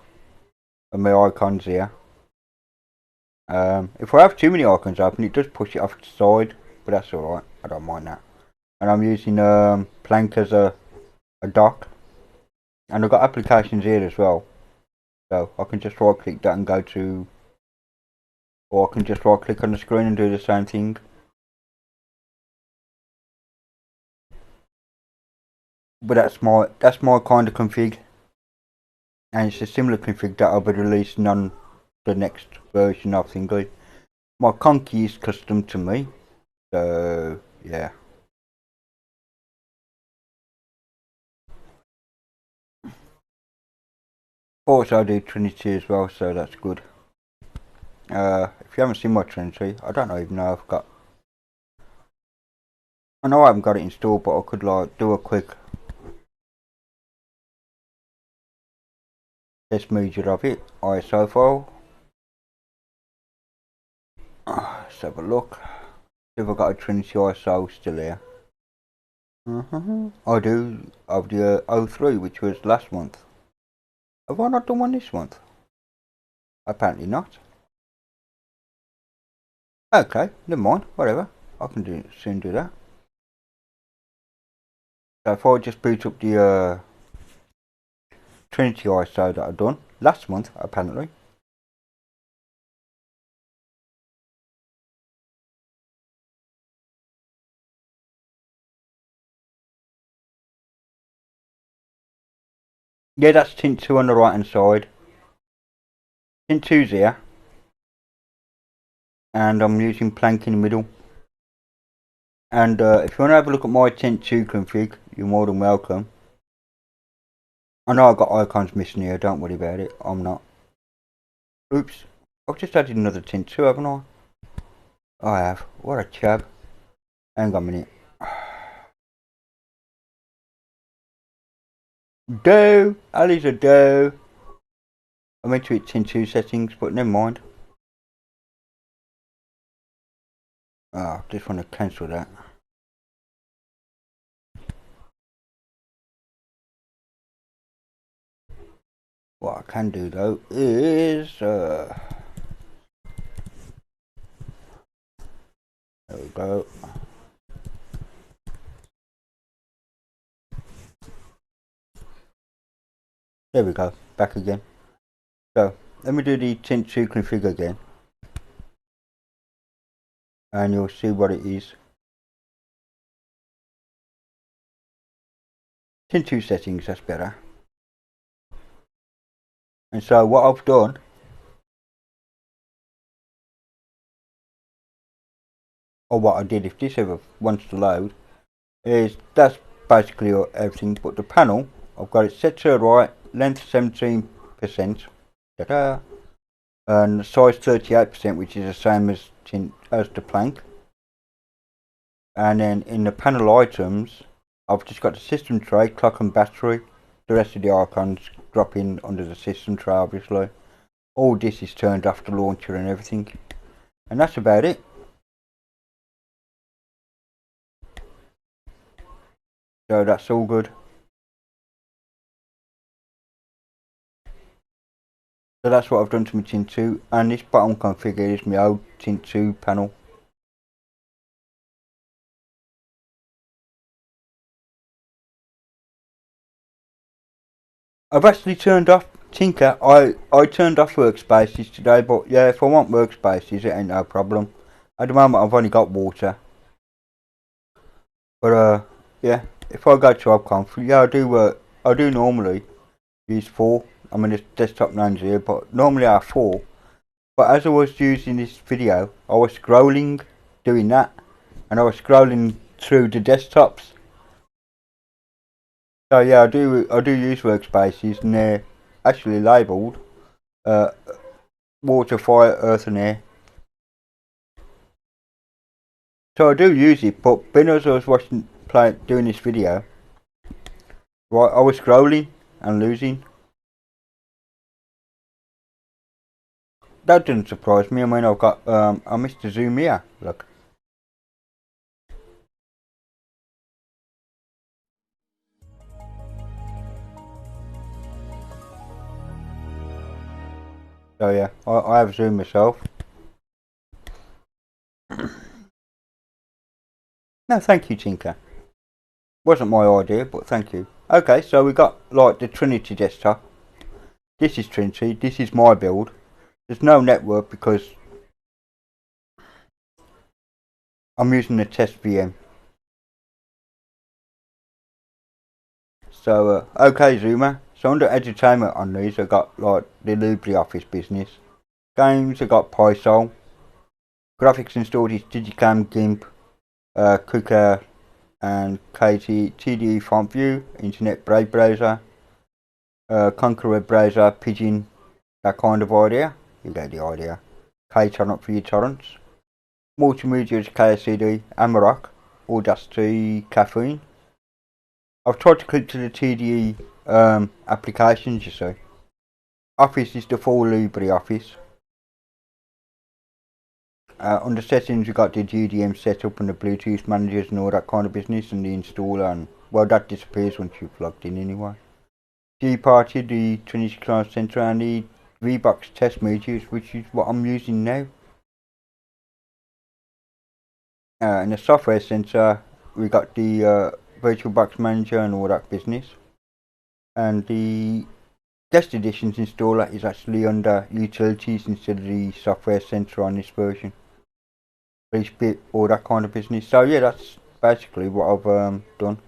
And my icons here. If I have too many icons open, it does push it off to the side. But that's alright, I don't mind that. and I'm using Plank as a dock, and I've got applications here as well, so I can just right click that and go to, or I can just right click on the screen and do the same thing. But that's my kind of config, and it's a similar config that I'll be releasing on the next version of Thingy. My conky is custom to me, so yeah. Also I do Trinity as well, so that's good. If you haven't seen my Trinity, I don't even know if I've got, I know I haven't got it installed, but I could like do a quick test measure of it. ISO file. Let's have a look. See if I've got a Trinity ISO still here. I do, of the 03, which was last month. Have I not done one this month? Apparently not. Okay, never mind, whatever. I can soon do that. So if I just boot up the Trinity ISO that I've done last month, apparently. Yeah, that's tint 2 on the right hand side. Tint 2's here. And I'm using Plank in the middle. And if you want to have a look at my tint 2 config, you're more than welcome. I know I've got icons missing here, don't worry about it, I'm not. Oops, I've just added another tint 2, haven't I? I have, what a chab. Hang on a minute. Doe! Ali's a doe! I meant to hit tint 2 settings, but never mind. I just want to cancel that. What I can do though is there we go. There we go, back again. So let me do the tint 2 config again, and you'll see what it is. Tint 2 settings, that's better. And so what I've done, or what I did, if this ever wants to load, is that's basically everything. But the panel, I've got it set to the right, length 17%, ta-da, and size 38%, which is the same as the Plank. And then in the panel items, I've just got the system tray, clock and battery. The rest of the icons drop in under the system tray, obviously. All this is turned off, the launcher and everything. And that's about it. So that's all good. So that's what I've done to my Tint 2. And this bottom configure is my old Tint 2 panel. I've actually turned off Tinker. I turned off workspaces today, but yeah, if I want workspaces, it ain't no problem. At the moment, I've only got water. But yeah, if I go to ObConf, yeah, I do normally use 4. I mean, this desktop name's here, but normally I have 4. But as I was using this video, I was scrolling, doing that, and I was scrolling through the desktops. So yeah, I do use workspaces, and they're actually labelled water, fire, earth, and air. So I do use it, but when I was doing this video, right, I was scrolling and losing. That didn't surprise me. I mean, I've got I missed the zoom here. Look. So yeah, I have zoomed myself. No, thank you, Tinker. Wasn't my idea, but thank you. Okay, so we got like the Trinity desktop. This is Trinity, this is my build. There's no network because I'm using the test VM. So, okay Zoomer. So under entertainment on these, I got like the LibreOffice business. Games, I got PySol. Graphics and storage, Digicam, GIMP, Cooker, and KT, TDE Font View, Internet Brave Browser, Conqueror Browser, Pigeon, that kind of idea. You get the idea. KTorrent for your torrents. Multimedia is KSCD, Amarok, Audacity, Caffeine. I've tried to click to the TDE applications, you see. Office is the full LibreOffice. Under settings, you've got the GDM setup and the Bluetooth managers and all that kind of business, and the installer, and well, that disappears once you've logged in anyway. G-Party, the Trinity Cloud Center, and the VBox test medias, which is what I'm using now. In the software center, we got the VirtualBox Manager and all that business. And the Guest Editions installer is actually under Utilities instead of the software center on this version. Release bit, all that kind of business. So yeah, that's basically what I've done.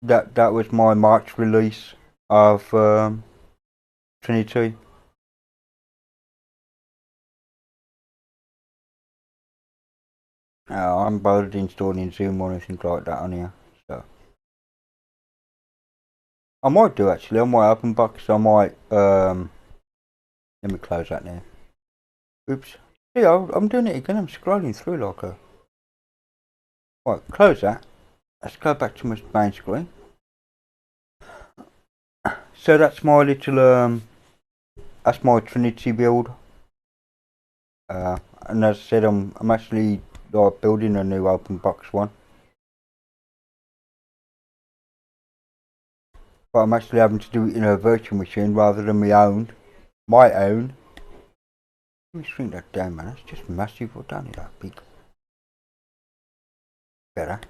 That was my March release of Trinity. I'm bothered installing Zoom or anything like that on here, so I might do actually. I might open box. I might let me close that now. Oops. Yeah, I'm doing it again. I'm scrolling through like a. Right, close that. Let's go back to my main screen. So that's my little that's my Trinity build. And as I said, I'm actually like building a new open box one. But I'm actually having to do it in a virtual machine rather than my own. Let me shrink that down, man. That's just massive. What don't need that big? Better.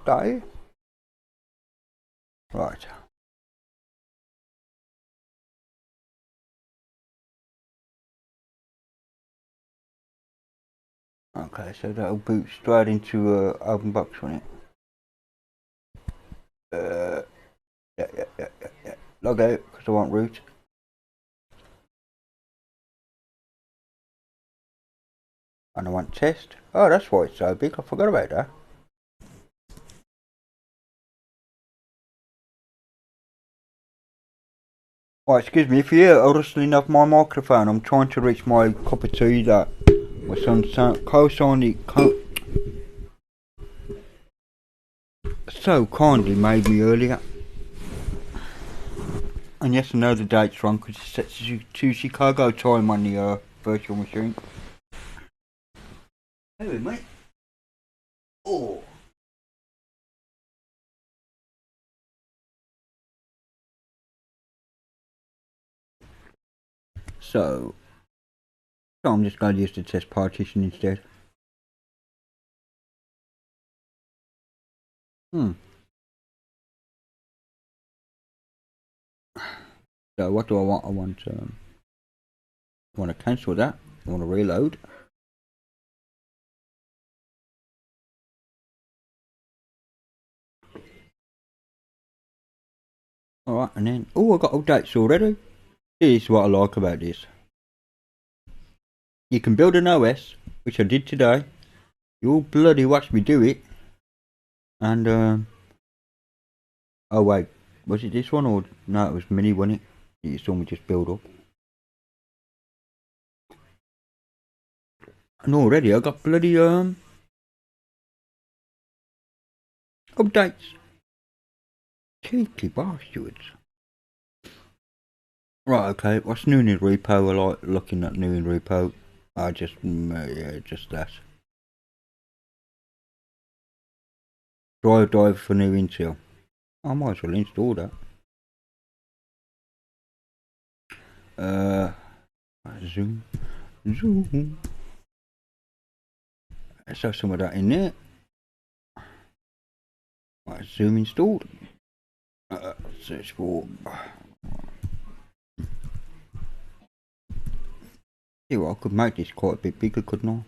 Die. Right. Okay, so that'll boot straight into open box, won't it? Yeah. Log out because I want root. And I want test. Oh, that's why it's so big. I forgot about that. Oh, excuse me, if you hear a rustling of my microphone, I'm trying to reach my cup of tea that my son so kindly made me earlier. And yes, I know the date's wrong because it sets to Chicago time on the virtual machine. Hey, mate. Oh. So I'm just going to use the test partition instead. So what do I want? I want to cancel that. I want to reload. Alright, and then, I got updates already. This is what I like about this. You can build an OS, which I did today. You all bloody watch me do it. And, oh wait, was it this one or, no, it was Mini, wasn't it? You saw me just build up. And already I got bloody, updates. Cheeky bastards. Right, okay, what's new in repo? I like looking at new in repo. I just, yeah, just that. drive for new Intel. I might as well install that. Zoom. Let's have some of that in there. Right, Zoom installed. Search for. See what, I could make this quite a bit bigger, couldn't I?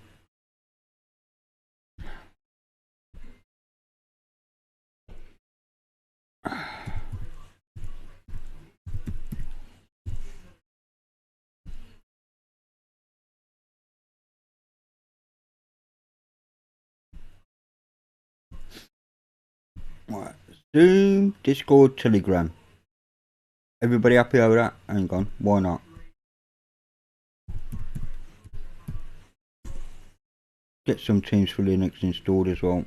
Right, Zoom, Discord, Telegram. Everybody happy over that? Hang on, why not? Get some Teams for Linux installed as well.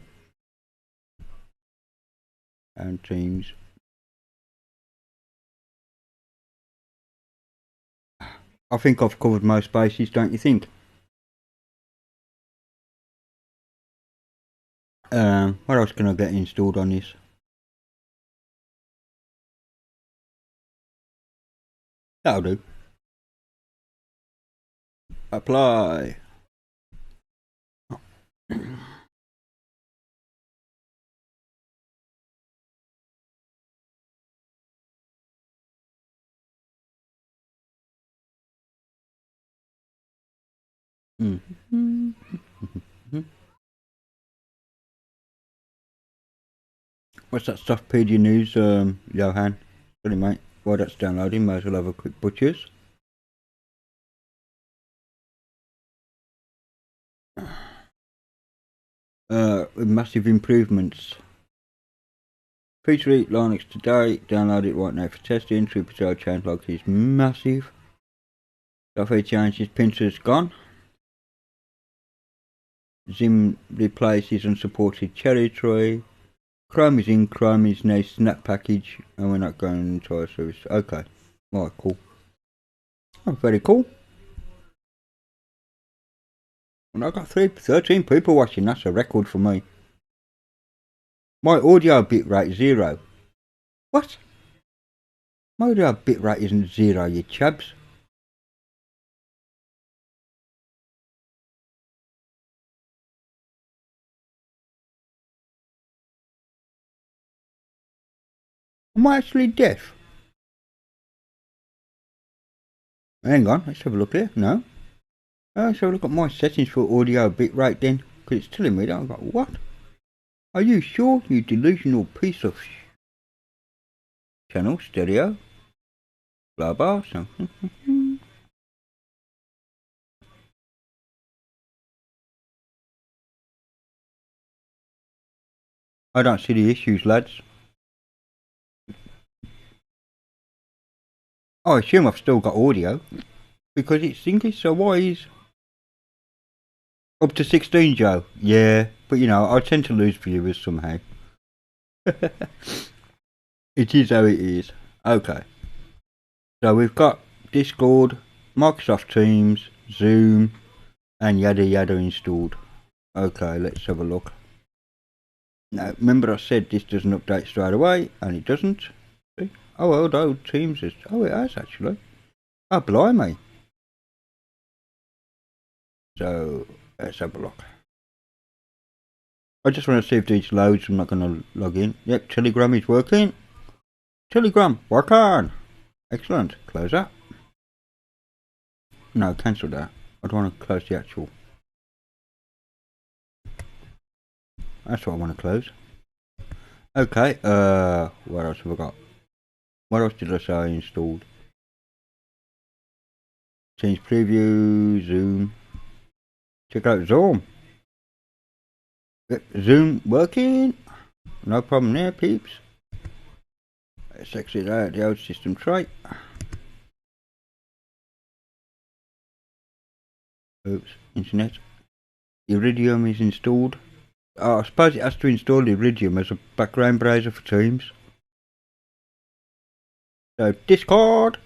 And Teams. I think I've covered most bases, don't you think? What else can I get installed on this? That'll do. Apply. What's that stuff, PG News, Johan? Sorry mate, while that's downloading, might as well have a quick butchers. With massive improvements. Feature Eat Linux today, download it right now for testing. Supercell changelog is massive. Software changes, Pinterest gone. Zim replaces unsupported cherry tree. Chrome is in, Chrome is now snap package, and we're not going into our service. Okay, alright, cool. Oh, very cool. And I got 13 people watching, that's a record for me. My audio bitrate 0. What? My audio bitrate isn't 0, you chabs. Am I actually deaf? Hang on, let's have a look here. No. Let's have a look at my settings for audio bitrate then. Because it's telling me that. I've got, what? Are you sure, you delusional piece of channel, stereo, blah blah, so. I don't see the issues, lads. I assume I've still got audio. Because it's English, so why is... Up to 16, Joe? Yeah, but you know, I tend to lose viewers somehow. It is how it is. Okay. So we've got Discord, Microsoft Teams, Zoom, and yada yada installed. Okay, let's have a look. Now, remember I said this doesn't update straight away, and it doesn't. See? Oh, well, no, Teams is... Oh, it has actually. Oh, blimey. So, let's have a look. I just want to see if these loads. I'm not going to log in. Yep, Telegram is working. Telegram, work on. Excellent. Close that. No, cancel that. I don't want to close the actual. That's what I want to close. Okay, what else have I got? What else did I say I installed? Change preview, Zoom. Check out Zoom. Yep, Zoom working. No problem there, peeps. Let's exit out the old system tray. Oops, internet. Iridium is installed. I suppose it has to install Iridium as a background browser for Teams. So, Discord.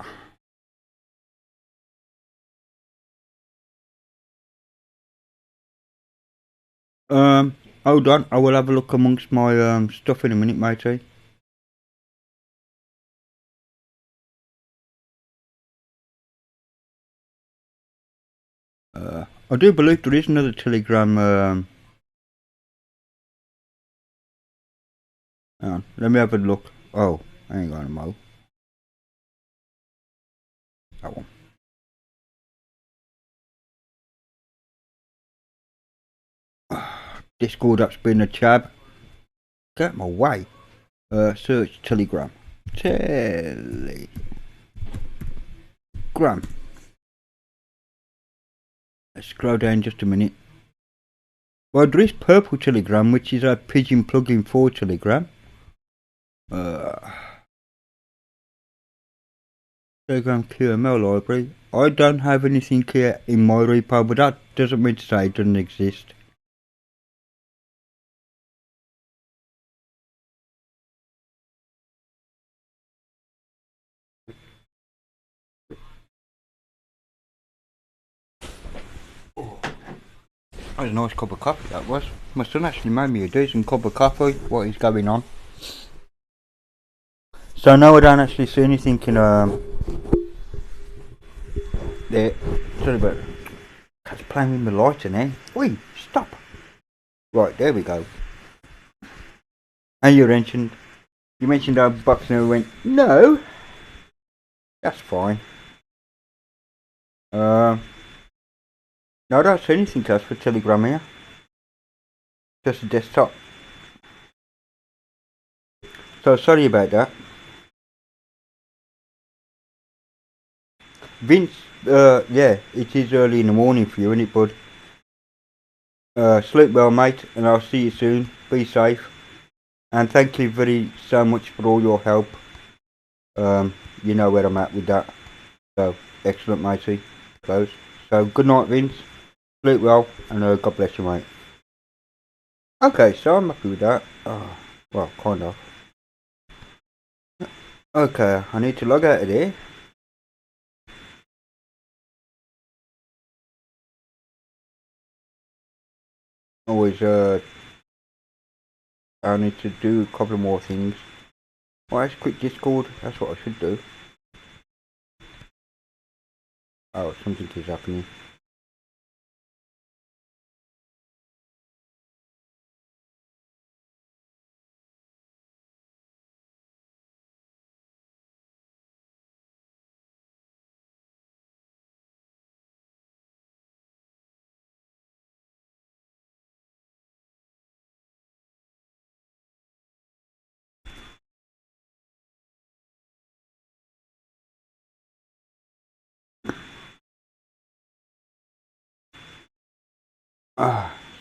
Hold on, I will have a look amongst my stuff in a minute, matey. I do believe there is another Telegram. Hang on, let me have a look. Oh, hang on a mo. That one. Discord, that's been a chab. Get my way. Search Telegram. Telegram. Let's scroll down just a minute. Well, there is Purple Telegram, which is a pigeon plugin for Telegram. Telegram QML library. I don't have anything here in my repo, but that doesn't mean to say it doesn't exist. That was a nice cup of coffee, that was. My son actually made me a decent cup of coffee. What is going on? So no, I don't actually see anything in there. Sorry about it. Cat's playing with my lighter now. Wait, stop. Right, there we go. And you mentioned our box and I went, no. That's fine. No, I don't see anything else for Telegram here. Just a desktop. So sorry about that. Vince, yeah, it is early in the morning for you, isn't it, bud? Sleep well, mate, and I'll see you soon. Be safe. And thank you so much for all your help. You know where I'm at with that. So, excellent, matey. Close. So, good night, Vince. Sleep well, and God bless you, mate. Okay, so I'm happy with that. Well, kind of. Okay, I need to log out of there. Always, I need to do a couple more things. Well, let's quit Discord. That's what I should do. Oh, something is happening.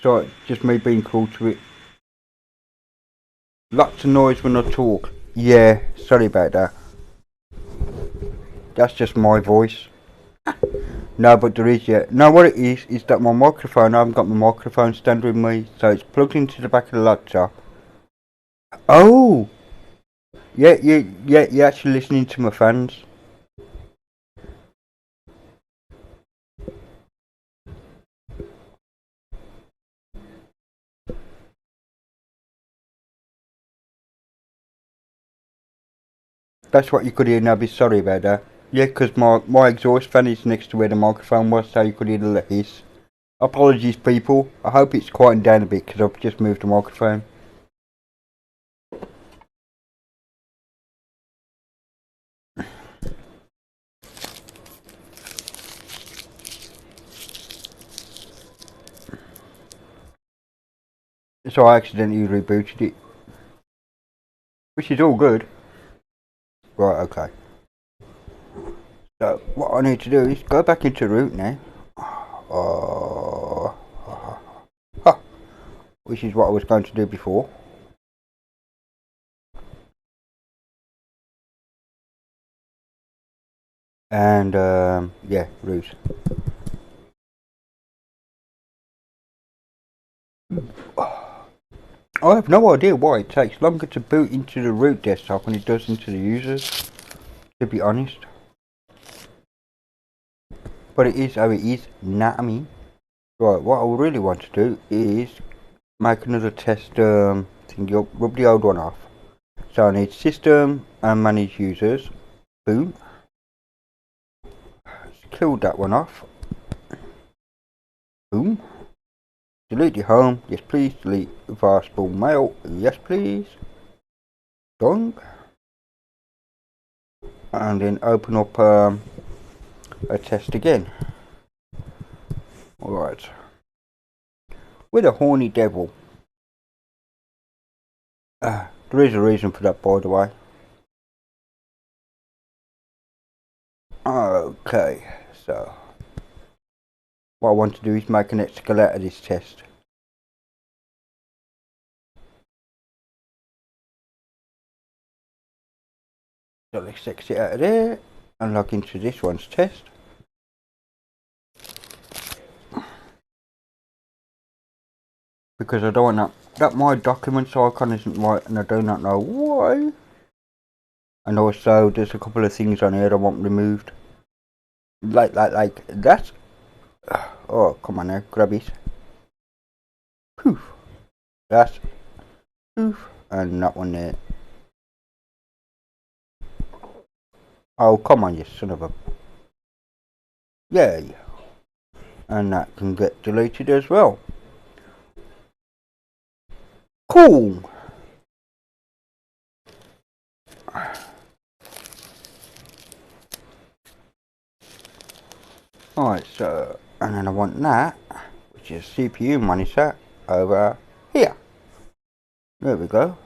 So just me being cool to it. Lots of noise when I talk. Yeah, sorry about that. That's just my voice. No, but there is, yeah. No, what it is that my microphone, I haven't got my microphone stand with me, so it's plugged into the back of the laptop. Oh! Yeah, you're actually listening to my fans. That's what you could hear now, be sorry about that. Yeah, because my exhaust fan is next to where the microphone was, so you could hear the hiss. Apologies, people. I hope it's quieting down a bit, because I've just moved the microphone. So I accidentally rebooted it. Which is all good. Right, okay. So what I need to do is go back into root now. Which is what I was going to do before. And yeah, root. I have no idea why it takes longer to boot into the root desktop than it does into the users, to be honest. But it is how it is, know what I mean? Right, what I really want to do is make another test thing. You'll rub the old one off. So I need system and manage users. Boom. Killed that one off. Boom. Delete your home. Yes please. Delete fastball mail. Yes please. Done. And then open up a test again. Alright. With a horny devil. There is a reason for that, by the way. Okay, so what I want to do is make an Excel out of this test. So let's exit out of there and log into this one's test. Because I don't want that my documents icon isn't right and I do not know why. And also there's a couple of things on here I want removed. Like that. Oh, come on now, grab it. Poof. That. Poof. And that one there. Oh, come on, you son of a... Yeah. And that can get deleted as well. Cool. Alright, so, and then I want that, which is CPU monitor, over here. There we go.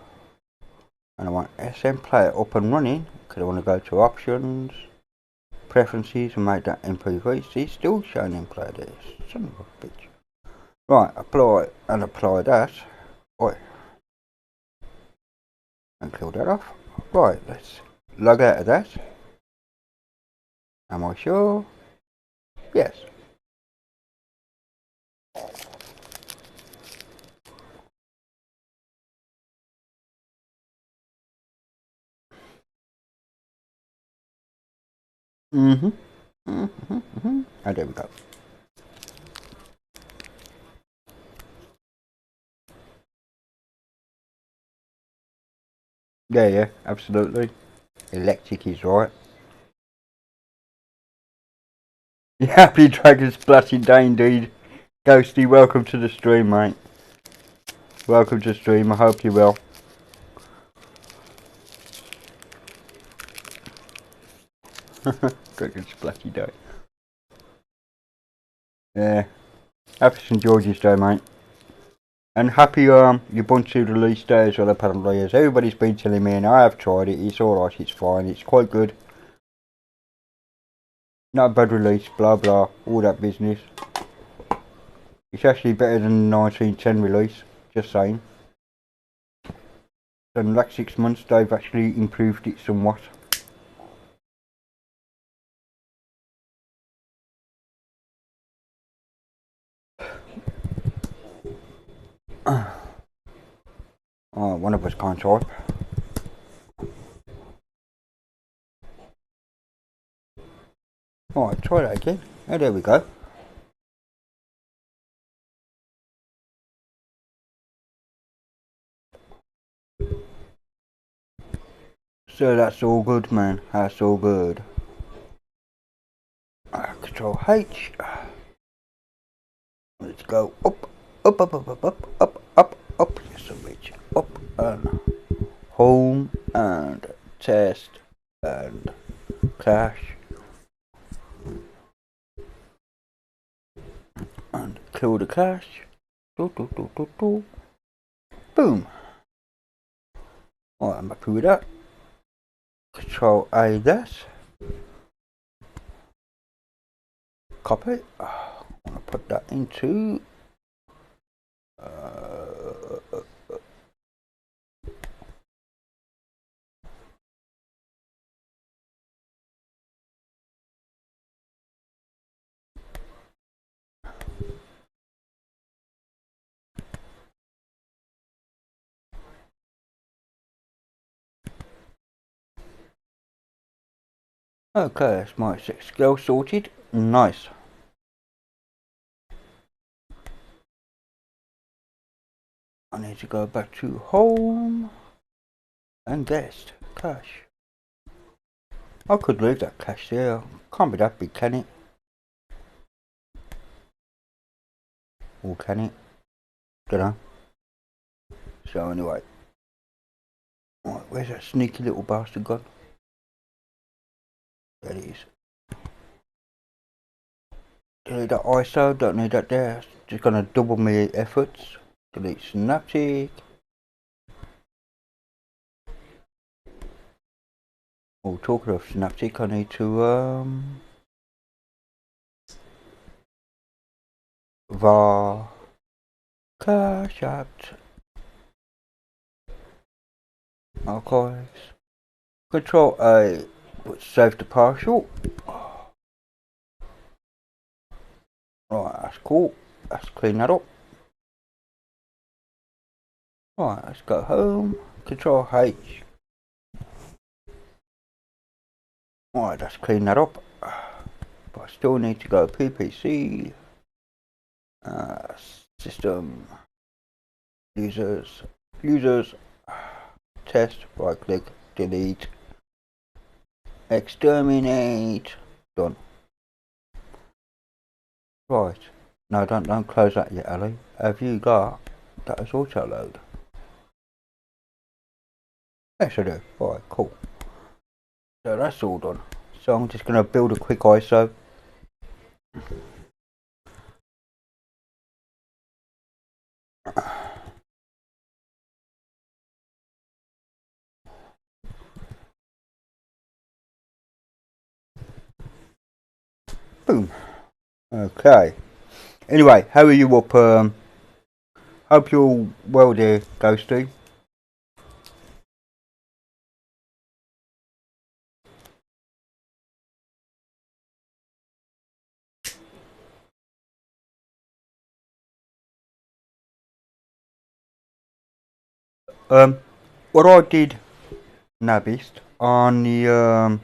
And I want SM Player up and running, because I want to go to options, preferences, and make that MP3. See, still showing in play there, son of a bitch. Right, apply, and apply that. Right. And kill that off. Right, let's log out of that. Am I sure? Yes. And there we go. Yeah, absolutely. Electric is right. Happy Dragon Splashing Day indeed. Ghosty, welcome to the stream, mate. Welcome to the stream, I hope you're well. Dragon Splashy Day. Yeah. Happy St George's Day, mate. And happy Ubuntu release day as well, apparently, as everybody's been telling me, and I have tried it. It's alright, it's fine, it's quite good. Not a bad release, blah blah, all that business. It's actually better than the 1910 release, just saying. In the last 6 months they've actually improved it somewhat. Oh, one of us can't type. Alright, try that again. Oh, there we go. So that's all good, man. That's all good. Control H. Let's go up, up, up, up, up, up, up, up, up. Yes, a reach. Up and home and test and cache and kill the cache. Boom. Alright, I'm happy with that. Control A this. Copy. I want to put that into okay, that's my 6 skill sorted. Nice. I need to go back to home and guest cash. I could leave that cash there. Can't be that big, can it? Or can it? Dunno. So anyway. Right, where's that sneaky little bastard gone? There it is. Delete that ISO, don't need that there. Just gonna double my efforts. Delete Synaptic. Oh, talking of Synaptic, I need to var cache apt archives. Control A, but save the partial. Right, that's cool. Let's clean that up. Right, let's go home. Control H. Right, let's clean that up. But I still need to go PPC. System. Users. Test. Right click. Delete. Exterminate. Done. Right. No, don't close that yet, Ali. Have you got that as auto load? Yes, I do. Right, cool. So that's all done. So I'm just going to build a quick ISO. Boom. Okay. Anyway, how are you up? Hope you're well there, Ghosty. What I did, Nabist, on the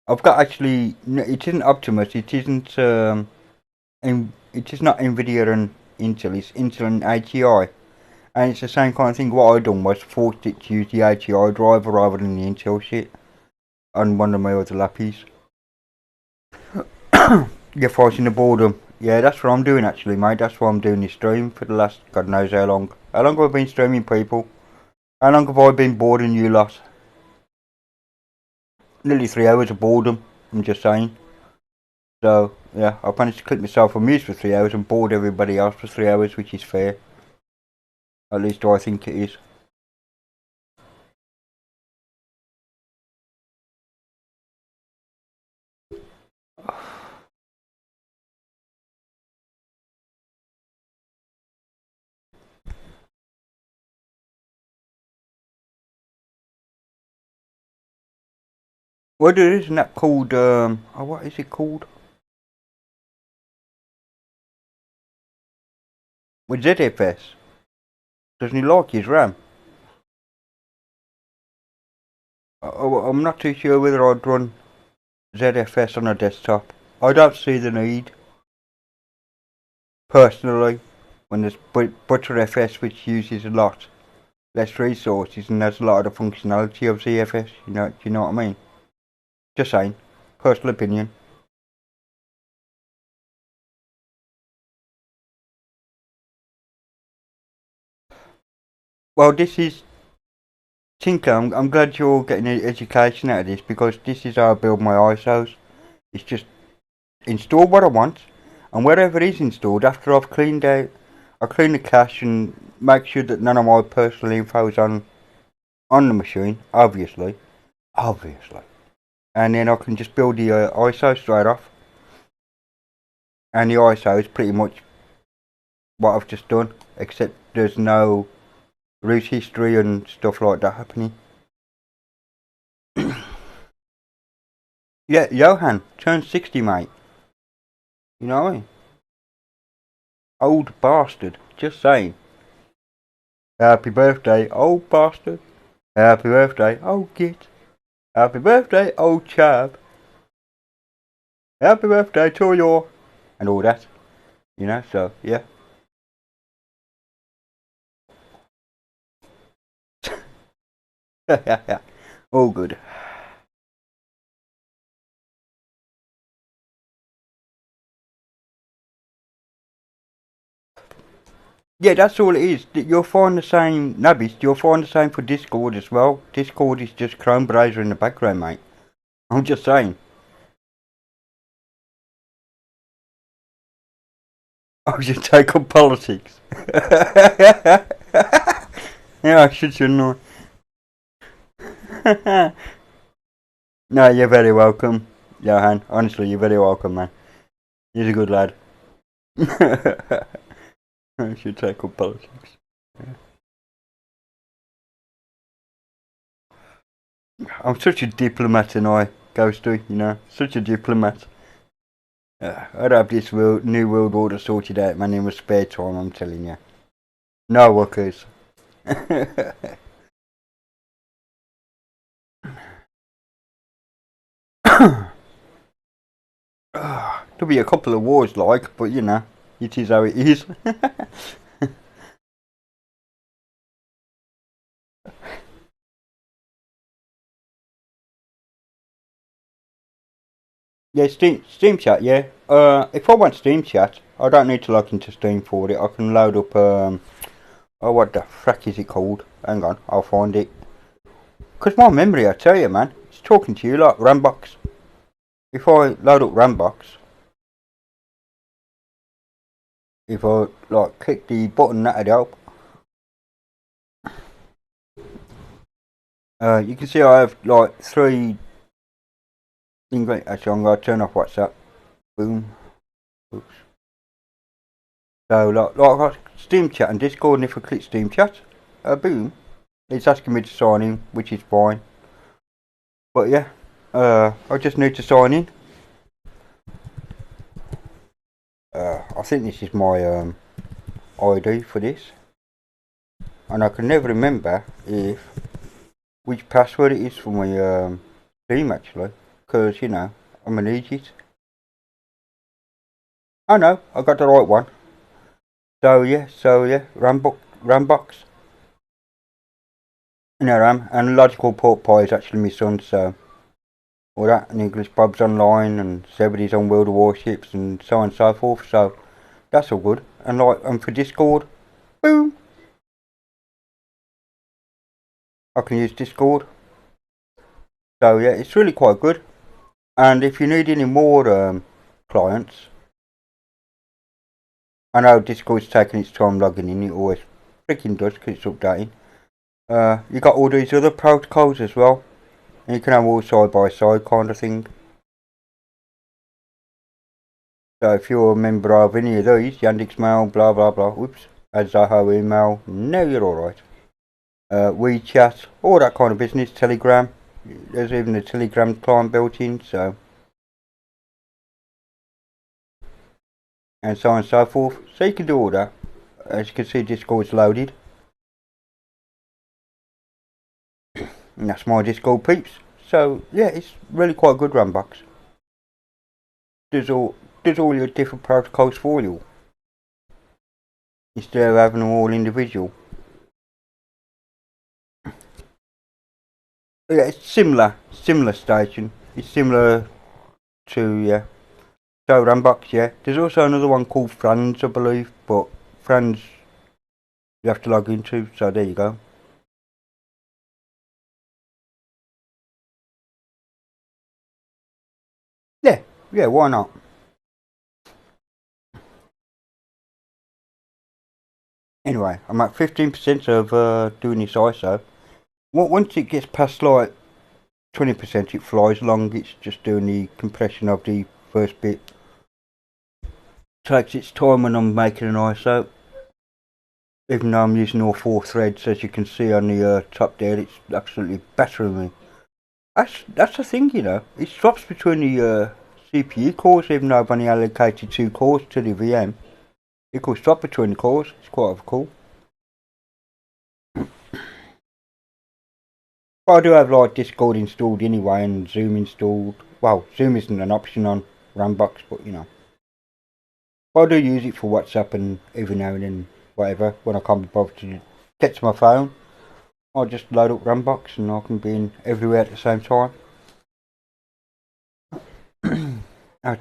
I've got actually, it isn't Optimus, it isn't it is not Nvidia and Intel, it's Intel and ATI. And it's the same kind of thing. What I done was forced it to use the ATI driver rather than the Intel shit on one of my other lappies. You're fighting the boredom. Yeah, that's what I'm doing actually, mate. That's why I'm doing this stream for the last God knows how long. How long have I been streaming, people? How long have I been boring you lot? Nearly 3 hours of boredom, I'm just saying. So, yeah, I've managed to keep myself amused for 3 hours and bored everybody else for 3 hours, which is fair. At least I think it is. What isn't that called, oh, what is it called? With ZFS. Doesn't he like his RAM? I'm not too sure whether I'd run ZFS on a desktop. I don't see the need, personally, when there's ButterFS, which uses a lot less resources and has a lot of the functionality of ZFS. Do you know what I mean? Just saying, personal opinion. Well, this is Tinker. I'm glad you're getting an education out of this, because this is how I build my ISOs. It's just install what I want, and wherever it is installed, after I've cleaned out, I clean the cache and make sure that none of my personal info is on the machine, obviously, and then I can just build the ISO straight off, and the ISO is pretty much what I've just done, except there's no root history and stuff like that happening. Yeah, Johan, turned 60, mate. You know what I mean? Old bastard, just saying. Happy birthday, old bastard. Happy birthday, old git. Happy birthday, old chap. Happy birthday to you. And all that. So, yeah. All good. Yeah, that's all it is. You'll find the same, Nubbies, you'll find the same for Discord as well. Discord is just Chrome browser in the background, mate. I'm just saying. I should take up politics. Yeah, I shouldn't I? No, you're very welcome, Johan. Honestly, you're very welcome, man. You're a good lad. I should take up politics. I'm such a diplomat and I, Ghosty, you know, such a diplomat. I'd have this new world order sorted out, man, in my spare time, I'm telling you. No workers. There'll be a couple of wars, like, but you know, it is how it is. Yeah, Steam Chat, yeah. If I want Steam Chat, I don't need to log into Steam for it. I can load up, oh, what the frack is it called? Hang on, I'll find it. Because my memory, I tell you, man, it's talking to you like Rambox. If I load up Rambox, if I, like, click the button, that'd help. You can see I have, like, 3... Actually, I'm going to turn off WhatsApp. Boom. Oops. So, like Steam Chat and Discord, and if I click Steam Chat, boom, it's asking me to sign in, which is fine. But yeah, I just need to sign in. I think this is my ID for this, and I can never remember which password it is for my Steam actually, because you know I'm an idiot. Oh no, I got the right one. So yeah, Rambox. No, Ram, and Logical Pork Pie is actually my son, so all that, and English Bob's online, and Zebedee's on World of Warships, and so on and so forth, so that's all good. And like, and for Discord, boom, I can use Discord. So yeah, it's really quite good. And if you need any more clients, I know Discord's taking its time logging in, it always freaking does because it's updating. You got all these other protocols as well, and you can have all side by side kind of thing. So if you're a member of any of these, Yandex.Mail, blah blah blah, whoops, Zoho email, no, you're alright. WeChat, all that kind of business, Telegram, there's even a Telegram client built in, so, and so on and so forth. So you can do all that. As you can see, Discord's loaded. And that's my Discord peeps. So yeah, it's really quite good, Rambox. Does all your different protocols for you, instead of having them all individual. Yeah, it's similar station. It's similar to, yeah. So Rambox, yeah. There's also another one called Franz, I believe, but Franz you have to log into, so there you go. Yeah, why not? Anyway, I'm at 15% of doing this ISO. Once it gets past like 20%, it flies along. It's just doing the compression of the first bit. Takes its time when I'm making an ISO. Even though I'm using all 4 threads, as you can see on the top there, it's absolutely battering me. That's the thing, you know. It swaps between the CPU cores, even though I've only allocated 2 cores to the VM. It could swap between the cores. It's quite cool. But I do have like Discord installed anyway and Zoom installed. Well, Zoom isn't an option on Rambox, but you know. But I do use it for WhatsApp and every now and then whatever when I can't be bothered to get to my phone. I'll just load up Rambox and I can be in everywhere at the same time.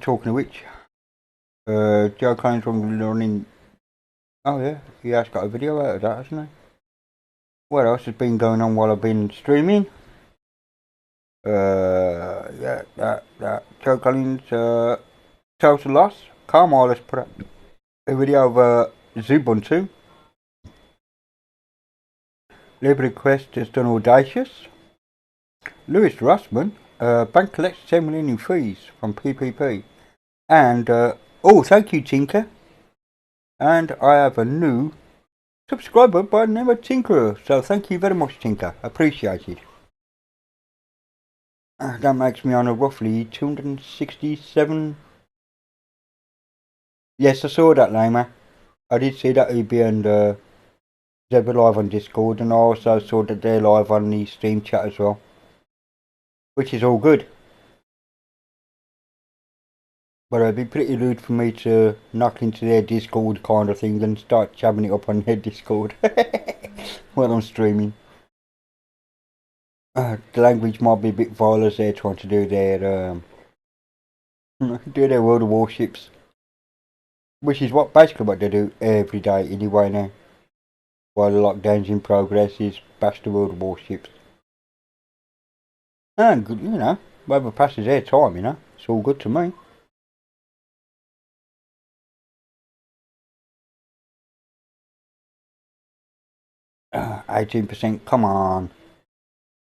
Talking of which, Joe Collins from learning. Oh yeah, he has got a video out of that, hasn't he? What else has been going on while I've been streaming? Yeah, that Joe Collins, total loss. Carmel has put up a video of Zubuntu. Liberty Quest has done Audacious. Lewis Rossman, bank collects 10 million in fees from PPP. And, oh, thank you, Tinker. And I have a new subscriber by the name of Tinker. So thank you very much, Tinker. Appreciate it. That makes me on a roughly 267. Yes, I saw that, Lama. I did see that EB and Zeb are live on Discord, and I also saw that they're live on the Steam chat as well. Which is all good. But it'd be pretty rude for me to knock into their Discord kind of thing and start jabbing it up on their Discord while I'm streaming. The language might be a bit vile as they're trying to do their World of Warships, which is basically what they do every day anyway now. While the lockdown's in progress, is bash the World of Warships, and whoever passes their time, it's all good to me. 18%, come on.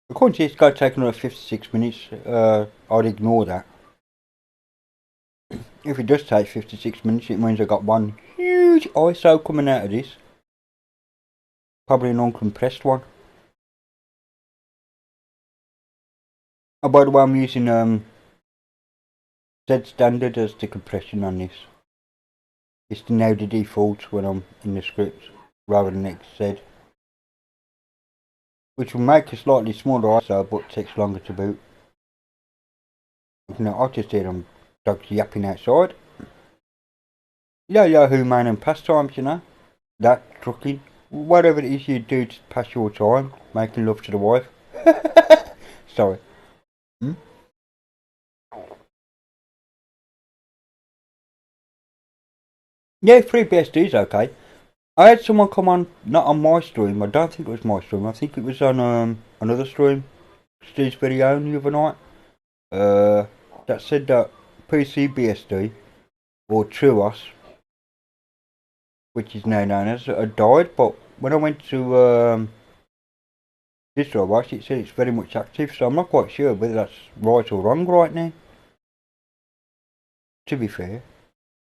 According to this guy taking another 56 minutes, I'd ignore that. If it does take 56 minutes, it means I got one huge ISO coming out of this. Probably an uncompressed one. Oh, by the way, I'm using Z standard as the compression on this. It's now the default when I'm in the script rather than XZ. Which will make a slightly smaller ISO but takes longer to boot. I just hear them dogs yapping outside. Yahoo man and pastimes, That trucking. Whatever it is you do to pass your time, making love to the wife. Sorry. Yeah, FreeBSD is okay. I had someone come on, not on my stream, I don't think it was my stream, I think it was on another stream, Steve's video the other night, that said that PCBSD, or TrueOS, which is now known as, had died, but when I went to DistroWatch, it said it's very much active, so I'm not quite sure whether that's right or wrong right now. To be fair,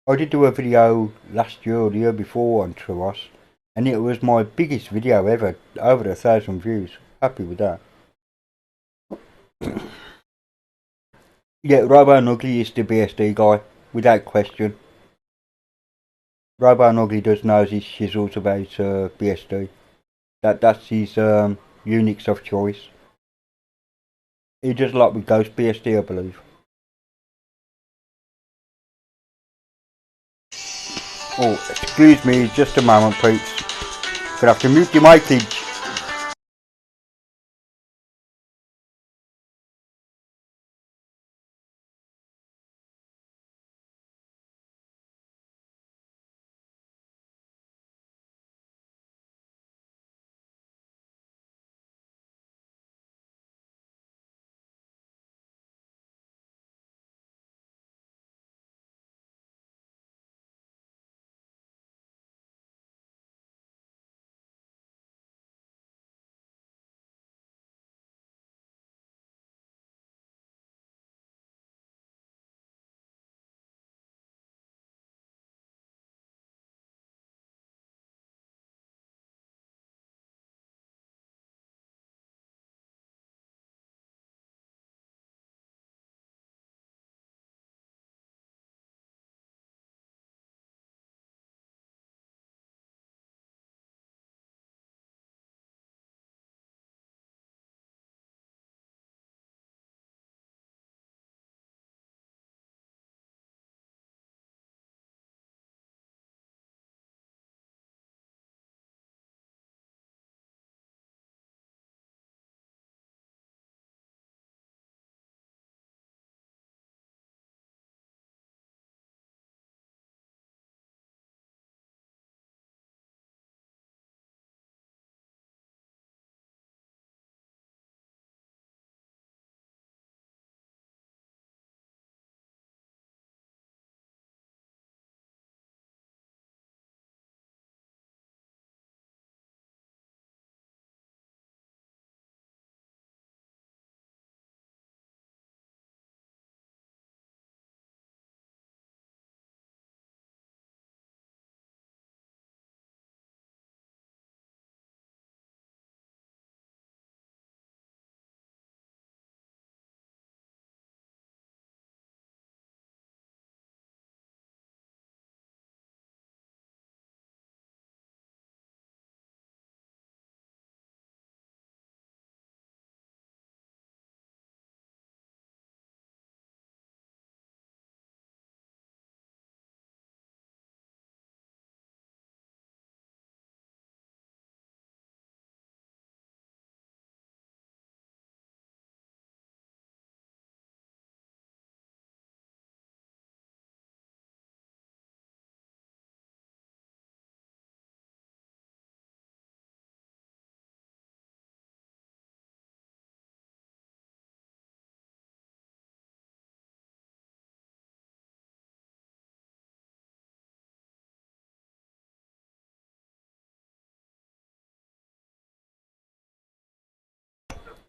I did do a video last year or the year before on TrueOS, and it was my biggest video ever, over 1,000 views. Happy with that. Yeah, Robo and Ugly is the BSD guy, without question. Robo and Ugly does know his shizzles about BSD. That's his Unix of choice. He does a lot with Ghost BSD, I believe. Oh, excuse me, just a moment, peeps. Gonna have to mute your mic,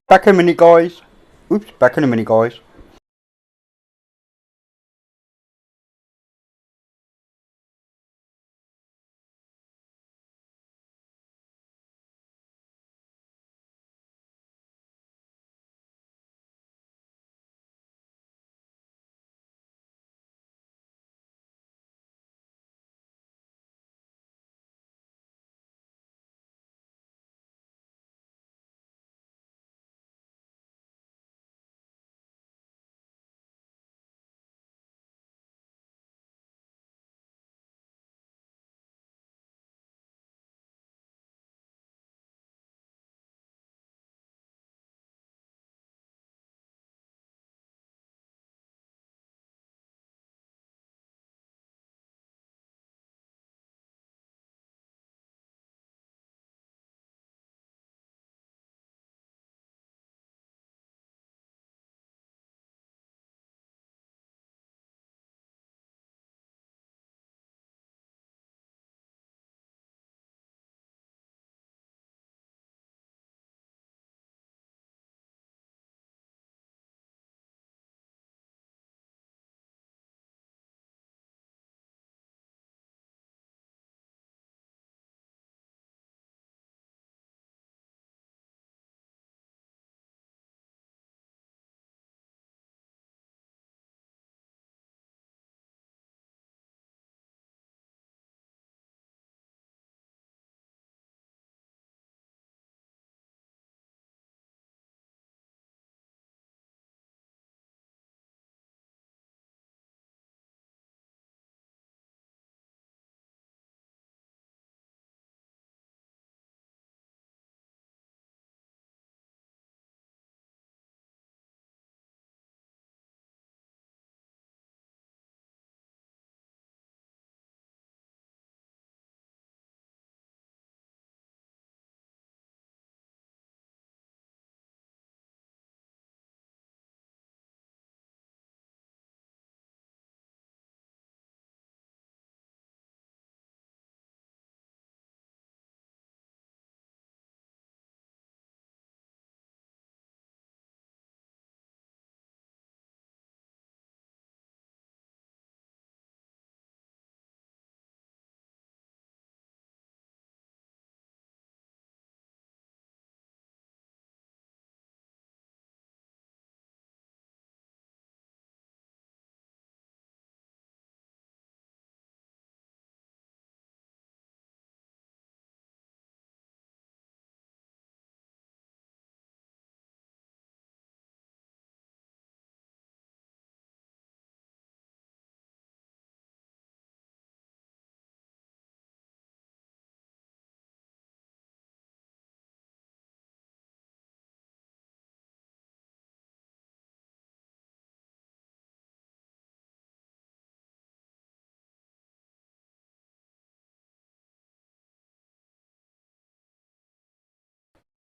Back in a minute, guys. Oops, back in a minute, guys.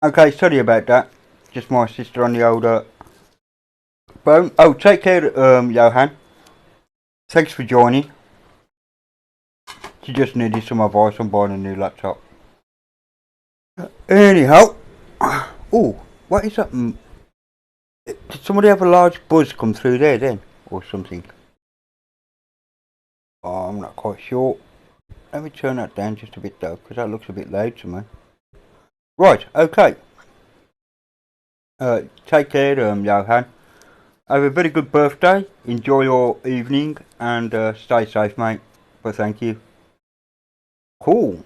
Okay, sorry about that. Just my sister on the old phone. Oh, take care, Johan. Thanks for joining. She just needed some advice on buying a new laptop. Anyhow, oh, what is that? Did somebody have a large buzz come through there then, or something? Oh, I'm not quite sure. Let me turn that down just a bit though, because that looks a bit loud to me. Right, okay. Take care, Johan. Have a very good birthday. Enjoy your evening and stay safe, mate. But thank you. Cool.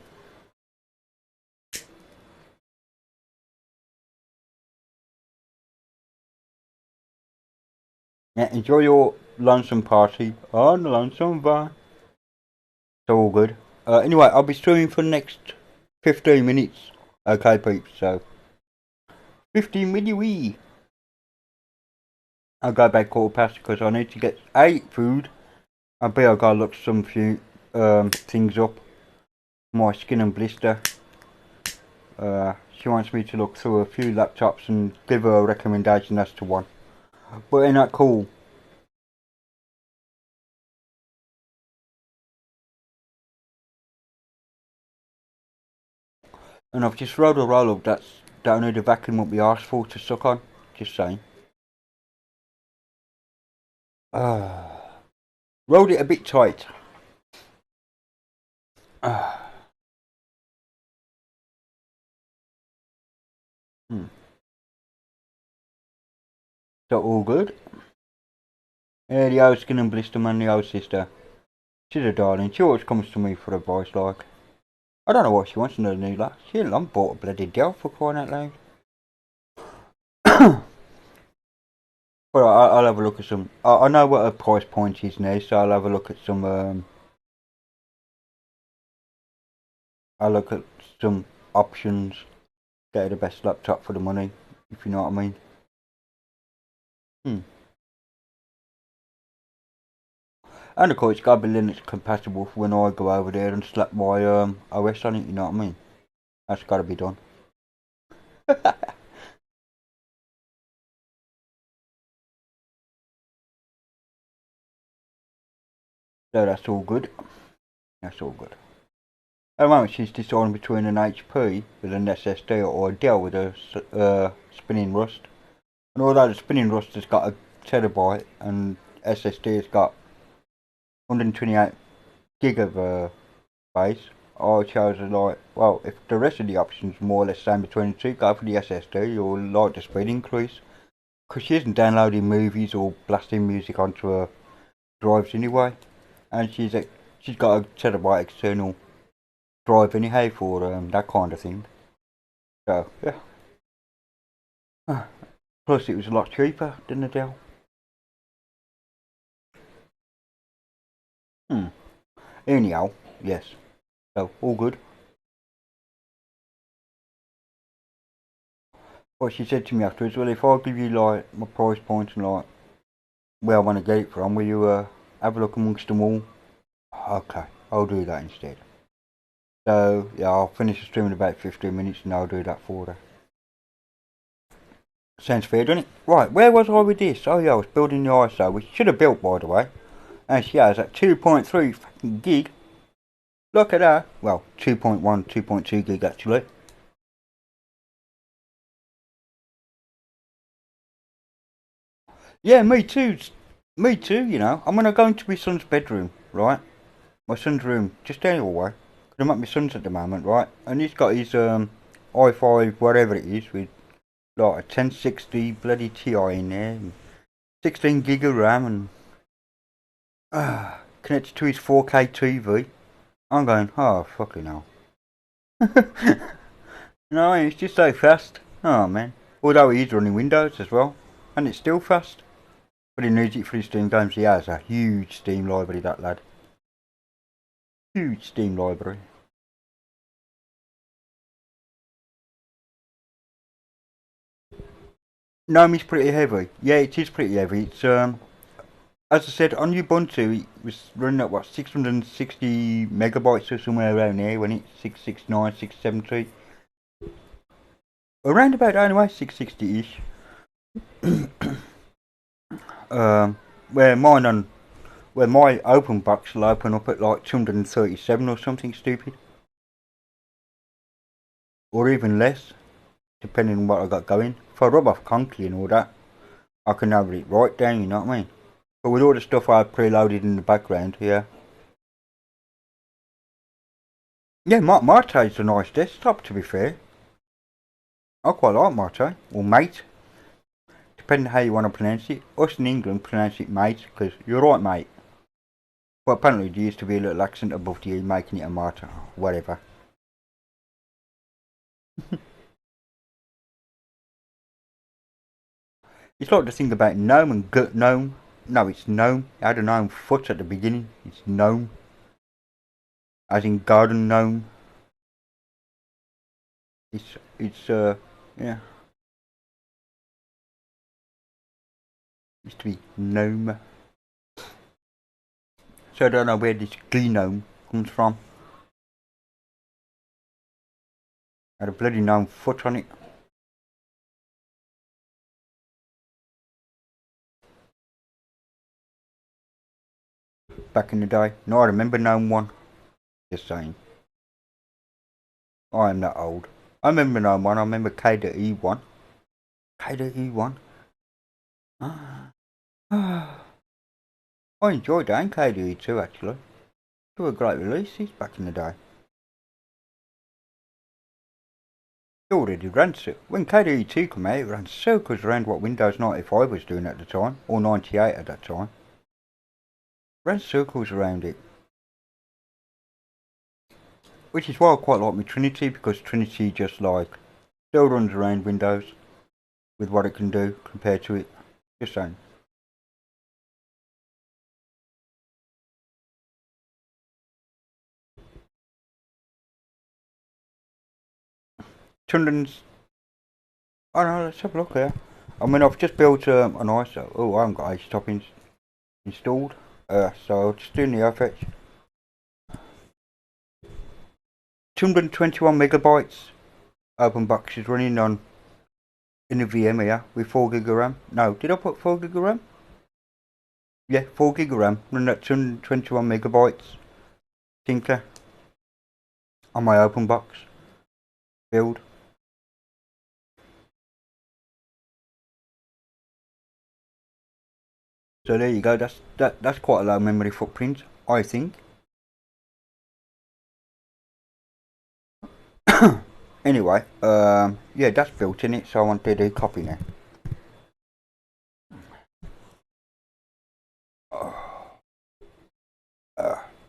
Yeah, enjoy your lonesome party on the lonesome van. It's all good. Anyway, I'll be streaming for the next 15 minutes. Okay, peeps, so 15 minute wee. I'll go back quarter past because I need to get A, food, and B, I've got to look some few things up. My skin and blister. She wants me to look through a few laptops and give her a recommendation as to one. But ain't that cool? And I've just rolled a roll of that don't need a vacuum up the arse for to suck on. Just saying. Rolled it a bit tight. So all good. Yeah, the old skin and blister man, the old sister. She's a darling. She always comes to me for advice, like. I don't know what she wants in her new life. She ain't bought a bloody Dell for crying out loud. Well, I'll have a look at some. I know what her price point is now, so I'll have a look at some. I'll look at some options. Get her the best laptop for the money, if you know what I mean. And of course, it's got to be Linux compatible for when I go over there and slap my OS on it. You know what I mean? That's got to be done. So that's all good. That's all good. At the moment, she's deciding between an HP with an SSD or a Dell with a spinning rust. And although the spinning rust has got a terabyte and SSD has got 128 gig of space, I chose like, well, if the rest of the options more or less same between the two, go for the SSD or like the speed increase. Because she isn't downloading movies or blasting music onto her drives anyway. And she's got a terabyte external drive anyhow for that kind of thing. So, yeah. Plus it was a lot cheaper than the Dell. Anyhow, yes. So, all good. Well, she said to me afterwards, well, if I give you like my price point and like where I want to get it from, will you have a look amongst them all? Okay, I'll do that instead. So, yeah, I'll finish the stream in about 15 minutes and I'll do that for her. Sounds fair, doesn't it? Right, where was I with this? Oh yeah, I was building the ISO, which should have built by the way. And she has at 2.3 fucking gig. Look at that. Well, 2.1, 2.2 gig actually. Yeah, me too. Me too, you know. I'm gonna go into my son's bedroom, right? My son's room, just down the hallway. I'm at my son's at the moment, right? And he's got his i5, whatever it is, with like a 1060 bloody Ti in there, and 16 gig of RAM, and connected to his 4K TV. I'm going, oh fucking hell. No, it's just so fast. Oh man. Although he is running Windows as well, and it's still fast. But he needs it for his Steam games. He has a huge Steam library, that lad. Huge Steam library. GNOME is pretty heavy. Yeah, it is pretty heavy. It's as I said, on Ubuntu it was running at what 660 megabytes or somewhere around there when it's 669, 670. Around about anyway, 660-ish. Where mine on where my open box will open up at like 237 or something stupid. Or even less, depending on what I got going. If I rub off Conky and all that, I can have it right down, you know what I mean? But with all the stuff I preloaded in the background, yeah. Yeah, Marte's a nice desktop, to be fair. I quite like Marte, or Mate, depending how you want to pronounce it. Us in England pronounce it Mate, because you're right, mate. But apparently there used to be a little accent above the E, making it a Marte, whatever. It's like the thing about gnome and gut gnome. No, it's gnome. It had a gnome foot at the beginning. It's gnome. As in garden gnome. It's yeah. Used to be gnome. So I don't know where this gnome comes from. Had a bloody gnome foot on it. Back in the day. No, I remember gnome one. Just saying. I am that old. I remember no one. I remember KDE1. KDE1. I enjoyed that and KDE2 actually. They were great releases back in the day. It already ran when KDE2 came out, it ran circles around what Windows 95 was doing at the time, or 98 at that time. Ran circles around it. Which is why I quite like my Trinity, because Trinity just like still runs around Windows with what it can do compared to it. Just saying. Tundens. Oh no, let's have a look here. I mean, I've just built an ISO. Oh, I haven't got HTOP installed. So I'll just do NeoFetch. 221 megabytes. OpenBox is running on in the VM here with 4 gig of RAM. No, did I put 4 gig of RAM? Yeah, 4 gig of RAM. Running at 221 megabytes. Tinker. On my OpenBox build. So there you go. That's quite a low memory footprint, I think. Anyway, yeah, that's built in it, so I want to do copy now.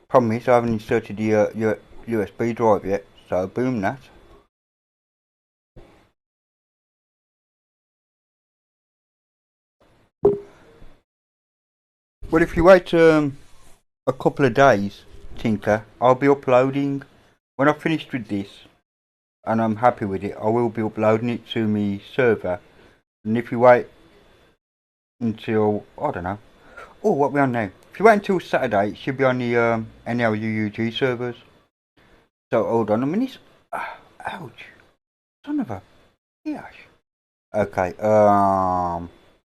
Problem is, I haven't inserted the USB drive yet, so boom that. But if you wait a couple of days, Tinker, I'll be uploading, when I've finished with this, and I'm happy with it, I will be uploading it to my server. And if you wait until, I don't know, oh, what are we on now? If you wait until Saturday, it should be on the NLUUG servers. So hold on a minute. Ouch. Son of a bitch. Okay,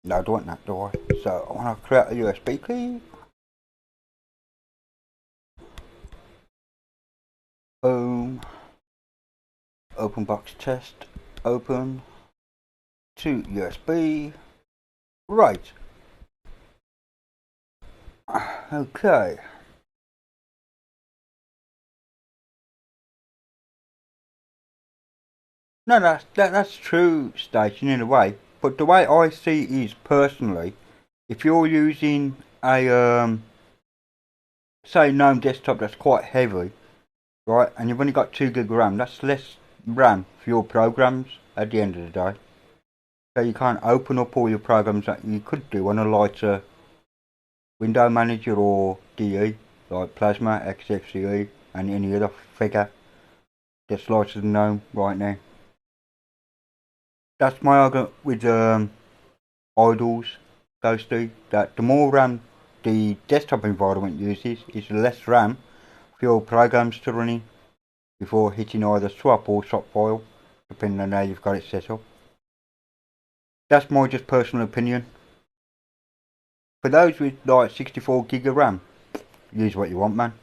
no, I don't want that, do I? So I want to create a USB key. Boom. Open box test. Open. To USB. Right. Okay. No, that's true, Station, in a way. But the way I see it is, personally, if you're using a say GNOME desktop that's quite heavy, right, and you've only got 2 gig of RAM, that's less RAM for your programs at the end of the day. So you can't open up all your programs that you could do on a lighter window manager or DE, like Plasma, XFCE, and any other figure that's lighter than GNOME right now. That's my argument with idles, Ghosty, that the more RAM the desktop environment uses, is the less RAM for your programs to run in before hitting either swap or swap file, depending on how you've got it set up. That's my just personal opinion. For those with like 64 gig of RAM, use what you want, man.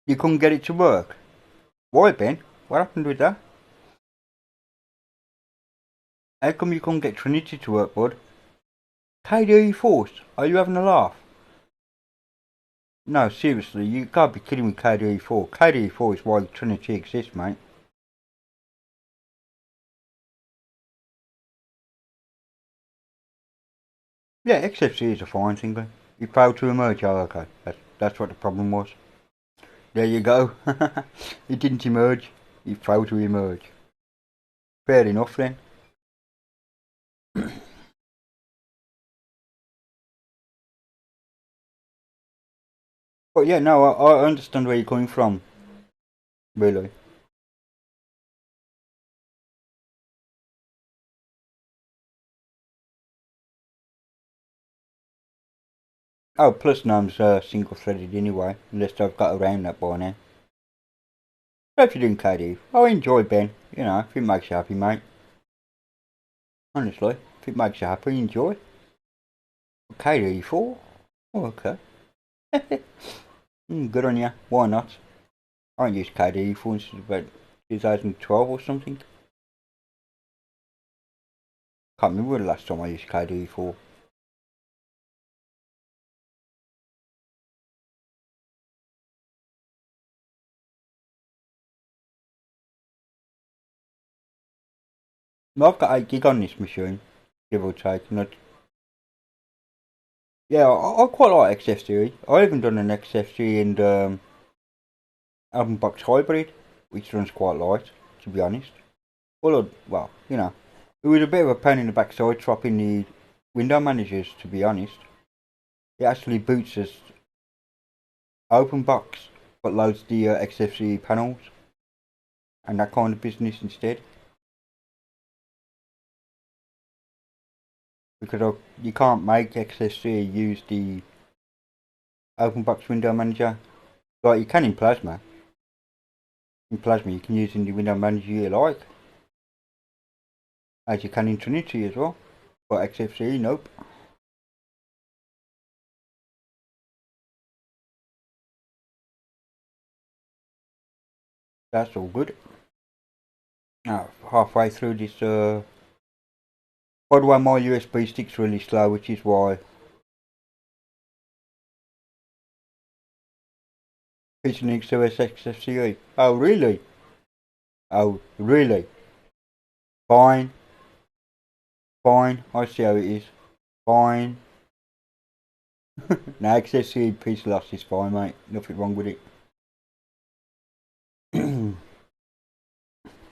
You couldn't get it to work. Why, Ben? What happened with that? How come you couldn't get Trinity to work, bud? KDE Force, are you having a laugh? No, seriously, you can't be kidding with KDE 4. KDE 4 is why Trinity exists, mate. Yeah, XFCE is a fine thing. It failed to emerge. Oh, okay. That's what the problem was. There you go. It didn't emerge. It failed to emerge. Fair enough then. But yeah, no, I understand where you're coming from. Really. Oh, plus NAM's single threaded anyway, unless I've got around that by now. So if you're doing KDE, I enjoy Ben. You know, if it makes you happy, mate. Honestly, if it makes you happy, enjoy. KDE 4? Oh, okay. Good on you. Why not? I haven't used KDE for since about 2012 or something. Can't remember the last time I used KDE for. I've got 8 gig on this machine, give or take. Yeah, I quite like XFCE. I even done an XFCE and Album Box Hybrid, which runs quite light, to be honest. Well, it was a bit of a pain in the backside swapping the window managers, to be honest. It actually boots as Open Box, but loads the XFCE panels and that kind of business instead. Because you can't make XFCE use the Open Box window manager. Like you can in Plasma. In Plasma you can use in the window manager you like. As you can in Trinity as well. But XFCE, nope. That's all good. Now, halfway through this, by the way, my USB stick's really slow, which is why it's an XOS XFCE. Oh, really? Oh, really? Fine. Fine. I see how it is. Fine. Now, XFCE piece loss is fine, mate. Nothing wrong with it.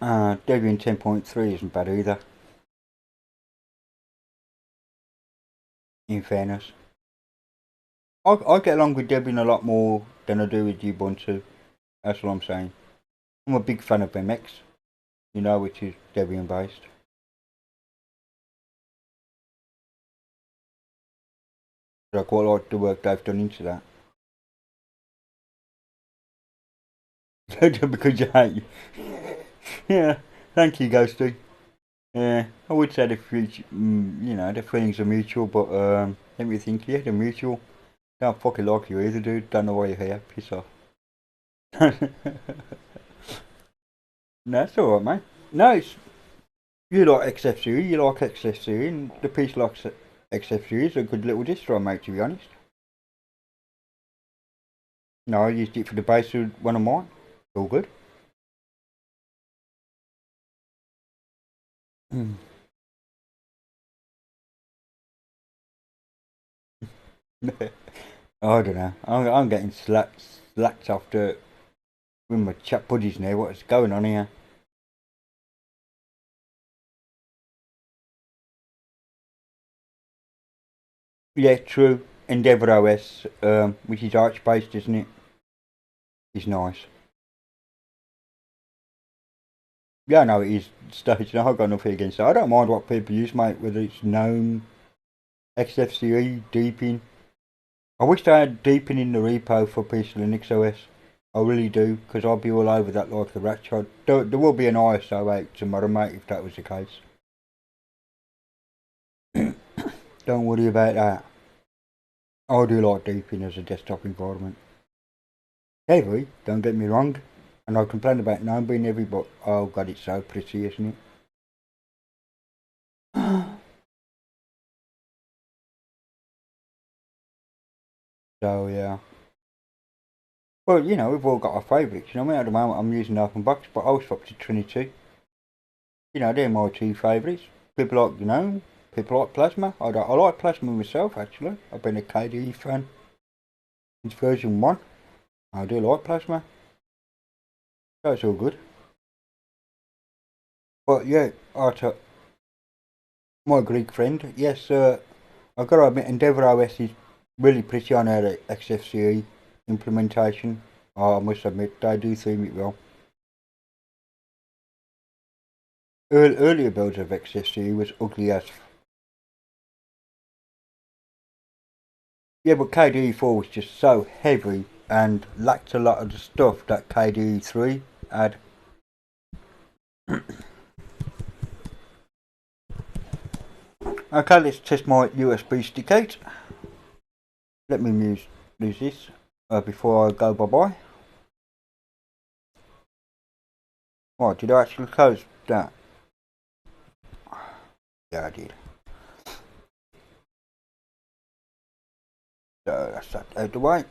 Debian 10.3 isn't bad either. In fairness. I get along with Debian a lot more than I do with Ubuntu. That's what I'm saying. I'm a big fan of MX, which is Debian based. So I quite like the work they've done into that. Because you hate. Yeah, thank you, Ghosty. Yeah, I would say the feelings are mutual, but let me think. Yeah, they're mutual. Don't fucking like you either, dude. Don't know why you're here. Piss off. No, it's alright, mate. No, you like XFCE, you like XFCE, and the piece likes XFCE is a good little distro, mate, to be honest. No, I used it for the base of one of mine. All good. I don't know. I'm getting slacked after with my chat buddies now. What's going on here? Yeah, true. Endeavour OS, which is Arch based, isn't it? Is nice. Yeah, no, it is stage. No, I've got nothing against it. I don't mind what people use, mate. Whether it's GNOME, XFCE, Deepin. I wish they had Deepin in the repo for PC Linux OS. I really do, because I'll be all over that like the rat child. There will be an ISO out tomorrow, mate, if that was the case. Don't worry about that. I do like Deepin as a desktop environment. Heavy, don't get me wrong. And I complain about GNOME being heavy, but oh god, it's so pretty, isn't it? So yeah. Well, we've all got our favourites, you know what I mean? At the moment I'm using OpenBox, but I'll swap to Trinity. They're my two favourites. People like GNOME, people like Plasma. I like Plasma myself, actually. I've been a KDE fan since version 1. I do like Plasma. So it's all good. But yeah, Arta, my Greek friend, yes, I've got to admit, Endeavour OS is really pretty on our XFCE implementation. I must admit, they do theme it well. Earlier builds of XFCE was ugly as. Yeah, but KDE 4 was just so heavy and lacked a lot of the stuff that KDE 3 had. Okay, let's test my USB stick out. Let me lose this before I go bye-bye. Oh, did I actually close that? Yeah, I did. So that's that out the way.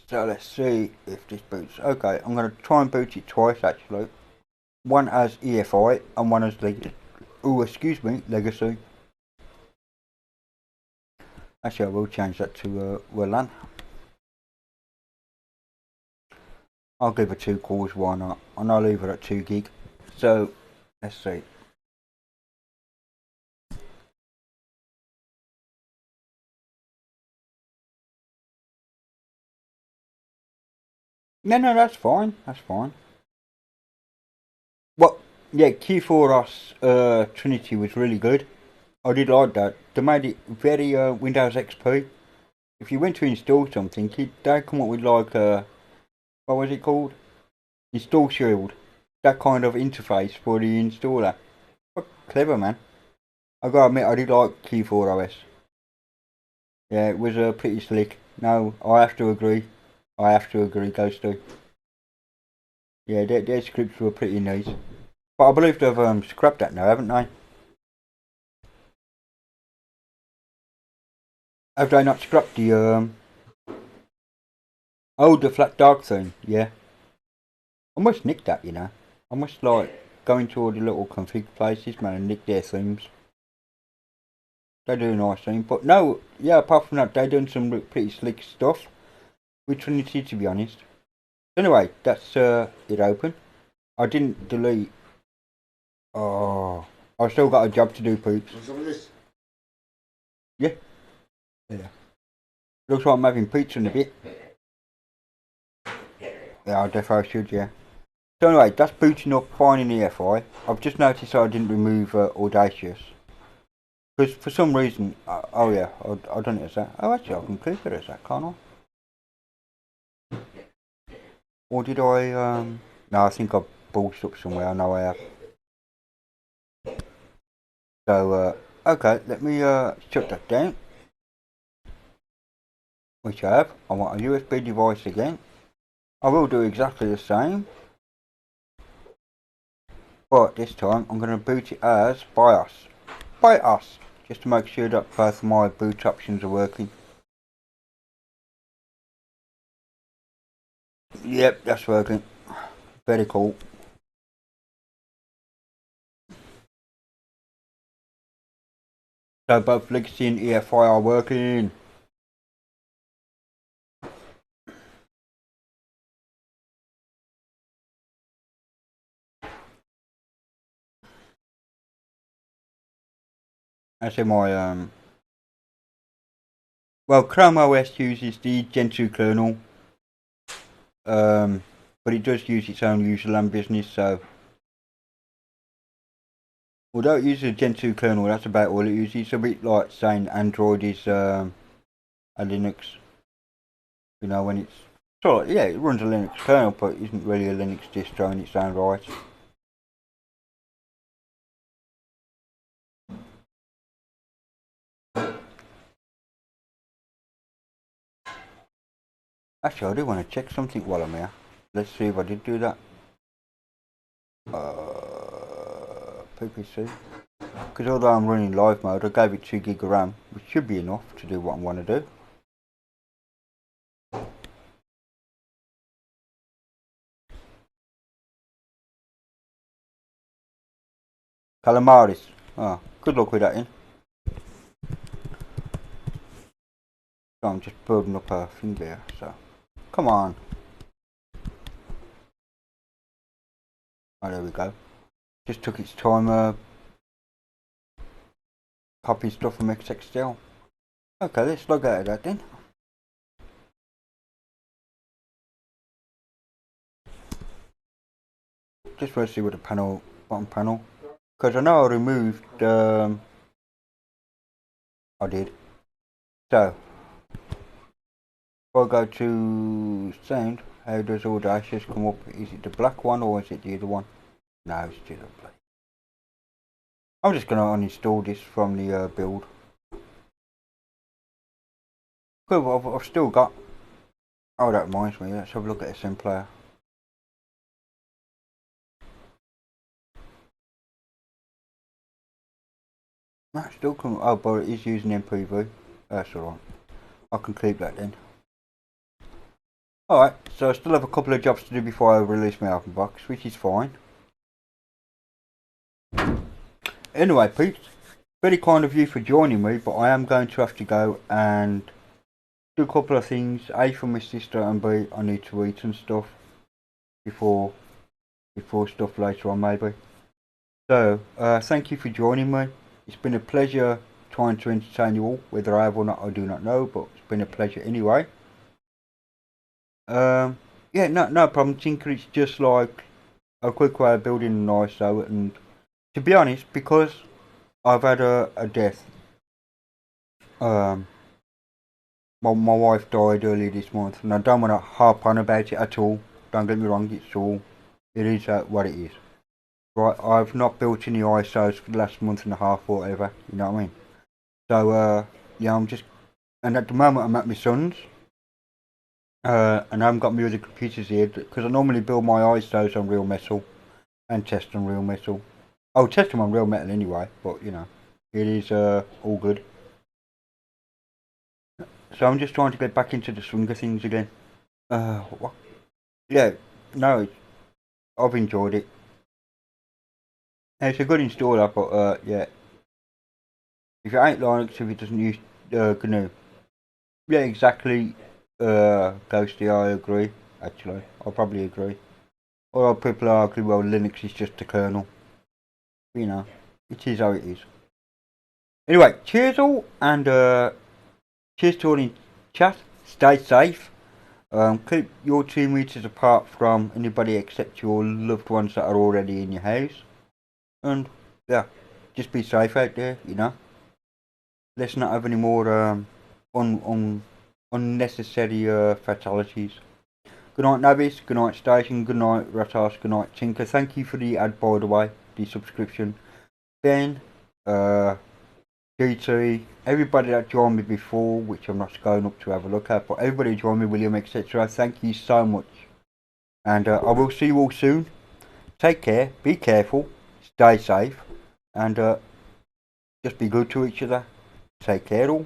So let's see if this boots. Okay, I'm going to try and boot it twice actually. One as EFI and one as Legacy. Oh, excuse me, Legacy. Actually, I will change that to WLAN. I'll give it 2 cores, why not? And I'll leave it at 2 gig. So, let's see. No, that's fine. That's fine. Well, yeah, Q4OS Trinity was really good. I did like that. They made it very Windows XP. If you went to install something, they come up with like what was it called? Install Shield. That kind of interface for the installer. What clever, man. I gotta admit, I did like Q4OS. Yeah, it was pretty slick. No, I have to agree. Ghosty. Yeah, their scripts were pretty nice. But I believe they've scrapped that now, haven't they? Have they not scrapped the oh, the flat dark thing? Yeah. I must nick that, you know. I must like go into all the little config places, man, and nick their themes. They do a nice thing, but no, yeah. Apart from that, they done some pretty slick stuff with Trinity, to be honest. Anyway, that's it open. I didn't delete. Oh, I still got a job to do, Poops. Some of this. Yeah. Looks like I'm having pizza in a bit. Yeah, I definitely should, yeah. So anyway, that's booting up fine in the EFI. I've just noticed I didn't remove Audacious. Because for some reason, oh yeah, I done it as that. Oh actually, I can keep it as that, can't I? Or did I, no, I think I ballsed up somewhere, I know I have. So, okay, let me shut that down. Which I have. I want a USB device again. I will do exactly the same. But this time, I'm going to boot it as BIOS. BIOS! Just to make sure that both my boot options are working. Yep, that's working. Very cool. So both Legacy and EFI are working. That's in my well, Chrome OS uses the Gentoo kernel. But it does use its own user land business, so although it uses a Gentoo kernel, that's about all it uses. It's a bit like saying Android is a Linux. You know, when it's sort of, yeah, it runs a Linux kernel, but it isn't really a Linux distro in its own right. Actually, I do want to check something while I'm here. Let's see if I did do that. PPC. Because although I'm running live mode, I gave it 2 gig of RAM, which should be enough to do what I want to do. Calamaris. Oh, good luck with that in. So I'm just building up a thing there, so. Come on. Oh, there we go. Just took its time copying stuff from XXL. Okay, let's log out of that then. Just want to see what the bottom panel. Because I know I removed, I did. So, if I go to sound, how does Audacious come up? Is it the black one or is it the other one? No, it's still the black. I'm just going to uninstall this from the build. Cool, I've still got. Oh, that reminds me. Let's have a look at SM Player. That still can. Oh, but it is using MPV. That's alright. I can keep that then. Alright, so I still have a couple of jobs to do before I release my album box, which is fine. Anyway, Pete, very kind of you for joining me, but I am going to have to go and do a couple of things. A, for my sister, and B, I need to eat and stuff before stuff later on, maybe. So, thank you for joining me. It's been a pleasure trying to entertain you all. Whether I have or not, I do not know, but it's been a pleasure anyway. Yeah, no problem, Tinker. It's just like a quick way of building a nice show, and to be honest, because I've had a death. My wife died early this month, and I don't want to harp on about it at all. Don't get me wrong, it is what it is. Right, I've not built any ISOs for the last month and a half or whatever, you know what I mean? So, yeah, and at the moment I'm at my son's, and I haven't got my other computers here, because I normally build my ISOs on Real Metal, and test on Real Metal. I'll test them on Real Metal anyway, but you know, it is all good. So I'm just trying to get back into the swing of things again. What? Yeah, no, I've enjoyed it. It's a good installer, but yeah, if it ain't Linux, if it doesn't use GNU, yeah, exactly. Ghosty, I agree. Actually, I'll probably agree. Or people argue, well, Linux is just a kernel. You know, it is how it is. Anyway, cheers all, and cheers to all in chat. Stay safe. Keep your 2 meters apart from anybody except your loved ones that are already in your house. And yeah, just be safe out there, you know. Let's not have any more unnecessary fatalities. Good night, Navis. Good night, Station. Good night, Ratos. Good night, Tinker. Thank you for the ad, by the way, the subscription. Ben, GT, everybody that joined me before, which I'm not going up to have a look at, but everybody joined me, William, etc. Thank you so much. And I will see you all soon. Take care, be careful, stay safe, and just be good to each other. Take care all.